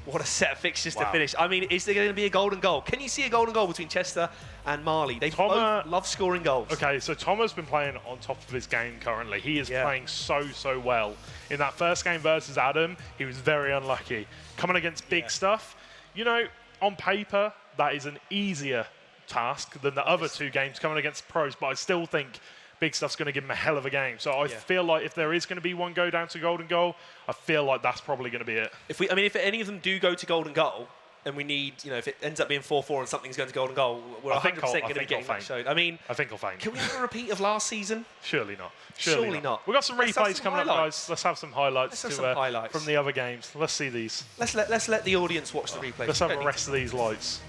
What a set of fixtures to finish. I mean, is there going to be a golden goal? Can you see a golden goal between Chester and Marley? They both love scoring goals. Okay, so Toma's been playing on top of his game currently. He is playing so well. In that first game versus Adam, he was very unlucky. Coming against Big Stuff, you know, on paper, that is an easier task than the other 2 games coming against pros, but I still think Big Stuff's going to give him a hell of a game. So I feel like if there is going to be one go down to golden goal, I feel like that's probably going to be it. If any of them do go to golden goal, and we need, you know, if it ends up being 4-4 and something's going to golden goal, we're 100% going to be getting that showed. I mean, I think I'll faint. Can we have a repeat of last season? Surely not. Surely not. We've got some replays coming up, guys. Let's have some highlights, highlights from the other games. Let's see these. Let's let the audience watch the replays. Let's have the rest of these lights.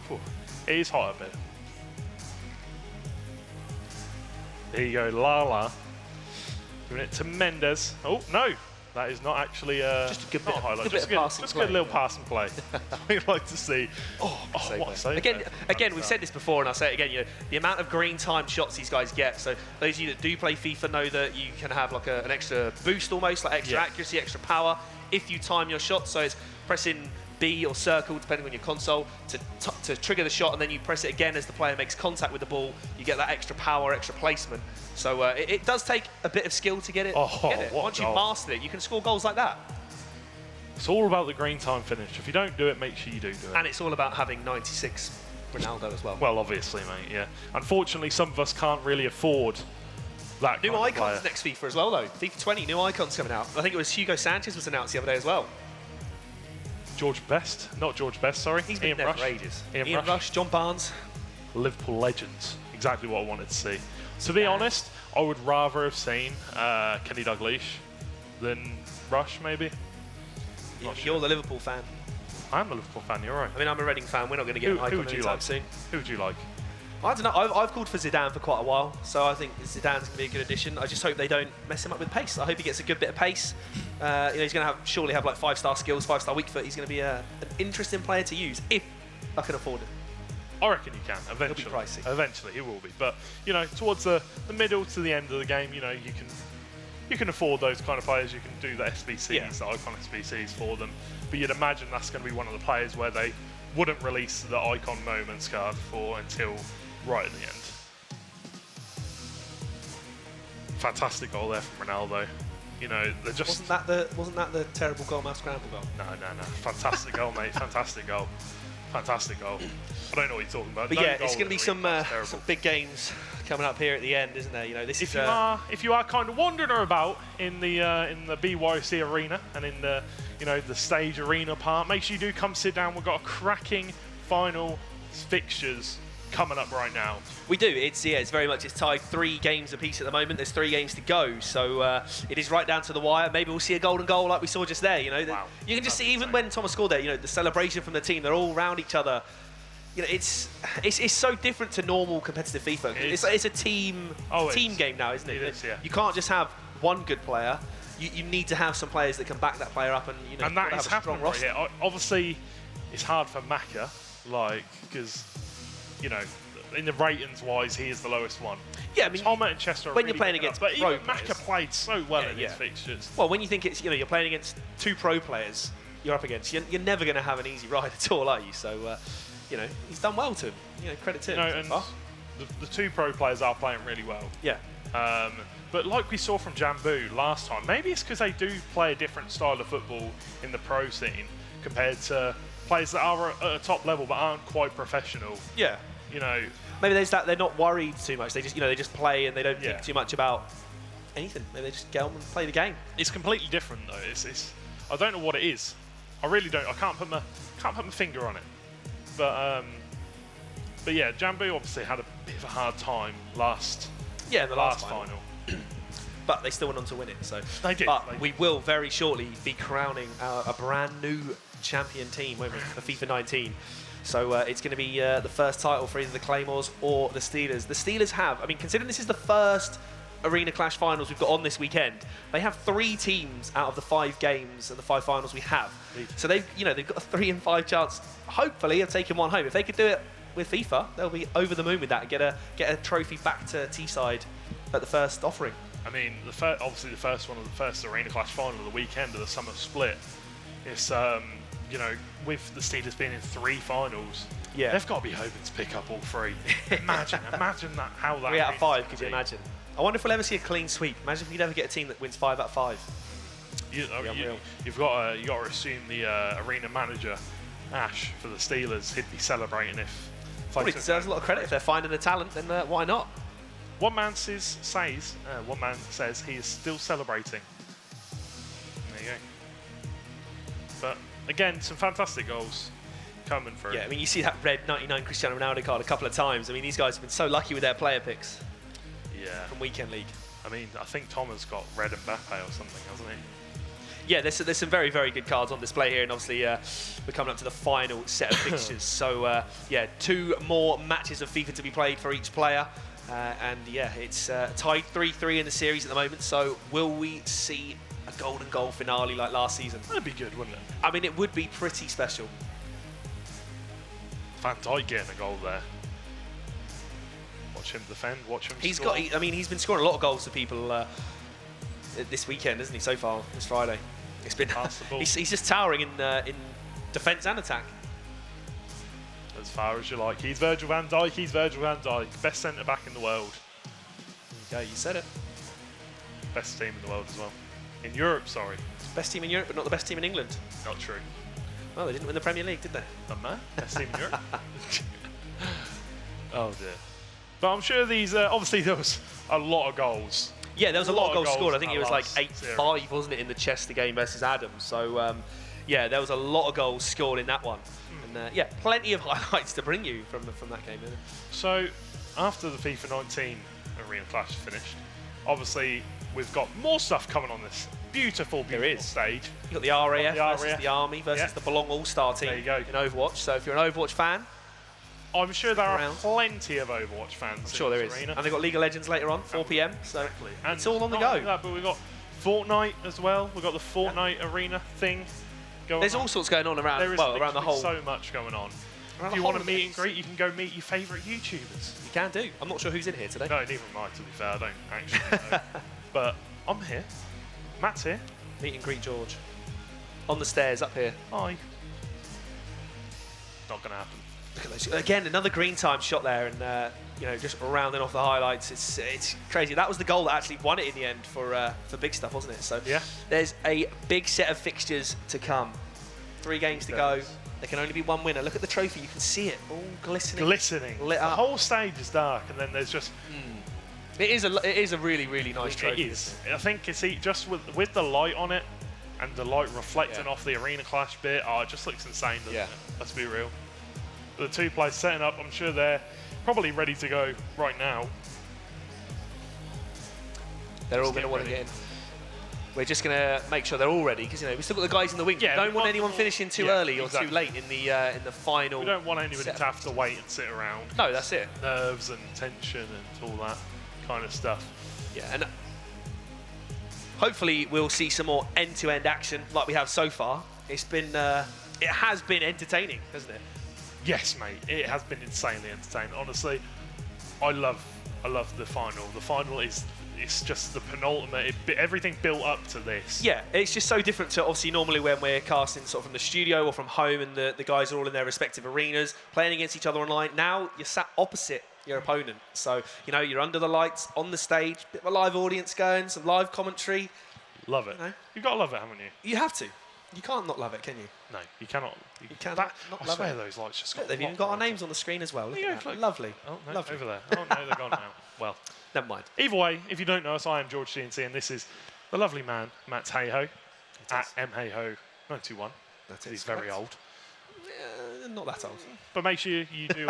Whew. It is hot a bit. There you go, Lala. Giving it to Mendes. Oh, no. That is not actually just a good bit, highlight. Just a good little pass and play. We'd like to see. What a save. Again, we've said this before, and I'll say it again. You know, the amount of green time shots these guys get. So those of you that do play FIFA know that you can have like an extra boost, almost like extra accuracy, extra power, if you time your shot. So it's pressing B or circle, depending on your console, to trigger the shot, and then you press it again as the player makes contact with the ball. You get that extra power, extra placement. So it does take a bit of skill to get it. Once you've mastered it, you can score goals like that. It's all about the green time finish. If you don't do it, make sure you do it. And it's all about having 96 Ronaldo as well. Well, obviously, mate, yeah. Unfortunately, some of us can't really afford that New icons next FIFA as well, though. FIFA 20, new icons coming out. I think it was Hugo Sanchez was announced the other day as well. George Best, not George Best, sorry. He's been there for ages. Ian Rush, John Barnes. Liverpool legends. Exactly what I wanted to see. To be honest, I would rather have seen Kenny Dalglish than Rush, maybe. You're the Liverpool fan. I'm a Liverpool fan, you're right. I mean, I'm a Reading fan. We're not going to get an icon anytime soon. Who would you like? I don't know. I've called for Zidane for quite a while, so I think Zidane's going to be a good addition. I just hope they don't mess him up with pace. I hope he gets a good bit of pace. You know, he's going to surely have like 5-star skills, 5-star weak foot. He's going to be an interesting player to use if I can afford it. I reckon you can, eventually. It'll be pricey. Eventually, it will be. But, you know, towards the middle to the end of the game, you know, you can afford those kind of players. You can do the SBCs, the icon SBCs for them. But you'd imagine that's going to be one of the players where they wouldn't release the icon moments card for until right at the end. Fantastic goal there from Ronaldo. You know, they're just... Wasn't that the terrible goal, mouse scramble goal? No. Fantastic goal, mate. Fantastic goal. Fantastic goal. I don't know what you're talking about. But yeah, it's going to be some big games coming up here at the end, isn't there? You know, this if you are kind of wandering about in the BYOC arena and in the the stage arena part, make sure you do come sit down. We've got a cracking final fixtures coming up right now. We do. It's very much, it's tied 3 games apiece at the moment. There's 3 games to go, so it is right down to the wire. Maybe we'll see a golden goal like we saw just there. You know, wow. You can just see even when Thomas scored there. You know, the celebration from the team. They're all round each other. You know, it's so different to normal competitive FIFA. It's a team game now, isn't it? It is, yeah. You can't just have one good player. You need to have some players that can back that player up, and and that is have a strong roster. Right here. Obviously, it's hard for Maka, because in the ratings wise, he is the lowest one. Yeah, I mean, Toma and Chester are when really you're playing against but pro even Maka played so well in his fixtures. Well, when you think it's you're playing against 2 pro players, you're up against. You're never going to have an easy ride at all, are you? So, he's done well to him. Credit to him. And the 2 pro players are playing really well. Yeah. But like we saw from Jambu last time, maybe it's because they do play a different style of football in the pro scene compared to players that are at a top level but aren't quite professional. Yeah. Maybe there's that they're not worried too much. They just play and they don't think too much about anything. Maybe they just get on and play the game. It's completely different though. It's I don't know what it is. I really don't. I can't put my finger on it. But yeah, Jambu obviously had a bit of a hard time in the last final. But they still went on to win it. So they did. But we will very shortly be crowning a brand new champion team for FIFA 19. So it's going to be the first title for either the Claymores or the Steelers. The Steelers have, considering this is the first Arena Clash finals we've got on this weekend, they have 3 teams out of the 5 games and the 5 finals we have. So they've got a 3 in 5 chance, hopefully, of taking one home. If they could do it with FIFA, they'll be over the moon with that and get a trophy back to Teesside at the first offering. I mean, obviously the first one of the first Arena Clash final of the weekend of the summer split. It's with the Steelers being in 3 finals, they've got to be hoping to pick up all 3. Imagine that, how that. 3 out of 5, could you imagine? I wonder if we'll ever see a clean sweep. Imagine if we'd ever get a team that wins 5 out of 5. You've got to assume the arena manager Ash for the Steelers, he'd be celebrating if. Probably deserves a lot of credit if they're finding the talent. Then why not? One man says he is still celebrating. There you go. But again, some fantastic goals coming through. Yeah, I mean, you see that red 99 Cristiano Ronaldo card a couple of times. I mean, these guys have been so lucky with their player picks. Yeah. From Weekend League. I mean, I think Tom has got red Mbappe or something, hasn't he? Yeah, there's some very, very good cards on display here, and obviously we're coming up to the final set of fixtures. So, 2 more matches of FIFA to be played for each player. It's tied 3-3 in the series at the moment. So, will we see a golden goal finale like last season? That'd be good, wouldn't it? I mean, it would be pretty special. Van Dijk getting a goal there. Watch him defend, watch him He's score. he's been scoring a lot of goals for people this weekend, hasn't he, so far, this Friday? It's been he's just towering in defence and attack. As far as you like. He's Virgil van Dijk. Best centre-back in the world. There you go, you said it. Best team in the world as well. In Europe, sorry. Best team in Europe, but not the best team in England. Not true. Well, they didn't win the Premier League, did they? Best team in Europe. Oh dear. But I'm sure these, obviously there was a lot of goals. Yeah, there was a lot of goals scored. I think it was like last 8-5, wasn't it, in the Chester game versus Adams. So, there was a lot of goals scored in that one. And, plenty of highlights to bring you from that game. So, after the FIFA 19 Arena Clash finished, obviously we've got more stuff coming on this beautiful stage. You've got the RAF versus the Army versus the Belong All-Star team in Overwatch. So, if you're an Overwatch fan, I'm sure there are plenty of Overwatch fans. I'm sure there is. Arena. And they've got League of Legends later on, 4 p.m. So exactly. And it's all on the go. But we've got Fortnite as well. We've got the Fortnite Arena thing going on. There's all sorts going on around, around the whole. So much going on. If you want to meet and greet, you can go meet your favourite YouTubers. You can do. I'm not sure who's in here today. No, neither am I, to be fair. I don't actually know. But I'm here. Matt's here. Meet and greet George. On the stairs up here. Hi. Not going to happen. Look at those. Again, another green time shot there, and just rounding off the highlights. It's crazy. That was the goal that actually won it in the end for big stuff, wasn't it? So there's a big set of fixtures to come. 3 games to go. There can only be one winner. Look at the trophy. You can see it all glistening. Lit up. The whole stage is dark, and then there's just. It is a really, really nice trophy. It is. I think it's just with the light on it, and the light reflecting off the Arena Clash bit. Oh, it just looks insane, doesn't it? Let's be real. The 2 players setting up, I'm sure they're probably ready to go right now. They're all going to want to get in. We're just going to make sure they're all ready because we've still got the guys in the wings. Yeah, we don't want anyone finishing too early or too late in the final. We don't want anybody to have to wait and sit around. No, that's it. Nerves and tension and all that kind of stuff. Yeah, and hopefully we'll see some more end-to-end action like we have so far. It has been entertaining, hasn't it? Yes, mate. It has been insanely entertaining. Honestly, I love the final. The final it's just the penultimate. Everything built up to this. Yeah, it's just so different to obviously normally when we're casting sort of from the studio or from home and the guys are all in their respective arenas playing against each other online. Now you're sat opposite your opponent. So, you're under the lights, on the stage, bit of a live audience going, some live commentary. Love it. You've got to love it, haven't you? You have to. You can't not love it, can you? No, you cannot. You cannot not I love swear it. those lights just Look, they've even got our names on the screen as well. Look at that. Lovely. Oh, no, Lovely. over there. Oh, no, they're gone now. Well, never mind. Either way, if you don't know us, I am George CNC, and this is the lovely man, Matt Hayho, at mhayho921. That's it. He's very old. Not that old. But make sure you do,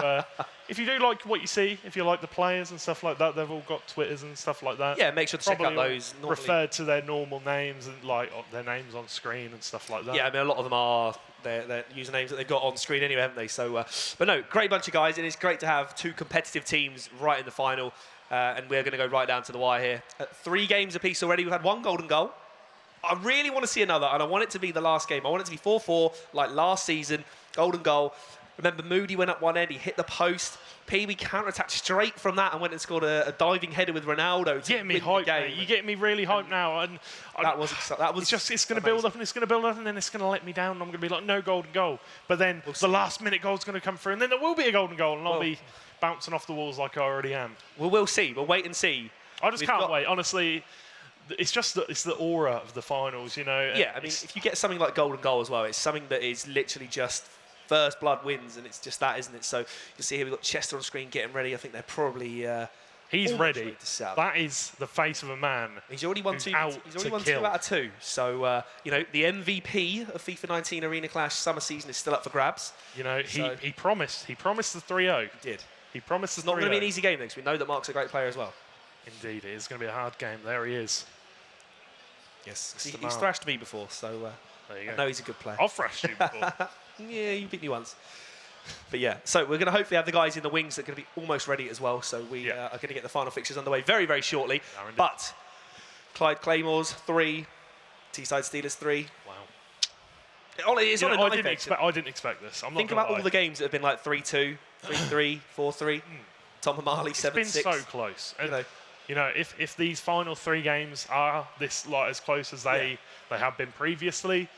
if you do like what you see, if you like the players and stuff like that, they've all got Twitters and stuff like that. Yeah, make sure to check out those. Referred to their normal names and like their names on screen and stuff like that. Yeah, I mean, a lot of them are their usernames that they've got on screen anyway, haven't they? So, but no, great bunch of guys, and it's great to have two competitive teams right in the final. And we're going to go right down to the wire here. 3 games apiece already. We've had 1 golden goal. I really want to see another, and I want it to be the last game. I want it to be 4-4, like last season, golden goal. Remember, Moody went up one end, he hit the post. Pee-wee counter-attacked straight from that and went and scored a diving header with Ronaldo to Getting me win the hyped, game. mate. You're getting me really hyped now. And That was it's going to build up and it's going to build up, and then it's going to let me down. And I'm going to be like, no golden goal. But then the last-minute goal's going to come through, and then there will be a golden goal, and I'll be bouncing off the walls like I already am. Well, we'll see. We'll wait and see. I just can't wait. Honestly, it's just it's the aura of the finals, you know. Yeah, I mean, if you get something like golden goal as well, it's something that is literally just first blood wins, and it's just that, isn't it? So you see here we've got Chester on screen getting ready. I think they're probably he's ready. to set up. That is the face of a man. He's already won two. He's already won 2 out of 2. So you know, the MVP of FIFA 19 Arena Clash summer season is still up for grabs. You know, he promised the 3-0. He did. He promised the 3-0. It's not going to be an easy game because we know that Mark's a great player as well. Indeed, it is going to be a hard game. There he is. Yes, he's thrashed me before, so there you go. I know he's a good player. I've thrashed you before. Yeah, you beat me once. But yeah, so we're going to hopefully have the guys in the wings that are going to be almost ready as well. So we are going to get the final fixtures underway very, very shortly. But Clyde Claymores 3, Teesside Steelers 3. Wow. I didn't expect this. Think about all the games that have been like 3-2, 3-3, 4-3. Tom and Marley 7-6. It's been so close. And, you know, if these final 3 games are this like as close as they have been previously,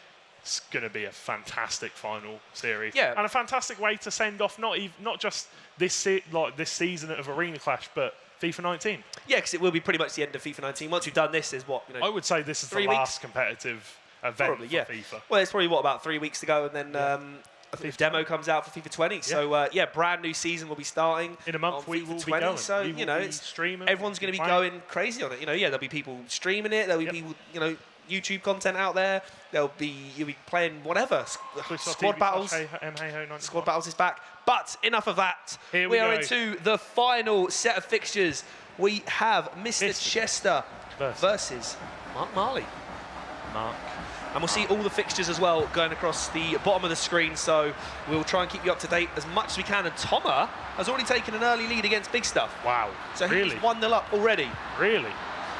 it's going to be a fantastic final series. Yeah. And a fantastic way to send off not just this season of Arena Clash, but FIFA 19. Yeah, because it will be pretty much the end of FIFA 19. Once we've done this, is what, you know, I would say this is the last competitive event for FIFA. Well, it's probably about 3 weeks to go, and then I think the demo comes out for FIFA 20. Yeah. So brand new season will be starting in a month. We will 20, be going. So you know, it's streaming. Everyone's going to be going crazy on it. You know, there'll be people streaming it. There'll be people, you know, YouTube content out there. You'll be playing whatever. Squad battles. Squad battles is back. But enough of that. Here we are go. into the final set of fixtures. We have Mr. Chester versus Mark Marley. And we'll see all the fixtures as well going across the bottom of the screen, so we'll try and keep you up to date as much as we can. And Tomer has already taken an early lead against Big Stuff. Wow. So he's 1-0 up already. Really?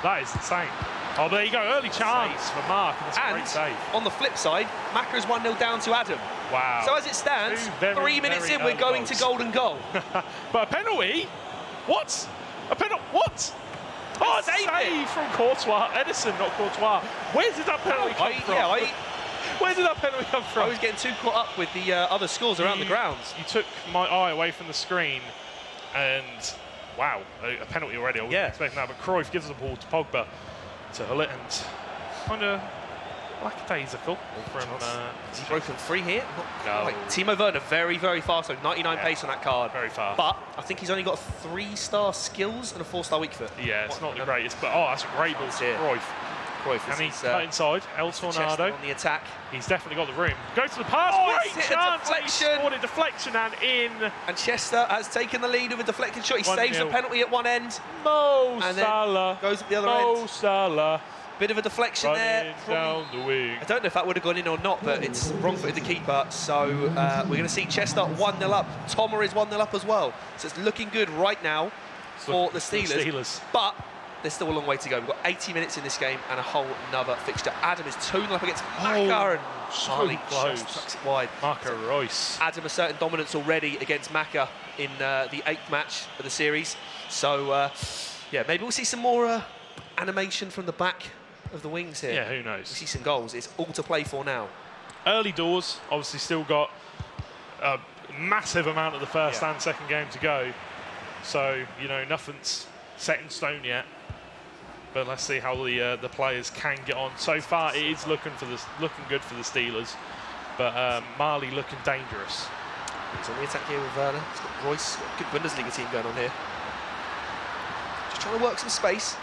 That is insane. Oh, there you go. Early chance for Mark. That's a great save. On the flip side, Macca is 1-0 down to Adam. Wow. So as it stands, 3 minutes in, we're going to golden goal. But a penalty? What? A penalty? What? Oh, save from Courtois. Edison, not Courtois. Where did that penalty come from? Where did that penalty come from? I was getting too caught up with the other scores around the grounds. You took my eye away from the screen, and wow, a penalty already. I wasn't expecting that, but Cruyff gives the ball to Pogba to Hullet, and kind of lackadaisical from... Is he broken free here? No. Timo Werner, very, very fast, so 99 pace on that card. Very fast. But I think he's only got 3-star skills and a 4-star weak foot. Yeah, it's not the greatest, but that's a great ball to Cruyff. And he's cut inside. El Tornado on the attack. He's definitely got the room. Go to the pass. Great chance. He scored a deflection and in. And Chester has taken the lead with a deflected shot. He saves the penalty at one end. Mo Salah goes at the other end. Mo Salah. Bit of a deflection there. Down the wing. I don't know if that would have gone in or not, but it's wrong-footed the keeper. So we're going to see Chester 1-0 up. Tomer is 1-0 up as well. So it's looking good right now for the Steelers. But there's still a long way to go. We've got 80 minutes in this game and a whole nother fixture. Adam is 2-0 up against Macca, and so close. Just tucks it wide. Macca Royce. Adam asserting dominance already against Macca in the 8th match of the series. So, maybe we'll see some more animation from the back of the wings here. Yeah, who knows? We'll see some goals. It's all to play for now. Early doors, obviously still got a massive amount of the first and second game to go. So, you know, nothing's set in stone yet. But let's see how the players can get on. So far, it is looking good for the Steelers, but Marley looking dangerous. He's on the attack here with Werner. He's got Royce. Got a good Bundesliga team going on here. Just trying to work some space.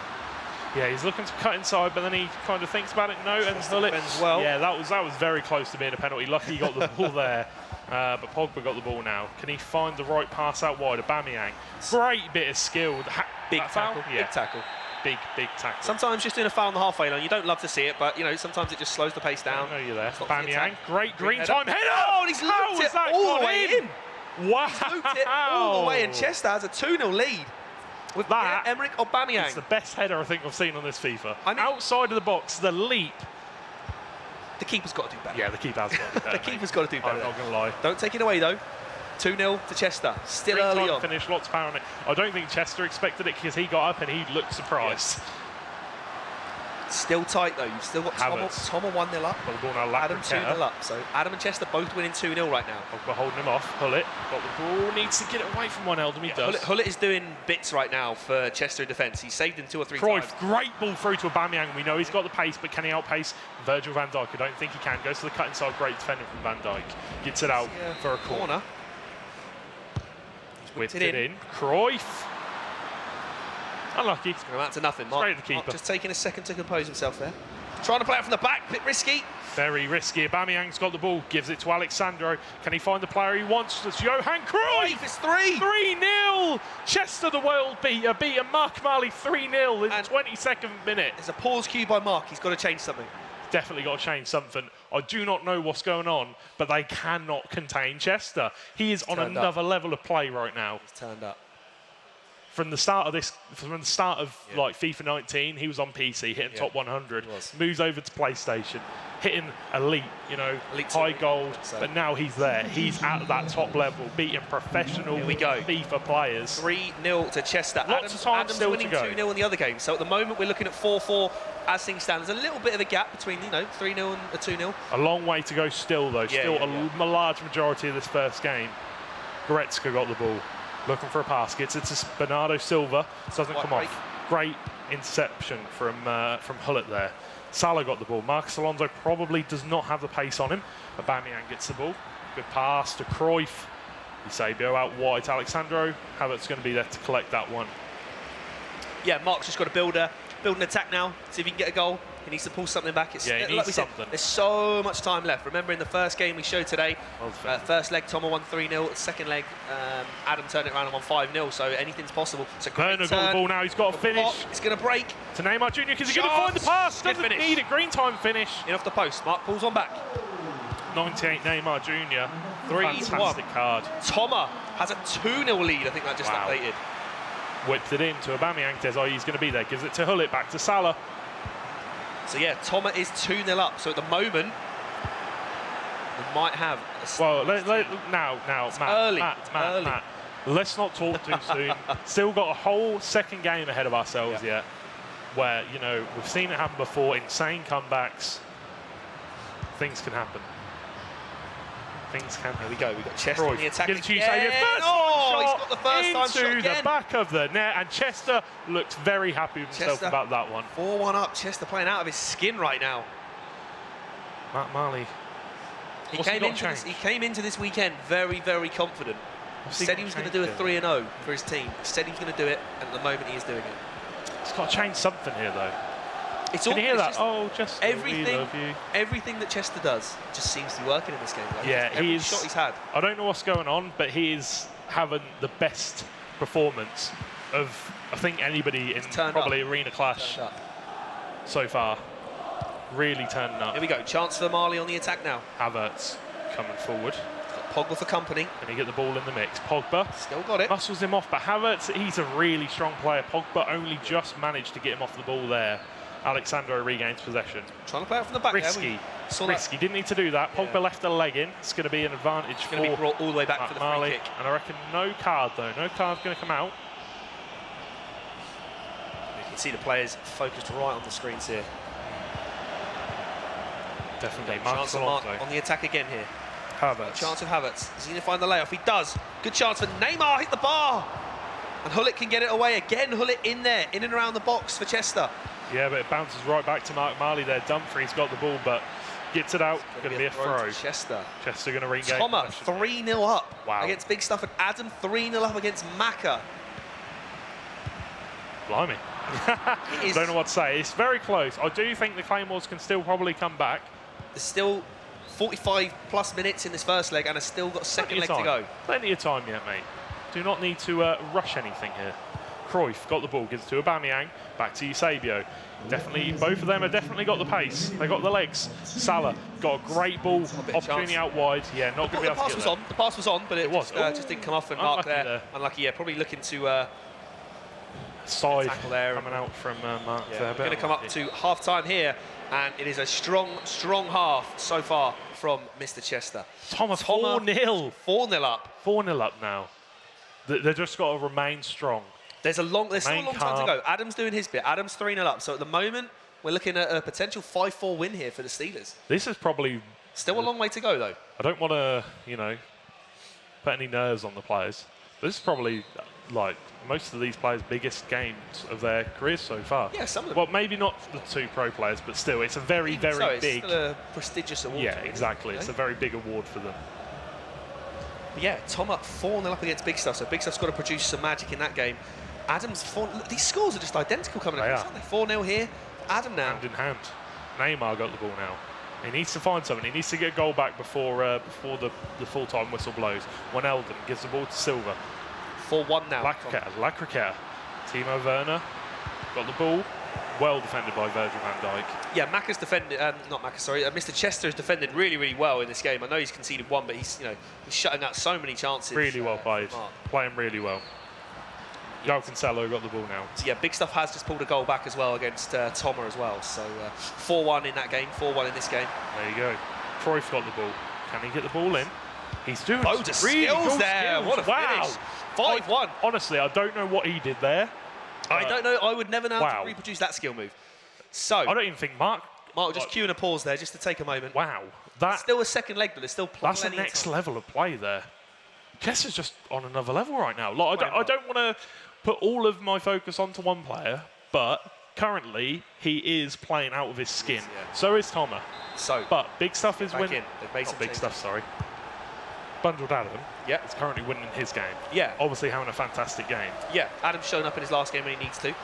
Yeah, he's looking to cut inside, but then he kind of thinks about it. No, and Hullet. Well. Yeah, that was very close to being a penalty. Lucky he got the ball there. But Pogba got the ball now. Can he find the right pass out wide? Aubameyang. Great bit of skill. Big tackle. Yeah. Big tackle. big tackle. Sometimes just doing a foul on the halfway line, you don't love to see it, but, you know, sometimes it just slows the pace down. I know you're there. Stops the Bamyang, attack. great green time header! Oh, and he's looped it all the way in. Wow! He's looped it all the way, and Chester has a 2-0 lead. With That Emmerich Aubameyang. It's the best header I think I've seen on this FIFA. I mean, outside of the box, the leap. The keeper's got to do better. Yeah, the keeper has got to do better. The keeper's got to do better. I'm not going to lie. Don't take it away, though. 2-0 to Chester. Still Green early time on. finish, lots of power on it. I don't think Chester expected it because he got up and he looked surprised. Still tight, though. You've still got Tom 1-0 up. Got the ball now, Adam 2-0 up. So Adam and Chester both winning 2-0 right now. Pogba holding him off. Hullet got the ball, needs to get it away from Wijnaldum. He does. Hullet is doing bits right now for Chester in defence. He's saved him 2 or 3 Cruyff, times. great ball through to Aubameyang. We know he's got the pace, but can he outpace Virgil van Dijk? I don't think he can. Goes to the cut inside, great defending from Van Dijk. Gets it out for a corner. Whipped it in. Cruyff. Unlucky. It's going to amount to nothing. Mark, Straight at the keeper. Mark just taking a second to compose himself there. Trying to play it from the back, bit risky. Very risky. Aubameyang's got the ball, gives it to Alexandro. Can he find the player he wants? It's Johan Cruyff. It's 3. 3-0. Chester, the world beater, beating Mark Marley 3-0 in the And 22nd minute. There's a pause cue by Mark. He's got to change something. Definitely got to change something. I do not know what's going on, but they cannot contain Chester. He is on another level of play right now. He's turned up. From the start of like FIFA 19, he was on PC, hitting top 100. Moves over to PlayStation, hitting elite, you know, Elite high two. gold. So. But now he's there. He's at that top level, beating professional Here we go. FIFA players. 3-0 to Chester. Lots of time Adam's still to winning go. 2-0 in the other game. So at the moment we're looking at 4-4 as things stand. There's a little bit of a gap between, you know, 3-0 and a 2-0. A long way to go still, though. A large majority of this first game. Goretzka got the ball. Looking for a pass, gets it to Bernardo Silva, doesn't come off. Great interception from Hullet there. Salah got the ball. Marcus Alonso probably does not have the pace on him. Aubameyang gets the ball. Good pass to Cruyff. Eusebio out wide. Alexandro Havertz going to be there to collect that one. Yeah, Mark's just got to build an attack now, see if he can get a goal. He needs to pull something back. He needs something. There's so much time left. Remember in the first game we showed today, first leg Tomo won 3-0, second leg Adam turned it around and won 5-0, so anything's possible. So Werner got the ball now, he's got to finish. It's going to break. To Neymar Jr. because he's going to find the pass. Doesn't need a green time finish. In off the post, Mark pulls on back. 98 Neymar Jr. 3-1. Fantastic card. Toma has a 2-0 lead, I think that just updated. Whipped it in to Aubameyang. He's going to be there. Gives it to Hullet, back to Salah. So yeah, Toma is 2-0 up. So at the moment, we might have Matt, let's not talk too soon. Still got a whole second game ahead of ourselves yet, where, you know, we've seen it happen before, insane comebacks. Things can happen. Things can happen. Here we go, we've got Chester in the attack again. He's got the first time shot into again. the back of the net, and Chester looked very happy with himself about that one. 4-1 up, Chester playing out of his skin right now. Matt Marley. He came into this weekend very, very confident. Said he was going to do a 3-0 for his team. Said he was going to do it, and at the moment he is doing it. He's got to change something here, though. Can you hear that? Just everything that Chester does just seems to be working in this game. Like, every shot he's had. I don't know what's going on, but he is having the best performance of, I think, anybody in probably Arena Clash so far. Really turning up. Here we go. Chance for Marley on the attack now. Havertz coming forward. Pogba for company. Can he get the ball in the mix? Pogba still got it. Muscles him off, but Havertz, he's a really strong player. Pogba only just managed to get him off the ball there. Alexandro regains possession. Trying to play out from the back. Risky. Didn't need to do that. Pogba left a leg in. It's going to be an advantage for going to be brought all the way back Matt for the Marley. free kick. And I reckon no card, though. No card's going to come out. You can see the players focused right on the screens here. Definitely. Chance of Mark on the attack again here. Havertz. Chance of Havertz. Is he going to find the layoff? He does. Good chance for Neymar. Hit the bar. And Hullet can get it away. Again, Hullet in there, in and around the box for Chester. Yeah, but it bounces right back to Mark Marley there. Dumfries got the ball, but gets it out. Going to be a throw. Chester going to regain. Toma 3-0 up against Big Stuff, and Adam 3-0 up against Maka. Blimey. Don't know what to say. It's very close. I do think the Claymores can still probably come back. There's still 45 plus minutes in this first leg, and I've still got a second leg to go. Plenty of time yet, mate. Do not need to rush anything here. Cruyff got the ball, gives it to Aubameyang, back to Eusebio. Definitely, both of them have definitely got the pace. They got the legs. Salah got a great ball, opportunity out wide. Yeah, not going to be able to get there. The pass was on, but it just didn't come off, and Mark there. Unlucky, yeah, probably looking to side tackle there. Coming out from Mark there. We're going to come up to half-time here, and it is a strong half so far from Mr. Chester. Thomas 4-0. 4-0 up. 4-0 up now. They've just got to remain strong. There's still a long time to go. Adam's doing his bit. Adam's 3-0 up. So at the moment, we're looking at a potential 5-4 win here for the Steelers. This is probably... Still a long way to go, though. I don't want to, put any nerves on the players. This is probably, like, most of these players' biggest games of their careers so far. Yeah, some of them. Well, maybe not the 2 pro players, but still, it's a very big... It's still a prestigious award. Yeah, exactly. It's a very big award for them. But yeah, Tom up 4-0 up against Big Stuff, so Big Stuff's got to produce some magic in that game. Adam's 4. These scores are just identical coming across, aren't they? 4-0 here. Adam now. Hand in hand. Neymar got the ball now. He needs to find something. He needs to get a goal back before the full-time whistle blows. Wijnaldum gives the ball to Silva. 4-1 now. La Croqueta. Timo Werner got the ball. Well defended by Virgil van Dijk. Yeah, Macca's defended. Mr. Chester has defended really, really well in this game. I know he's conceded 1, but he's shutting out so many chances. Really well played. Playing really well. João Cancelo got the ball now. So yeah, Big Stuff has just pulled a goal back as well against Toma as well. So 4-1 in that game, 4-1 in this game. There you go. Cruyff got the ball. Can he get the ball in? He's doing loads of really skills there. What a finish. 5-1. Honestly, I don't know what he did there. I don't know. I would never know how to reproduce that skill move. So I don't even think Mark just cueing a pause there just to take a moment. Wow. That's still a second leg, but there's still plenty. That's the next level of play there. Chester's just on another level right now. Like, I don't want to put all of my focus onto one player, but currently he is playing out of his skin. Yeah. So is Toma. But Big Stuff is winning. Big changes. Stuff, sorry. Bundled Adam is currently winning his game. Yeah. Obviously having a fantastic game. Yeah, Adam's shown up in his last game when he needs to.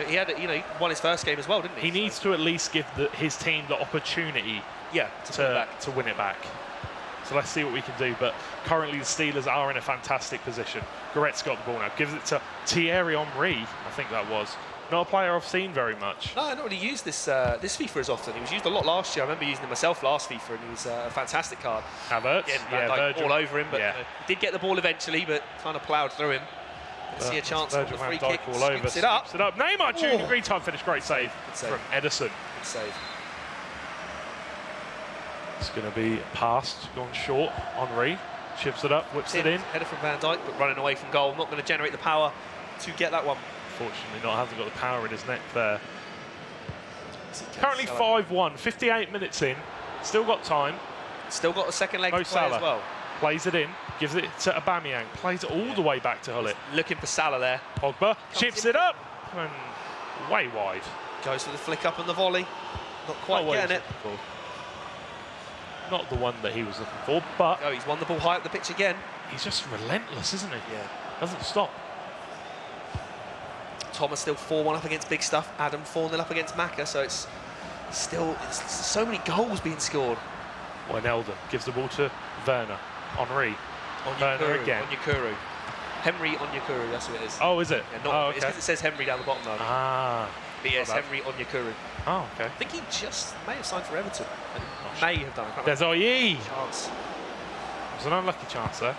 He won his first game as well, didn't he? He needs to at least give his team the opportunity to win it back. So let's see what we can do. But currently the Steelers are in a fantastic position. Goretzka got the ball now. Gives it to Thierry Henry, I think that was. Not a player I've seen very much. No, I don't really use this FIFA as often. He was used a lot last year. I remember using him myself last FIFA, and he was a fantastic card. Havertz, all over him, but he did get the ball eventually, but kind of ploughed through him. Let's see a chance on the free kick. All over. Scoops it up. Neymar, junior green time finish. Great save from Ederson. Good save. It's going to be passed, gone short. Henry chips it up, whips it in. Header from Van Dijk, but running away from goal. Not going to generate the power to get that one. Fortunately not, hasn't got the power in his neck there. Currently 5-1, 58 minutes in. Still got time. Still got a second leg to play as well. Plays it in, gives it to Aubameyang. Plays it all the way back to Hullet. Looking for Salah there. Pogba chips it up and way wide. Goes for the flick up and the volley. Not quite getting it. Not the one that he was looking for, but... Oh, he's won the ball high up the pitch again. He's just relentless, isn't he? Yeah. Doesn't stop. Thomas still 4-1 up against Big Stuff. Adam 4-0 up against Macca, so it's so many goals being scored. Wijnaldum gives the ball to Werner. Henry. Werner again. Onyekuru. Henry Onyekuru, that's what it is. Oh, is it? Yeah, it's because it says Henry down the bottom though. Ah. But yes, Henry Onyekuru. Oh, okay. I think he just may have signed for Everton. May have done. There's Oye. Chance. It was an unlucky chance there.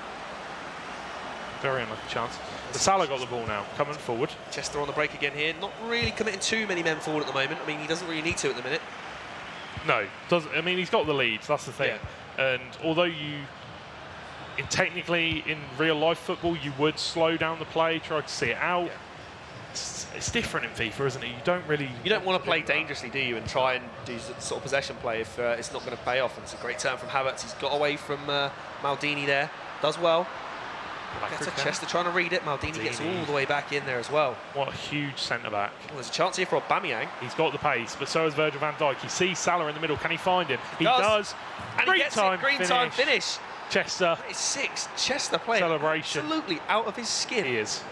Very unlucky chance. The Salah got the ball now, coming forward. Chester on the break again here. Not really committing too many men forward at the moment. I mean, he doesn't really need to at the minute. No, doesn't. I mean, he's got the lead. That's the thing. Yeah. And although technically in real life football, you would slow down the play, try to see it out. Yeah. It's different in FIFA, isn't it? You don't want to play dangerously, do you? And try and do sort of possession play if it's not going to pay off. And it's a great turn from Havertz. He's got away from Maldini there. Does well. Gets a Chester trying to read it. Maldini gets all the way back in there as well. What a huge centre-back. Well, there's a chance here for Aubameyang. He's got the pace, but so has Virgil van Dijk. He sees Salah in the middle. Can he find him? He does. And he gets it. Green time finish. Chester. 6. Chester playing celebration. Absolutely out of his skin. He is.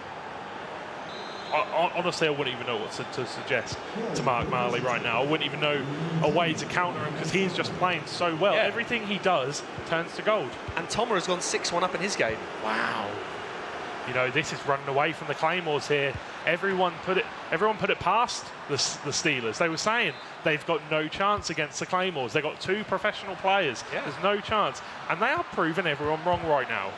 Honestly, I wouldn't even know what to suggest to Mark Marley right now. I wouldn't even know a way to counter him because he's just playing so well. Yeah. Everything he does turns to gold. And Toma has gone 6-1 up in his game. Wow. You know, this is running away from the Claymores here. Everyone put it past the Steelers. They were saying they've got no chance against the Claymores. They've got 2 professional players. Yeah. There's no chance. And they are proving everyone wrong right now.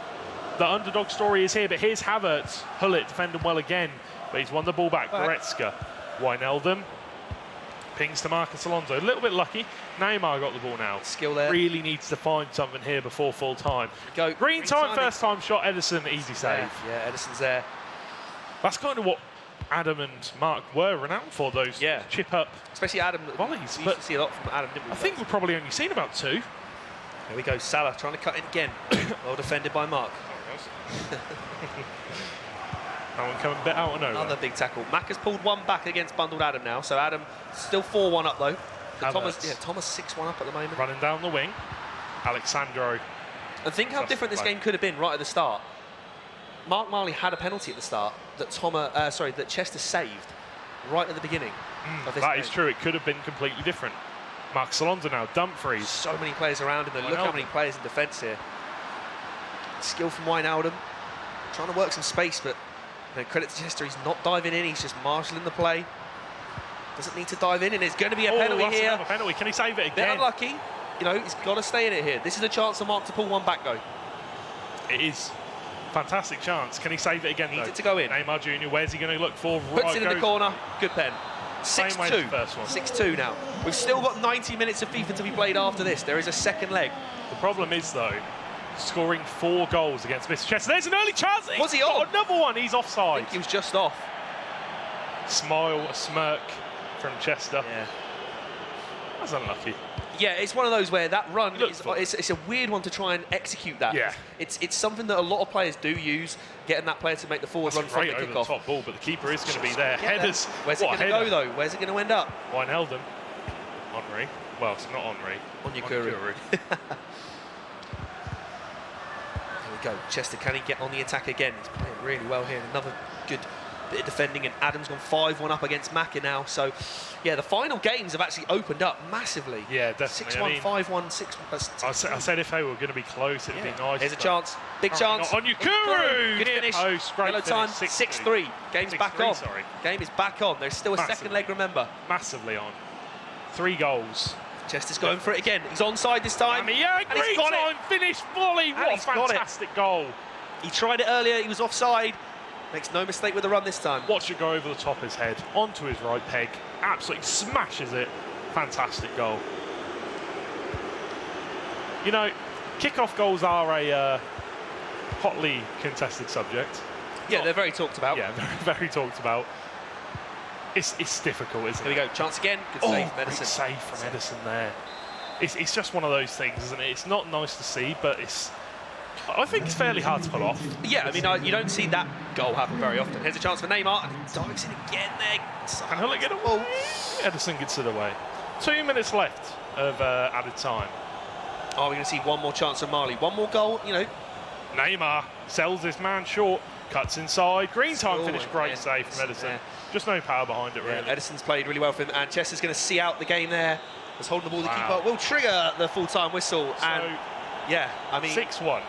The underdog story is here, but here's Havertz. Hullet defending well again, but he's won the ball back. Goretzka, Wijnaldum, pings to Marcus Alonso. A little bit lucky. Neymar got the ball now. Skill there. Really needs to find something here before full time. Go. Green time, first time shot. Edison, easy save. Yeah, Edison's there. That's kind of what Adam and Mark were renowned for, those chip up. Especially Adam. Volleys. We used to see a lot from Adam, didn't we? I think we've probably only seen about 2. Here we go. Salah trying to cut in again. Well defended by Mark. That one coming a bit out of nowhere. Another big tackle. Mack has pulled one back against bundled Adam now. So Adam still 4-1 up though. Thomas 6-1 up at the moment. Running down the wing. Alexandro. And think how different this game could have been right at the start. Mark Marley had a penalty at the start that that Chester saved right at the beginning of this game. That is true. It could have been completely different. Marcus Alonso now. Dumfries. So many players around him. Look how many players in defence here. Skill from Wijnaldum. Trying to work some space, but credit to Chester. He's not diving in. He's just marshalling the play. Doesn't need to dive in, and it's going to be a penalty here. Another penalty. Can he save it again? Bit unlucky. You know, he's got to stay in it here. This is a chance for Mark to pull one back, though. It is. Fantastic chance. Can he save it again, Needs it to go in. Neymar Jr., where's he going to look for? Puts it in the corner. Good pen. Same way as the first one. 6-2 now. We've still got 90 minutes of FIFA to be played after this. There is a second leg. The problem is, though, scoring 4 goals against Mr. Chester. There's an early chance. Was he on? Another one. He's offside. I think he was just off. Smile, a smirk from Chester. Yeah. That's unlucky. Yeah, it's one of those where that run, it's a weird one to try and execute that. Yeah. It's something that a lot of players do use, getting that player to make the forward run from the over kickoff. the top ball, but the keeper is going to be there. Headers. Where's it going to go, though? Where's it going to end up? Wijnaldum. Henri. Well, it's not Henri. Onyekuru. There we go. Chester, can he get on the attack again? He's playing really well here. Another good bit of defending, and Adam's gone 5-1 up against Macca now. So, yeah, the final games have actually opened up massively. Yeah, definitely. 6-1, 5-1. 6. I said if they were going to be close, it'd be nice. Here's a chance. Big chance. Onyekuru! Good finish. Yellow time. 6-3. Game's back on. Sorry. Game is back on. There's still a second leg, remember. Massively on. 3 goals. Chester's going for it again. He's onside this time. Great time. Finish volley. What a fantastic goal. He tried it earlier. He was offside. Makes no mistake with the run this time. Watch it go over the top of his head, onto his right peg, absolutely smashes it. Fantastic goal. You know, kickoff goals are a hotly contested subject. Yeah, they're very talked about. Yeah, very, very talked about. It's difficult, isn't it? Here we go, chance again. Good save, Edison. Great save from Edison there. It's just one of those things, isn't it? It's not nice to see, but I think it's fairly hard to pull off. Yeah, I mean, you don't see that goal happen very often. Here's a chance for Neymar, and he dives in again there. Can Hullet get away? Edison gets it away. 2 minutes left of added time. Are we going to see one more chance of Marley? One more goal, you know. Neymar sells this man short, cuts inside. Green time finish, great save from Edison. Yeah. Just no power behind it, really. Yeah, Edison's played really well for him, and Chester's going to see out the game there. As holding the ball, the keeper will trigger the full-time whistle. So, and yeah, I mean 6-1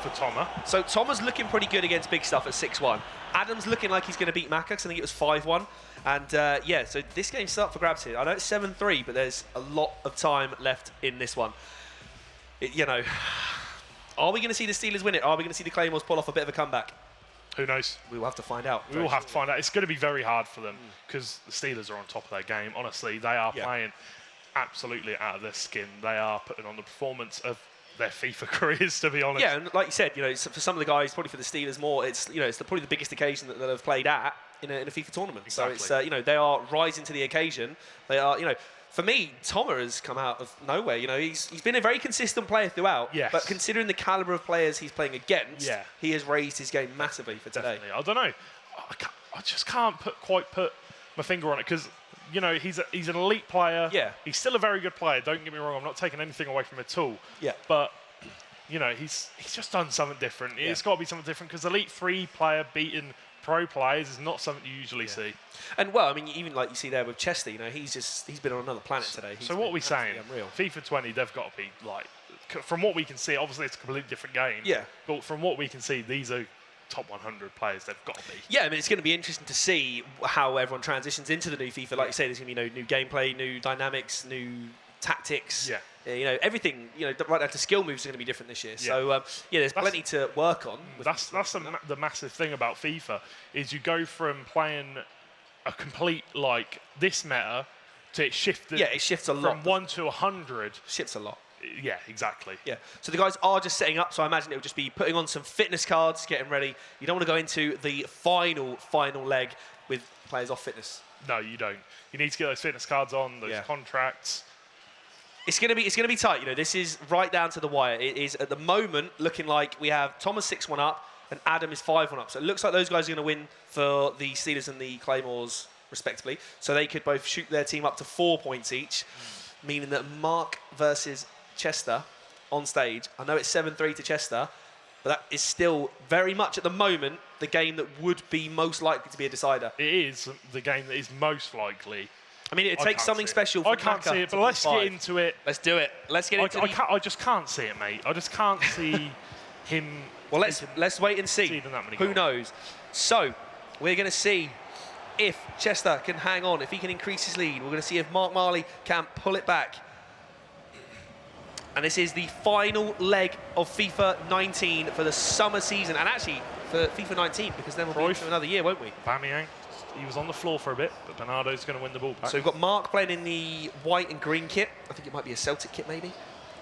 for Toma. So Toma's looking pretty good against big stuff at 6-1. Adam's looking like he's going to beat Macca, because I think it was 5-1. And yeah, so this game's still up for grabs here. I know it's 7-3, but there's a lot of time left in this one. You know, are we going to see the Steelers win it? Are we going to see the Claymores pull off a bit of a comeback? Who knows? We will have to find out. We will have to find out. It's going to be very hard for them because the Steelers are on top of their game. Honestly, they are playing absolutely out of their skin. They are putting on the performance of their FIFA careers, to be honest. Yeah, and like you said, you know, for some of the guys, probably for the Steelers more, it's probably the biggest occasion that they've played at in a FIFA tournament. Exactly. So it's they are rising to the occasion. They are for me, Toma has come out of nowhere. he's been a very consistent player throughout. Yes. But considering the caliber of players he's playing against, he has raised his game massively for today. Definitely. I don't know. I just can't quite put my finger on it because he's an elite player. Yeah. He's still a very good player. Don't get me wrong. I'm not taking anything away from him at all. Yeah. But he's just done something different. It's got to be something different because elite 3-player beating pro players is not something you usually see. And well, I mean, even like you see there with Chester, he's been on another planet today. So what are we saying? Unreal. FIFA 20, they've got to be like, from what we can see, obviously it's a completely different game. Yeah. But from what we can see, these are top 100 players. They've got to be. Yeah, I mean, it's going to be interesting to see how everyone transitions into the new FIFA. Like you say, there's going to be new gameplay, new dynamics, new tactics. Yeah. Everything. Right now, the skill moves are going to be different this year. So there's plenty to work on. That's the massive thing about FIFA is you go from playing a complete like this meta to it shifted. Yeah, it shifts a lot. From 1 to 100. Shifts a lot. Yeah, exactly. Yeah. So the guys are just setting up. So I imagine it will just be putting on some fitness cards, getting ready. You don't want to go into the final leg with players off fitness. No, you don't. You need to get those fitness cards on, those contracts. It's gonna be tight. This is right down to the wire. It is at the moment looking like we have Thomas 6-1 up and Adam is 5-1 up. So it looks like those guys are going to win for the Steelers and the Claymores respectively. So they could both shoot their team up to 4 points each, meaning that Mark versus Chester on stage. I know it's 7-3 to Chester, but that is still very much at the moment the game that would be most likely to be a decider. It is the game that is most likely. I mean, it takes something special for I can't see it, but let's get into it. Let's do it. Let's get into it. I just can't see it, mate. I just can't see him. Well, let's wait and see. Who knows? So, we're going to see if Chester can hang on, if he can increase his lead. We're going to see if Mark Marley can pull it back. And this is the final leg of FIFA 19 for the summer season. And actually, for FIFA 19, because then we'll be into another year, won't we? Bamiyang, he was on the floor for a bit, but Bernardo's going to win the ball back. So we've got Mark playing in the white and green kit. I think it might be a Celtic kit, maybe.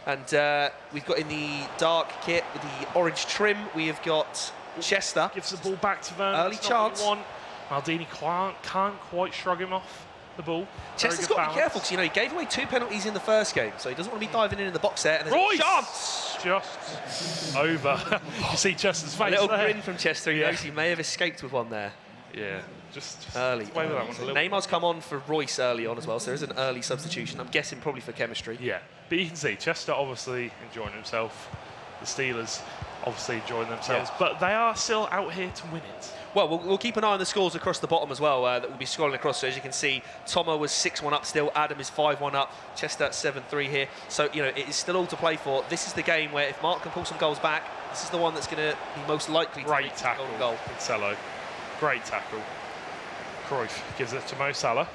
And we've got in the dark kit with the orange trim, we have got Chester. Gives the ball back to Vernon. Early chance. Maldini can't quite shrug him off the ball. Chester's got to be careful because he gave away 2 penalties in the first game, so he doesn't want to be diving in the box there. And there's a chance. Just over. You see Chester's face. A little there. grin from Chester. He knows he may have escaped with one there. Yeah, just early. Away with that one Neymar's come on for Royce early on as well, so there is an early substitution. I'm guessing probably for chemistry. Yeah, but you can see Chester obviously enjoying himself. The Steelers obviously enjoying themselves, but they are still out here to win it. Well, we'll keep an eye on the scores across the bottom as well, that we'll be scrolling across. So as you can see, Tomo was 6-1 up still, Adam is 5-1 up, Chester 7-3 here. So, it is still all to play for. This is the game where if Mark can pull some goals back, this is the one that's going to be most likely to make the golden goal. Pincello. Great tackle. Cruyff gives it to Mo Salah.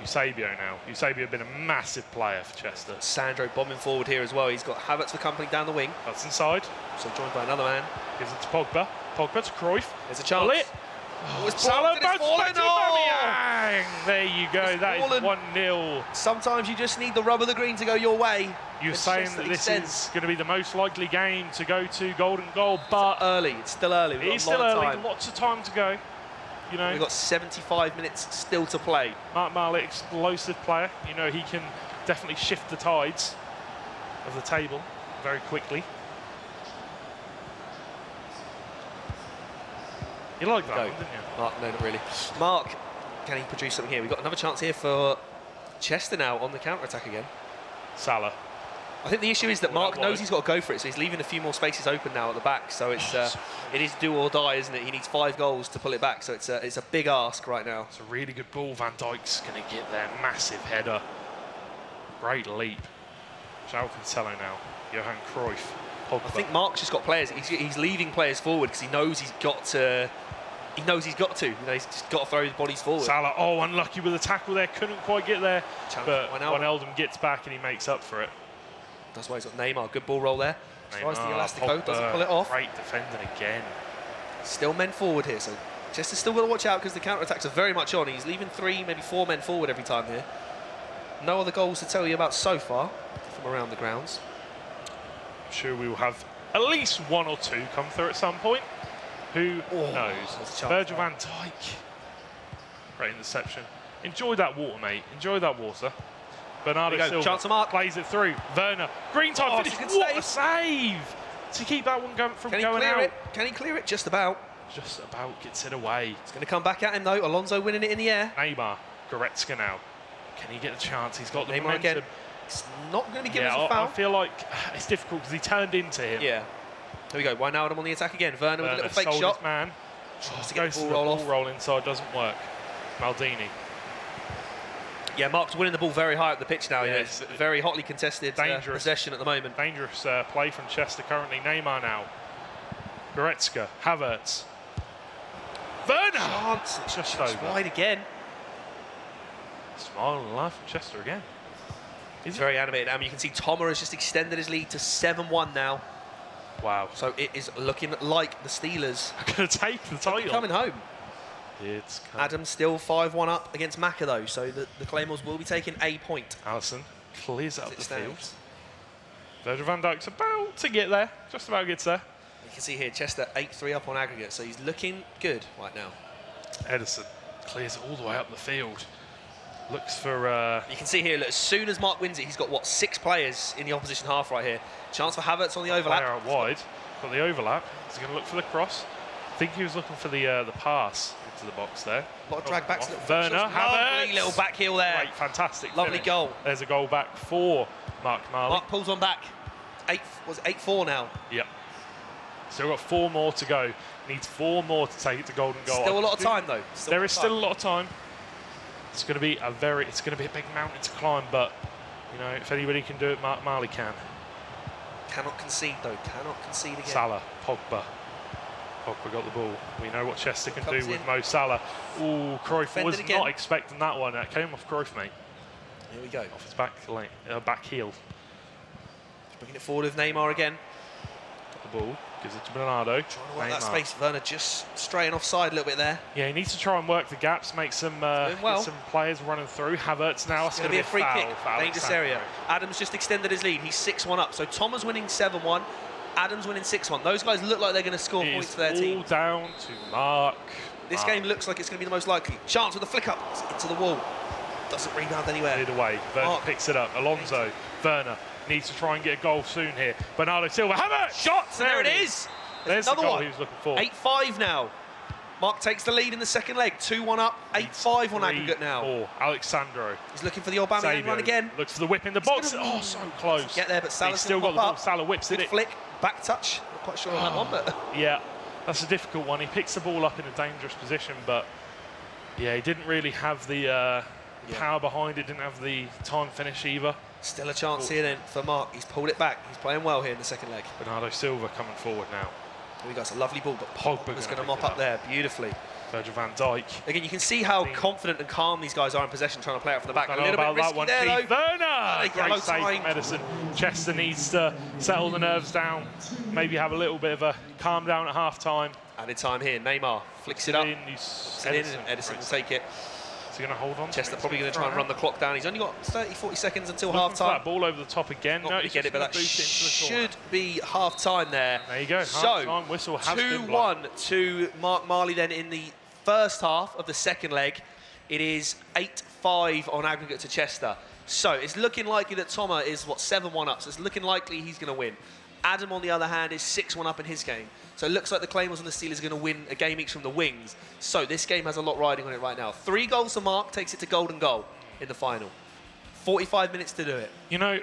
Eusebio now. Eusebio been a massive player for Chester. Sandro bombing forward here as well. He's got Havertz for company down the wing. That's inside. So joined by another man. Gives it to Pogba. Pogba to Cruyff. There's a chance. Salah back to Aubameyang. There you go. That is 1-0. Sometimes you just need the rub of the green to go your way. You're saying that this is going to be the most likely game to go to golden goal, but it's still early. It is still early. Lots of time to go. We've got 75 minutes still to play. Mark Marley, explosive player. He can definitely shift the tides of the table very quickly. You like that one, didn't you? Mark, no, not really. Mark, can he produce something here? We've got another chance here for Chester now on the counter-attack again. Salah. I think the issue is that Mark knows he's got to go for it, so he's leaving a few more spaces open now at the back. So it is do or die, isn't it? He needs 5 goals to pull it back, so it's a big ask right now. It's a really good ball. Van Dijk's going to get there. Massive header. Great leap. João Cancelo now. Johan Cruyff. Pogba. I think Mark's just got players. He's leaving players forward because he knows he's got to. He knows he's got to. He's just got to throw his bodies forward. Salah, unlucky with the tackle there. Couldn't quite get there. But Wijnaldum gets back and he makes up for it. That's why he's got Neymar. Good ball roll there. Tries the elastico, doesn't pull it off. Great defending again. Still men forward here, so Chester's still got to watch out because the counter-attacks are very much on. He's leaving 3, maybe 4 men forward every time here. No other goals to tell you about so far from around the grounds. I'm sure we will have at least 1 or 2 come through at some point. Who knows? Virgil van Dijk. Great interception. Enjoy that water, mate. Enjoy that water. Bernardo Silva chance to Mark. plays it through. Werner, green time finish. What a save to keep that one going from going out. Can he clear it? Just about. Just about gets it away. It's going to come back at him though. Alonso winning it in the air. Neymar, Goretzka now. Can he get a chance? He's got the Neymar momentum. Again. It's not going to be given as a foul. I feel like it's difficult because he turned into him. Yeah. There we go. Wijnaldum on the attack again. Werner with a little fake shot. His man. Tries to get the ball roll inside, doesn't work. Maldini. Yeah, Mark's winning the ball very high up the pitch now. It's very hotly contested possession at the moment. Dangerous play from Chester currently. Neymar now. Goretzka, Havertz. Werner! Chance. It's Just just over. wide again. Smile and laugh from Chester again. He's very animated. You can see Tomer has just extended his lead to 7-1 now. Wow. So it is looking like the Steelers I'm going to take the title. coming home. It's coming. Adam's still 5-1 up against Macca though, so the Claymores will be taking a point. Allison clears out As the it field. stands. Virgil van Dijk's about to get there. Just about gets there. You can see here Chester 8-3 up on aggregate, so he's looking good right now. Edison clears it all the way up the field. Looks for... You can see here, look, as soon as Mark wins it, he's got, what, 6 players in the opposition half right here. Chance for Havertz on the player overlap. out wide. Got the overlap. He's going to look for the cross. I think he was looking for the pass into the box there. A lot of drag backs. Werner, Havertz. Lovely little back heel there. Great, fantastic Lovely finish. goal. There's a goal back for Mark Marley. Mark pulls one back. 8-4 now. Yep. Still got 4 more to go. Needs 4 more to take it to golden goal. Still a lot of time though. There is still a lot of time. It's going to be a big mountain to climb, but you know, if anybody can do it, Mark Marley can. Cannot concede though. Cannot concede again. Salah, Pogba. Pogba got the ball. We know what Chester can Comes do with in. Mo Salah. Ooh, Cruyff Defended was again. not expecting that one. That came off Cruyff, mate. Here we go. Off his back heel. Bringing it forward with Neymar again. Got the ball. Gives it to Bernardo. Trying to work that Neymar. space. Werner just straying offside a little bit there. Yeah, he needs to try and work the gaps, make some well. get some players running through. Havertz now. It's That's going to be a free foul, kick. foul Dangerous Alexandro. area. Adams just extended his lead. He's 6-1 up. So Tomer's winning 7-1. Adams winning 6-1. Those guys look like they're going to score It points is for their team. all down to Mark. This game looks like it's going to be the most likely. Chance with a flick up into the wall. Doesn't rebound anywhere. Cleared away. Werner Mark. picks it up. Alonso. Werner needs to try and get a goal soon here. Bernardo Silva. Havertz! Shots, and there it is. There's another the goal one. he was looking for. 8-5 now. Mark takes the lead in the second leg. 2-1 up. 8-5 on aggregate now. 3-4. Alexandro. He's looking for the Aubameyang run again. Looks for the whip in the box. Oh, so close. Get there, but Salah's He's still gonna got the pop ball. up. Salah whips Good it. flick, back touch. Not quite sure on that one, but Yeah, that's a difficult one. He picks the ball up in a dangerous position, but yeah, he didn't really have the power behind it. Didn't have the time finish either. still a chance here then for Mark. He's pulled it back. He's playing well here in the second leg. Bernardo Silva coming forward now. Here we got a lovely ball, but Pogba Pogba's gonna going to pick mop it up up. there beautifully. Virgil van Dijk. Again, you can see how confident and calm these guys are in possession, trying to play out from the back. I A don't know little about bit that risky one. there, Keith though. Werner! Yellow Great save time. from Edison. Chester needs to settle the nerves down. Maybe have a little bit of a calm down at half time. Added time here. Neymar flicks it up. Puts Edison, Edison will take it. Is he going to hold on? Chester probably going to try and run the clock down. He's only got 30, 40 seconds until Looking half for that time. ball over the top again. Not No, going he's to get it, just but gonna that boot it into the corner. should be half time there. There you go. So, Half-time whistle has been blown. 2-1 to Mark Marley then in the first half of the second leg. It is 8-5 on aggregate to Chester. So it's looking likely that Tomer is, 7-1 up. So it's looking likely he's going to win. Adam, on the other hand, is 6-1 up in his game. So it looks like the Claymores and the Steelers are going to win a game each from the wings. So this game has a lot riding on it right now. 3 goals to Mark takes it to golden goal in the final. 45 minutes to do it. You know,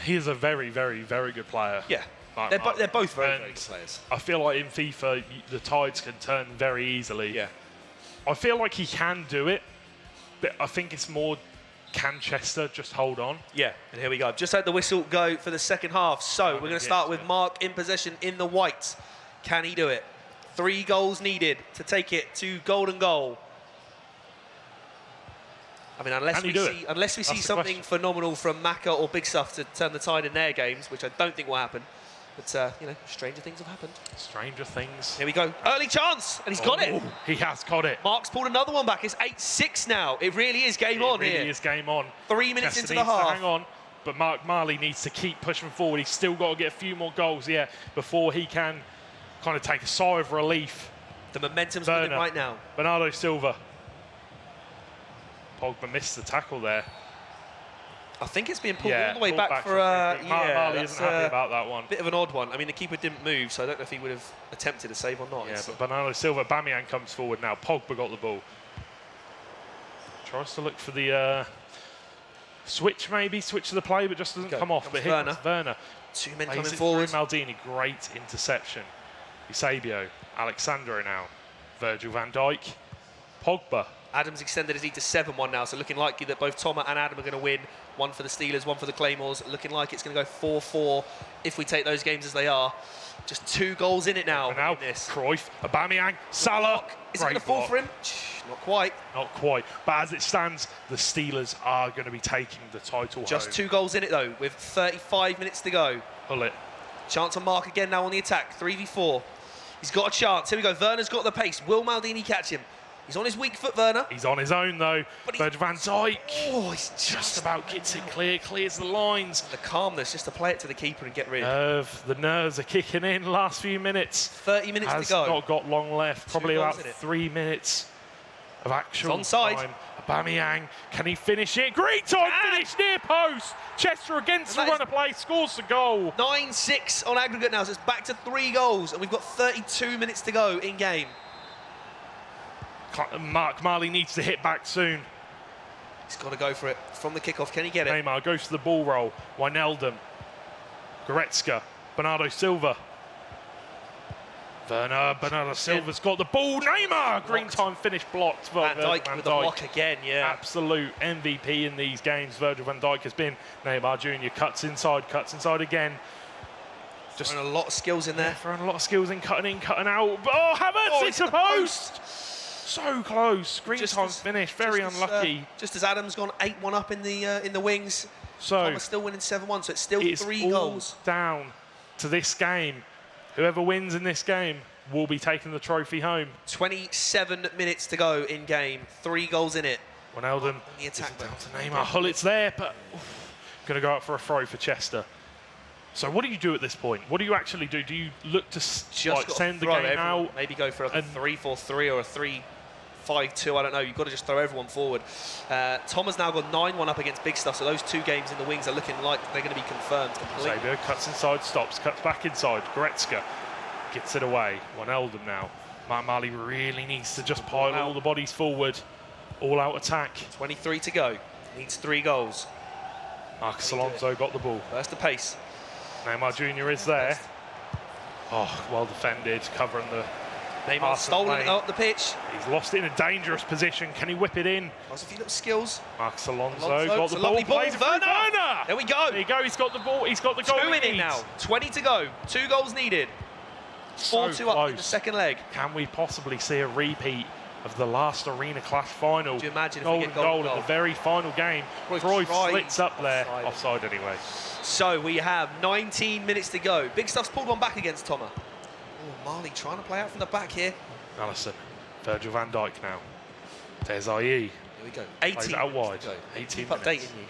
he is a very, very, very good player. Yeah. Mark They're Marley. both very, And very good players. I feel like in FIFA, the tides can turn very easily. Yeah. I feel like he can do it, but I think it's more, can Chester just hold on? Yeah, and here we go. I've just had the whistle go for the second half. So we're going to start with Mark in possession in the white. Can he do it? 3 goals needed to take it to golden goal. I mean, unless Can he we do see, it? unless we see That's the something question. phenomenal from Macca or Big Stuff to turn the tide in their games, which I don't think will happen. But, you know, stranger things have happened. Stranger things. Here we go. Early chance, and he's got it. Oh, he has got it. Mark's pulled another one back. It's 8-6 now. It really is game on It really here. is game on. 3 minutes Chester into the needs to half. hang on, but Mark Marley needs to keep pushing forward. He's still got to get a few more goals, before he can kind of take a sigh of relief. The momentum's with him Werner. right now. Bernardo Silva. Pogba missed the tackle there. I think it's being pulled all the way pulled back for free kick. Mark Marley that's isn't happy about that one. bit of an odd one. I mean, the keeper didn't move, so I don't know if he would have attempted a save or not. Yeah, It's- but Bernardo Silva, Aubameyang comes forward now. Pogba got the ball. Tries to look for the switch to the play, but just doesn't come off. Comes But here Werner. comes Werner. 2 men Plays coming it forward. through Maldini, great interception. Eusebio, Alexandro now. Virgil van Dijk. Pogba Adams extended his lead to 7-1 now, so looking likely that both Toma and Adam are going to win. One for the Steelers, one for the Claymores. Looking like it's going to go 4-4 if we take those games as they are. Just 2 goals in it now. And now, in this. Cruyff, Aubameyang, Salah. Is it going to fall for him? Not quite. Not quite. But as it stands, the Steelers are going to be taking the title Just home. 2 goals in it, though, with 35 minutes to go. Pull it. Chance on Mark again now on the attack. 3v4. He's got a chance. Here we go. Werner's got the pace. Will Maldini catch him? He's on his weak foot, Werner. He's on his own, though. Virgil van Dijk. Oh, he's Just about gets it clear, clears the lines. The calmness just to play it to the keeper and get rid. The nerves are kicking in last few minutes. 30 minutes Has to go. not got long left. Probably goals about in it. 3 minutes of actual It's onside. time. Aubameyang, can he finish it? Great time finish near post. Chester against the And that run of play, scores the goal. 9-6 on aggregate now, so it's back to 3 goals, and we've got 32 minutes to go in game. Mark Marley needs to hit back soon. He's got to go for it from the kickoff. Can he get it? Neymar goes to the ball roll. Wijnaldum, Goretzka, Bernardo Silva. Bernardo Silva's got the ball. Neymar, green time finish blocked. Van Dijk with the block again, yeah. Absolute MVP in these games. Virgil van Dijk has been. Neymar Jr. cuts inside again. Just throwing a lot of skills in there. Throwing a lot of skills in, cutting out. Oh, Havertz, it's a post! So close. Green time finish. Very unlucky. Just as Adams gone 8-1 up in the wings. So Thomas still winning 7-1, so it's still it's 3 all goals. down to this game. Whoever wins in this game will be taking the trophy home. 27 minutes to go in game. 3 goals in it. Wijnaldum the attack down to Neymar. Hullit's there, but going to go out for a throw for Chester. So what do you do at this point? What do you actually do? Do you look to send the game out? Maybe go for a 3-4-3 or a 3-5-2. I don't know. You've got to just throw everyone forward. Tom has now got 9-1 up against Big Stuff, so those 2 games in the wings are looking like they're going to be confirmed completely. Xavier cuts inside, stops, cuts back inside. Goretzka gets it away. Wijnaldum now. Mark Marley really needs to just pile all the bodies forward. All-out attack. 23 to go. Needs 3 goals. Marcus Alonso got the ball. First the pace. Neymar Jr. is there. Oh, well defended, covering the... Neymar stolen it up the pitch. He's lost it in a dangerous position. Can he whip it in? Has a few little skills. Marcus Alonso got the ball. Plays Werner! There we go. There you go. He's got the ball. He's got the goal. 2 in it now. 20 to go. 2 goals needed. 4-2 up in the second leg. Can we possibly see a repeat of the last Arena Clash final? Do you imagine if we get goal in the very final game? Cruyff slits up there. Offside anyway. So we have 19 minutes to go. Big Stuff's pulled one back against Toma. Oh, Marley trying to play out from the back here. Allison, Virgil van Dijk now. There's IE. Here we go. 18 plays out wide. 18 Keep minutes. Updating you.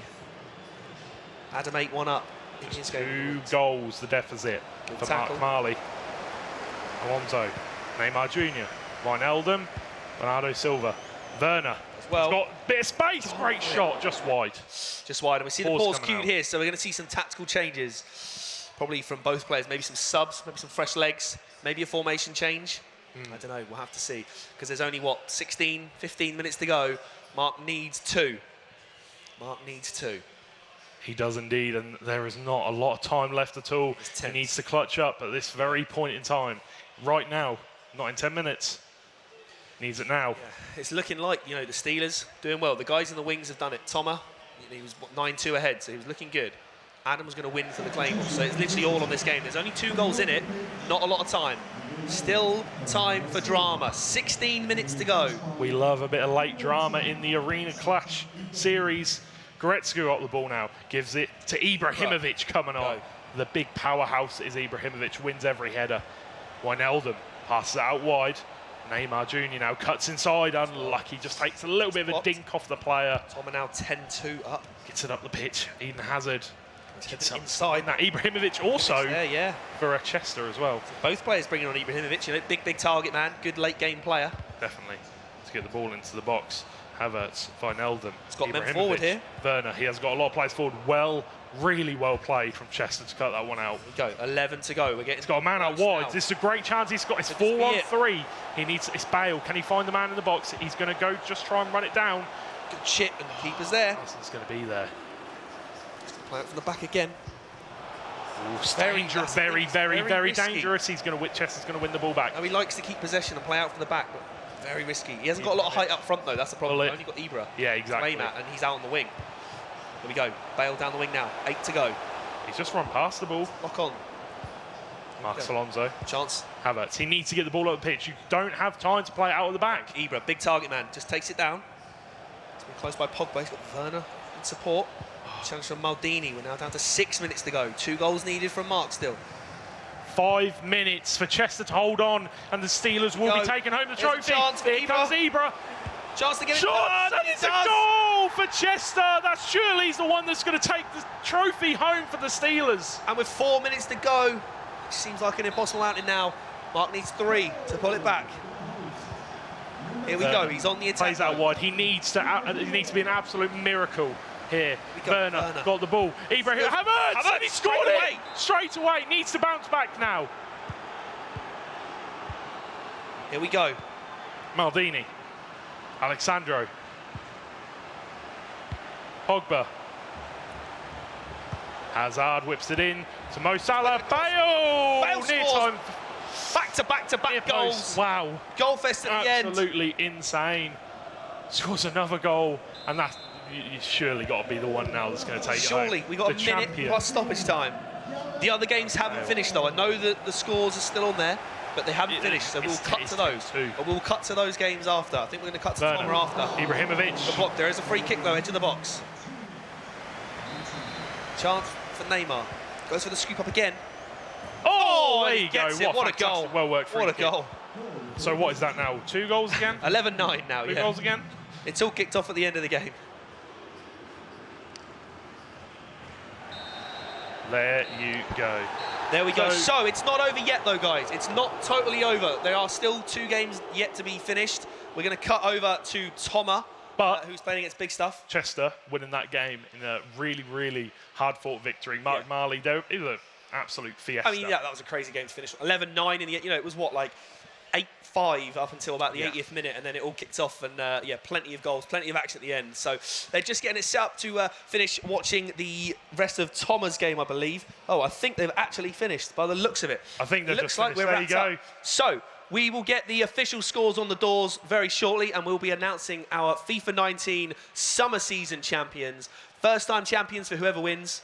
Adam 8-1 up. Just 2 goals, the deficit for tackle. Mark Marley. Alonso, Neymar Jr., Wijnaldum, Bernardo Silva, Werner. Well, he's got a bit of space. Great shot, just wide. Just wide. And we see the pause cued out here, so we're going to see some tactical changes. Probably from both players. Maybe some subs, maybe some fresh legs, maybe a formation change. I don't know. We'll have to see. Because there's only, 16, 15 minutes to go. Mark needs 2. Mark needs 2. He does indeed, and there is not a lot of time left at all. He needs to clutch up at this very point in time. Right now, not in 10 minutes. Needs it now. Yeah, it's looking like, the Steelers doing well. The guys in the wings have done it. Toma, he was 9-2 ahead, so he was looking good. Adam was going to win for the Claymore, so it's literally all on this game. There's only 2 goals in it, not a lot of time. Still time for drama. 16 minutes to go. We love a bit of late drama in the Arena Clash series. Goretzka got the ball now, gives it to Ibrahimovic coming on. The big powerhouse is Ibrahimovic, wins every header. Wijnaldum passes it out wide. Neymar Jr. now cuts inside, unlucky, just takes a little bit of a dink off the player. Toma now 10-2 up. Gets it up the pitch. Eden Hazard gets inside. That Ibrahimovic also yeah. for a Chester as well. So both players bringing on Ibrahimovic, big target man, good late game player. Definitely to get the ball into the box. Havertz, Wijnaldum, he's got men forward here. Werner, he has got a lot of players forward. Really well played from Chester to cut that one out. Here we go, 11 to go. He's got a man out wide. This is a great chance. He's got his 4-on-3. He needs. It's Bale. Can he find the man in the box? He's going to go just try and run it down. Good chip, and the keeper's there. He's going to be there. He's going to play it from the back again. Dangerous, very dangerous. He's going to win. Chester's going to win the ball back. No, he likes to keep possession and play out from the back, but Very risky. He hasn't got a lot of height up front, though. That's the problem. Well, He's only got Ibra. Yeah, exactly. To aim at, and he's out on the wing. Here we go. Bale down the wing now. 8 to go. He's just run past the ball. Lock on. Marcus Alonso. Chance. Havertz. He needs to get the ball up the pitch. You don't have time to play it out of the back. Ibra, big target man. Just takes it down. It's been closed by Pogba. He's got Werner in support. Challenge from Maldini. We're now down to 6 minutes to go. 2 goals needed from Mark still. 5 minutes for Chester to hold on, and the Steelers will be taking home the trophy. Here comes Ibra. Chance to get it done. And it's a goal for Chester. That's surely he's the one that's going to take the trophy home for the Steelers. And with 4 minutes to go, it seems like an impossible outing now. Mark needs 3 to pull it back. Here we go. He's on the attack. Plays that wide. He needs to be an absolute miracle here. Werner got the ball. Ibra, Havertz, and he scored it straight away. Needs to bounce back now. Here we go. Maldini. Alexandro. Pogba. Hazard whips it in to Mo Salah. Bale near time. Back-to-back goals. Wow. Goal fest at the end. Absolutely insane. Scores another goal, and that's you surely got to be the one now that's going to take it home. Surely. We got a minute plus stoppage time. The other games haven't finished, though. I know that the scores are still on there, but they haven't finished, so we'll cut to those. But we'll cut to those games after. I think we're going to cut to Toma after. Ibrahimovic. The block. There is a free kick, though, edge of the box. Chance for Neymar. Goes for the scoop up again. Oh, there you go. What a goal. Well worked free kick. What a goal. So what is that now? 2 goals again? 11-9 now, 2 goals again? It's all kicked off at the end of the game. There you go. There we go. So it's not over yet, though, guys. It's not totally over. There are still 2 games yet to be finished. We're going to cut over to Toma, who's playing against Big Stuff. Chester winning that game in a really, really hard-fought victory. Mark Marley, it was an absolute fiesta. I mean, yeah, that was a crazy game to finish. 11-9 in the end. You know, it was what, like 8-5 up until about the 80th minute, and then it all kicked off, and plenty of goals, plenty of action at the end. So they're just getting it set up to finish watching the rest of Toma's game, I believe. Oh, I think they've actually finished by the looks of it. I think they've looks just like finished. we're There you go. up. So we will get the official scores on the doors very shortly, and we'll be announcing our FIFA 19 summer season champions. First-time champions for whoever wins.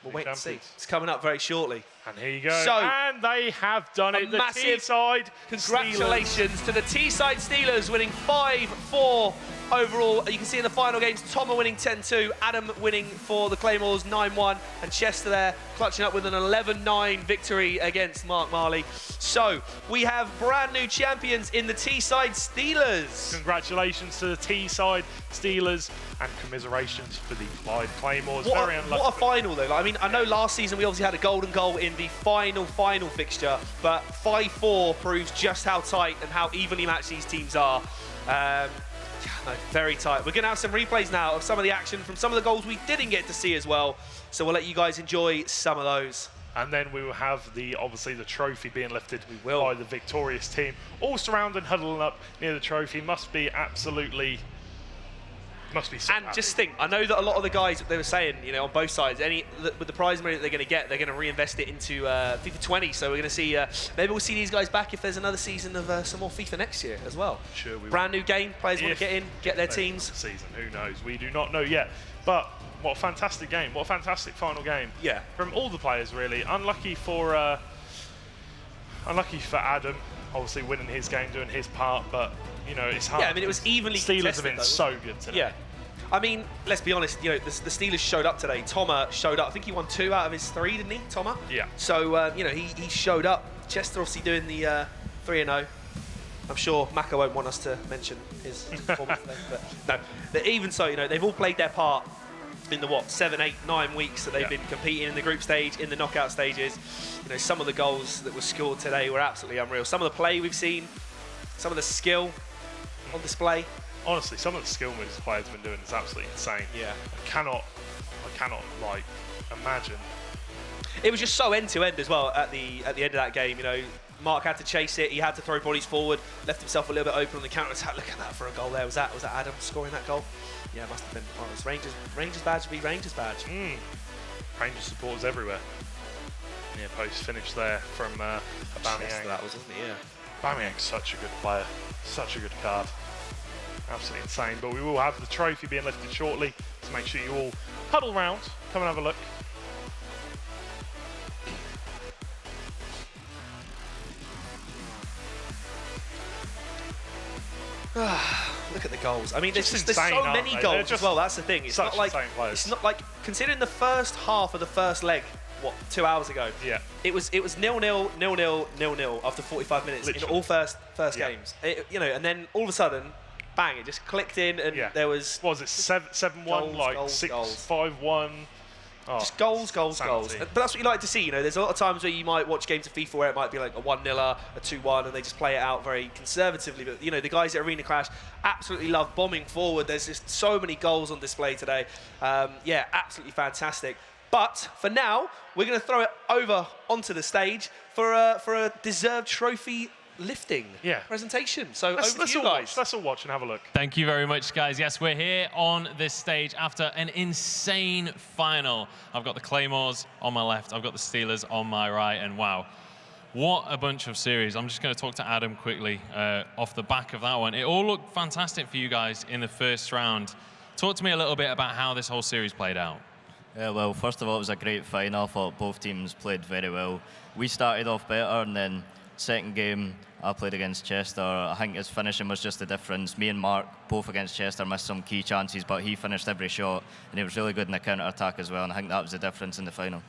We'll wait and see. It's coming up very shortly. And here you go. So, and they have done it. The Teesside congratulations to the Teesside Steelers winning 5-4 overall. You can see in the final games, Toma winning 10-2, Adam winning for the Claymores 9-1, and Chester there clutching up with an 11-9 victory against Mark Marley. So we have brand new champions in the Teesside Steelers. Congratulations to the Teesside Steelers, and commiserations for the Clyde Claymores. Very unlucky. What a final, though. I mean, I know last season we obviously had a golden goal in the final fixture, but 5-4 proves just how tight and how evenly matched these teams are. No, very tight. We're going to have some replays now of some of the action from some of the goals we didn't get to see as well. So we'll let you guys enjoy some of those. And then we will have obviously the trophy being lifted by the victorious team. All surrounded, huddling up near the trophy. Must be so and happy. Just think, I know that a lot of the guys, they were saying, you know, on both sides, with the prize money that they're going to get, they're going to reinvest it into FIFA 20. So we're going to see, maybe we'll see these guys back if there's another season of some more FIFA next year as well. Sure, we will. Brand new game, players want to get in, get their teams. Season, who knows? We do not know yet. But what a fantastic game! What a fantastic final game! Yeah. From all the players, really. Unlucky for Adam, obviously winning his game, doing his part, but. You know, it's hard. Yeah, I mean, it was evenly Steelers contested, have been so good today. Yeah. I mean, let's be honest, you know, the Steelers showed up today. Toma showed up. I think he won 2 out of his 3, didn't he, Toma? Yeah. So, you know, he showed up. Chester obviously doing the 3-0. I'm sure Maka won't want us to mention his performance there. But no, even so, you know, they've all played their part in the, 7, 8, 9 weeks that they've been competing in the group stage, in the knockout stages. You know, some of the goals that were scored today were absolutely unreal. Some of the play we've seen, some of the skill on display. Honestly, some of the skill moves the players have been doing is absolutely insane. Yeah. I cannot like imagine. It was just so end-to-end as well at the end of that game. You know, Mark had to chase it. He had to throw bodies forward. Left himself a little bit open on the counter-attack. Look at that for a goal there. Was that Adam scoring that goal? Yeah, it must have been. Oh, it was Rangers badge v Rangers badge. Rangers supporters everywhere. Yeah, post finish there from Aubameyang. That was, wasn't it? Yeah. Aubameyang's such a good player, such a good card. Absolutely insane. But we will have the trophy being lifted shortly, so make sure you all huddle round, come and have a look. Look at the goals. I mean, there's Just insane, so many aren't they? goals as well. That's the thing. It's such not like insane players. it's not like considering the first half of the first leg. What, 2 hours ago? Yeah. It was 0-0, 0-0, 0-0 after 45 minutes Literally. in all first Yeah. games. You know, and then all of a sudden, bang! It just clicked in, and Yeah. there was What was it, 7-1, Goals, like goals, 6-5-1? Oh, just goals. sanity. But that's what you like to see. You know, there's a lot of times where you might watch games of FIFA where it might be like a 1-0, a 2-1, and they just play it out very conservatively. But you know, the guys at Arena Clash absolutely love bombing forward. There's just so many goals on display today. Yeah, absolutely fantastic. But for now, we're going to throw it over onto the stage for a deserved trophy lifting presentation. So over to you guys. Let's all watch and have a look. Thank you very much, guys. Yes, we're here on this stage after an insane final. I've got the Claymores on my left, I've got the Steelers on my right, and wow, what a bunch of series. I'm just going to talk to Adam quickly off the back of that one. It all looked fantastic for you guys in the first round. Talk to me a little bit about how this whole series played out. Yeah, well, first of all, it was a great final. I thought both teams played very well. We started off better, and then second game, I played against Chester. I think his finishing was just the difference. Me and Mark, both against Chester, missed some key chances, but he finished every shot, and he was really good in the counter-attack as well, and I think that was the difference in the final.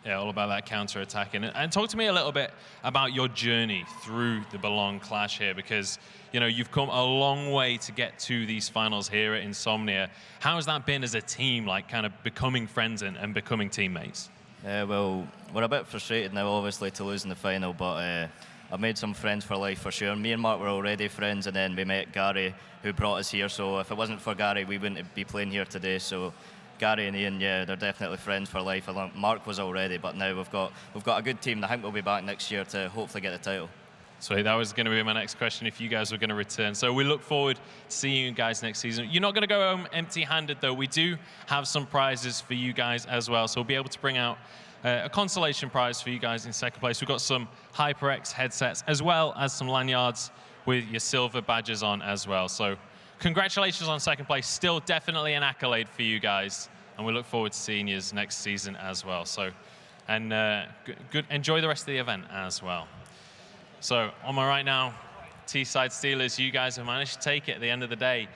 Yeah, all about that counter-attacking. And talk to me a little bit about your journey through the Belong Clash here, because you know you've come a long way to get to these finals here at Insomnia. How has that been as a team, like kind of becoming friends and becoming teammates? Well, we're a bit frustrated now, obviously, to lose in the final, but I've made some friends for life for sure. Me and Mark were already friends, and then we met Gary, who brought us here. So if it wasn't for Gary, we wouldn't be playing here today. So Gary and Ian, yeah, they're definitely friends for life. Mark was already, but now we've got a good team. I think we'll be back next year to hopefully get the title. So that was going to be my next question, if you guys were going to return. So we look forward to seeing you guys next season. You're not going to go home empty-handed, though. We do have some prizes for you guys as well. So we'll be able to bring out a consolation prize for you guys in second place. We've got some HyperX headsets, as well as some lanyards with your silver badges on as well. So congratulations on second place. Still definitely an accolade for you guys. And we look forward to seeing you next season as well. So, and good. Enjoy the rest of the event as well. So on my right now, T-side Steelers, you guys have managed to take it at the end of the day.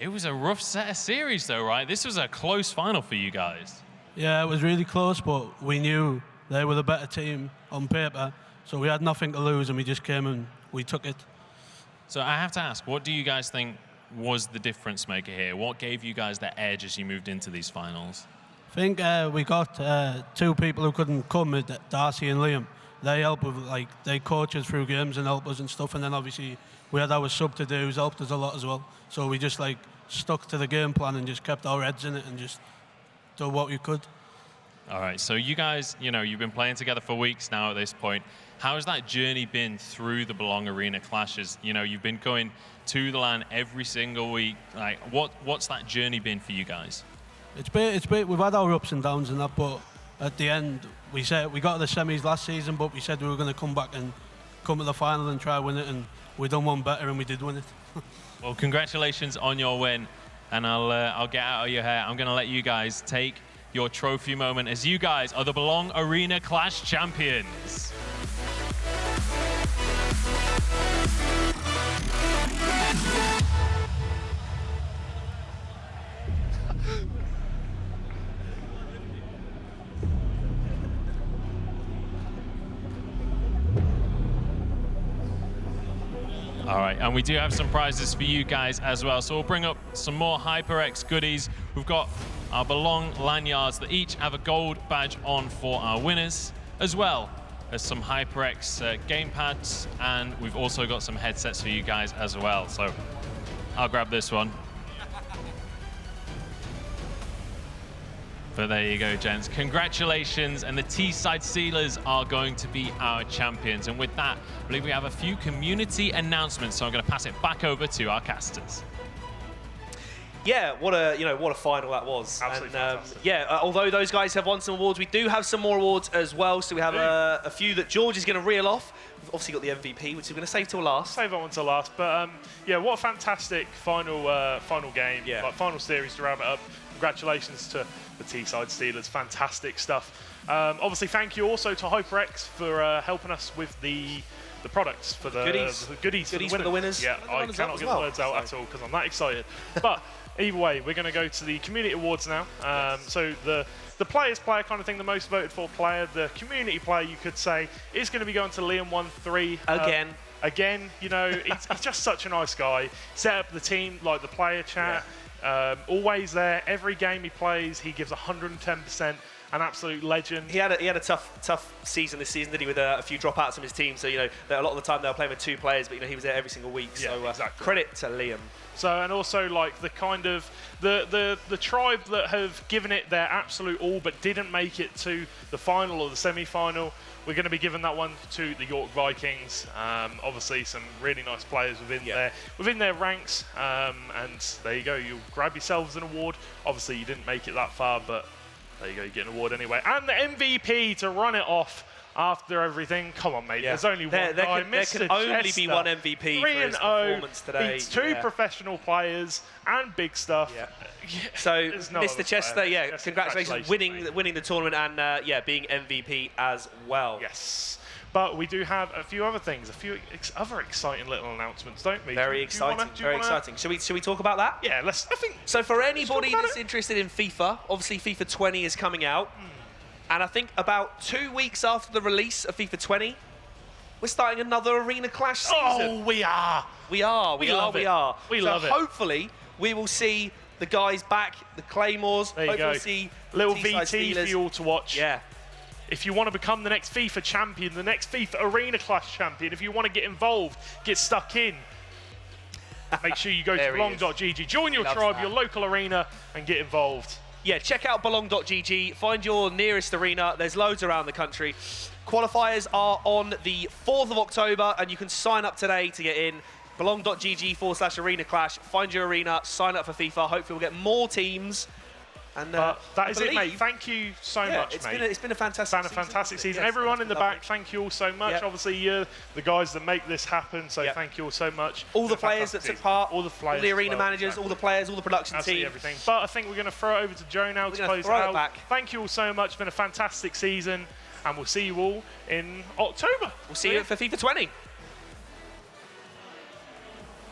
It was a rough set of series though, right? This was a close final for you guys. Yeah, it was really close, but we knew they were the better team on paper, so we had nothing to lose, and we just came and we took it. So I have to ask, what do you guys think was the difference maker here? What gave you guys the edge as you moved into these finals? I think we got two people who couldn't come, Darcy and Liam. They help with, they coach us through games and help us and stuff, and then obviously we had our sub to do who's helped us a lot as well. So we just stuck to the game plan and just kept our heads in it and just do what we could. All right, so you guys, you've been playing together for weeks now at this point. How has that journey been through the Belong Arena clashes? You've been going to the LAN every single week. Like, what's that journey been for you guys? It's been, we've had our ups and downs and that, but at the end, we said we got to the semis last season, but we said we were going to come back and come to the final and try win it, and we done one better and we did win it. Well, congratulations on your win, and I'll get out of your hair. I'm going to let you guys take your trophy moment as you guys are the Belong Arena Clash champions. All right, and we do have some prizes for you guys as well. So we'll bring up some more HyperX goodies. We've got our Belong lanyards that each have a gold badge on for our winners, as well as some HyperX game pads, and we've also got some headsets for you guys as well. So I'll grab this one. But there you go, gents. Congratulations, and the T-side Steelers are going to be our champions. And with that, I believe we have a few community announcements, so I'm going to pass it back over to our casters. Yeah, what a final that was. Absolutely and, fantastic. although those guys have won some awards, we do have some more awards as well. So we have a few that George is going to reel off obviously got the MVP, which we're going to save till last. Save that one to last. But yeah, what a fantastic final game, Yeah. final series to wrap it up. Congratulations to the Teesside Steelers. Fantastic stuff. Obviously, thank you also to HyperX for helping us with the products for the goodies for the winners. Yeah, And the I runners-up cannot as get well, the words out at all because I'm that excited. But either way, we're going to go to the community awards now. So the players player kind of thing, the most voted for player, the community player, you could say, is going to be going to Liam13 Again. Again, you know, he's just such a nice guy. Set up the team, like the player chat, always there. Every game he plays, he gives 110%. An absolute legend. He had a tough season this season, did he, with a few dropouts from his team. So, you know, a lot of the time they were playing with 2 players, but, you know, he was there every single week. Yeah, so exactly. Credit to Liam. So, and also like the kind of the tribe that have given it their absolute all but didn't make it to the final or the semi-final, we're going to be giving that one to the York Vikings. Obviously some really nice players within their ranks, and there you go, you'll grab yourselves an award. Obviously you didn't make it that far, but there you go, you get an award anyway. And the MVP to run it off after everything. Come on, mate. There's only one guy. There can only be one MVP for his performance today. Beats 2 professional players and big stuff. Yeah. So, Mr. Chester, congratulations, mate. winning the tournament and being MVP as well. Yes. But we do have a few other things, a few other exciting little announcements, don't we? Very exciting. Should we talk about that? Yeah, I think. So for anybody that's it. interested in FIFA, obviously FIFA 20 is coming out. And I think about 2 weeks after the release of FIFA 20, we're starting another Arena Clash season. Oh, we are. We are. We love it. Hopefully, we will see the guys back, the Claymores. There you go. We'll see little Teesside VT for Steelers. you all to watch. Yeah. If you want to become the next FIFA champion, the next FIFA Arena Clash champion, if you want to get involved, get stuck in, make sure you go to belong.gg, join your tribe, your local arena, and get involved. Yeah, check out belong.gg, find your nearest arena. There's loads around the country. Qualifiers are on the 4th of October, and you can sign up today to get in. Belong.gg/Arena Clash. Find your arena, sign up for FIFA. Hopefully we'll get more teams. And that is it, mate. Thank you so much, mate. It's been a fantastic season. Yes, everyone in the back, thank you all so much. Yep. Obviously, you're the guys that make this happen, so thank you all so much. All the players that took part, all the players, all the arena managers, all the players, all the production absolutely team. Everything. But I think we're going to throw it over to Joe now to close it out. Back. Thank you all so much. It's been a fantastic season, and we'll see you all in October. We'll see you for FIFA 20.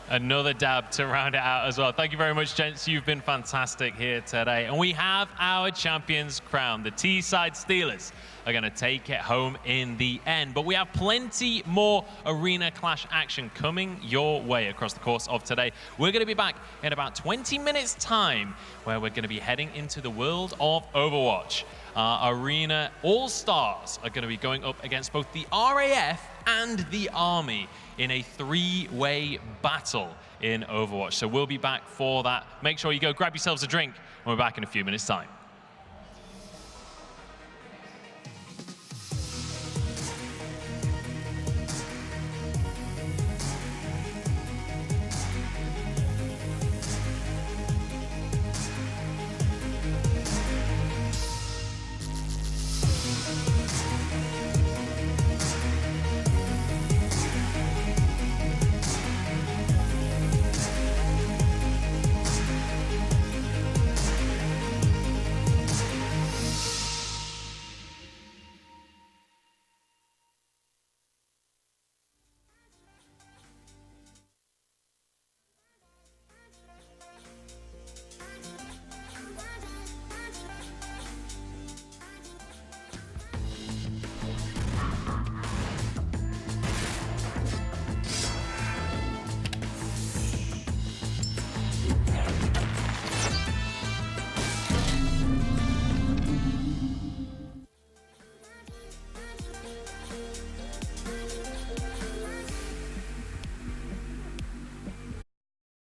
Another dab to round it out as well. Thank you very much, gents. You've been fantastic here today. And we have our champions crowned. The Teesside Steelers are going to take it home in the end. But we have plenty more Arena Clash action coming your way across the course of today. We're going to be back in about 20 minutes' time, where we're going to be heading into the world of Overwatch. Arena All-Stars are going to be going up against both the RAF and the Army in a 3-way battle in Overwatch. So we'll be back for that. Make sure you go grab yourselves a drink, and we're back in a few minutes' time.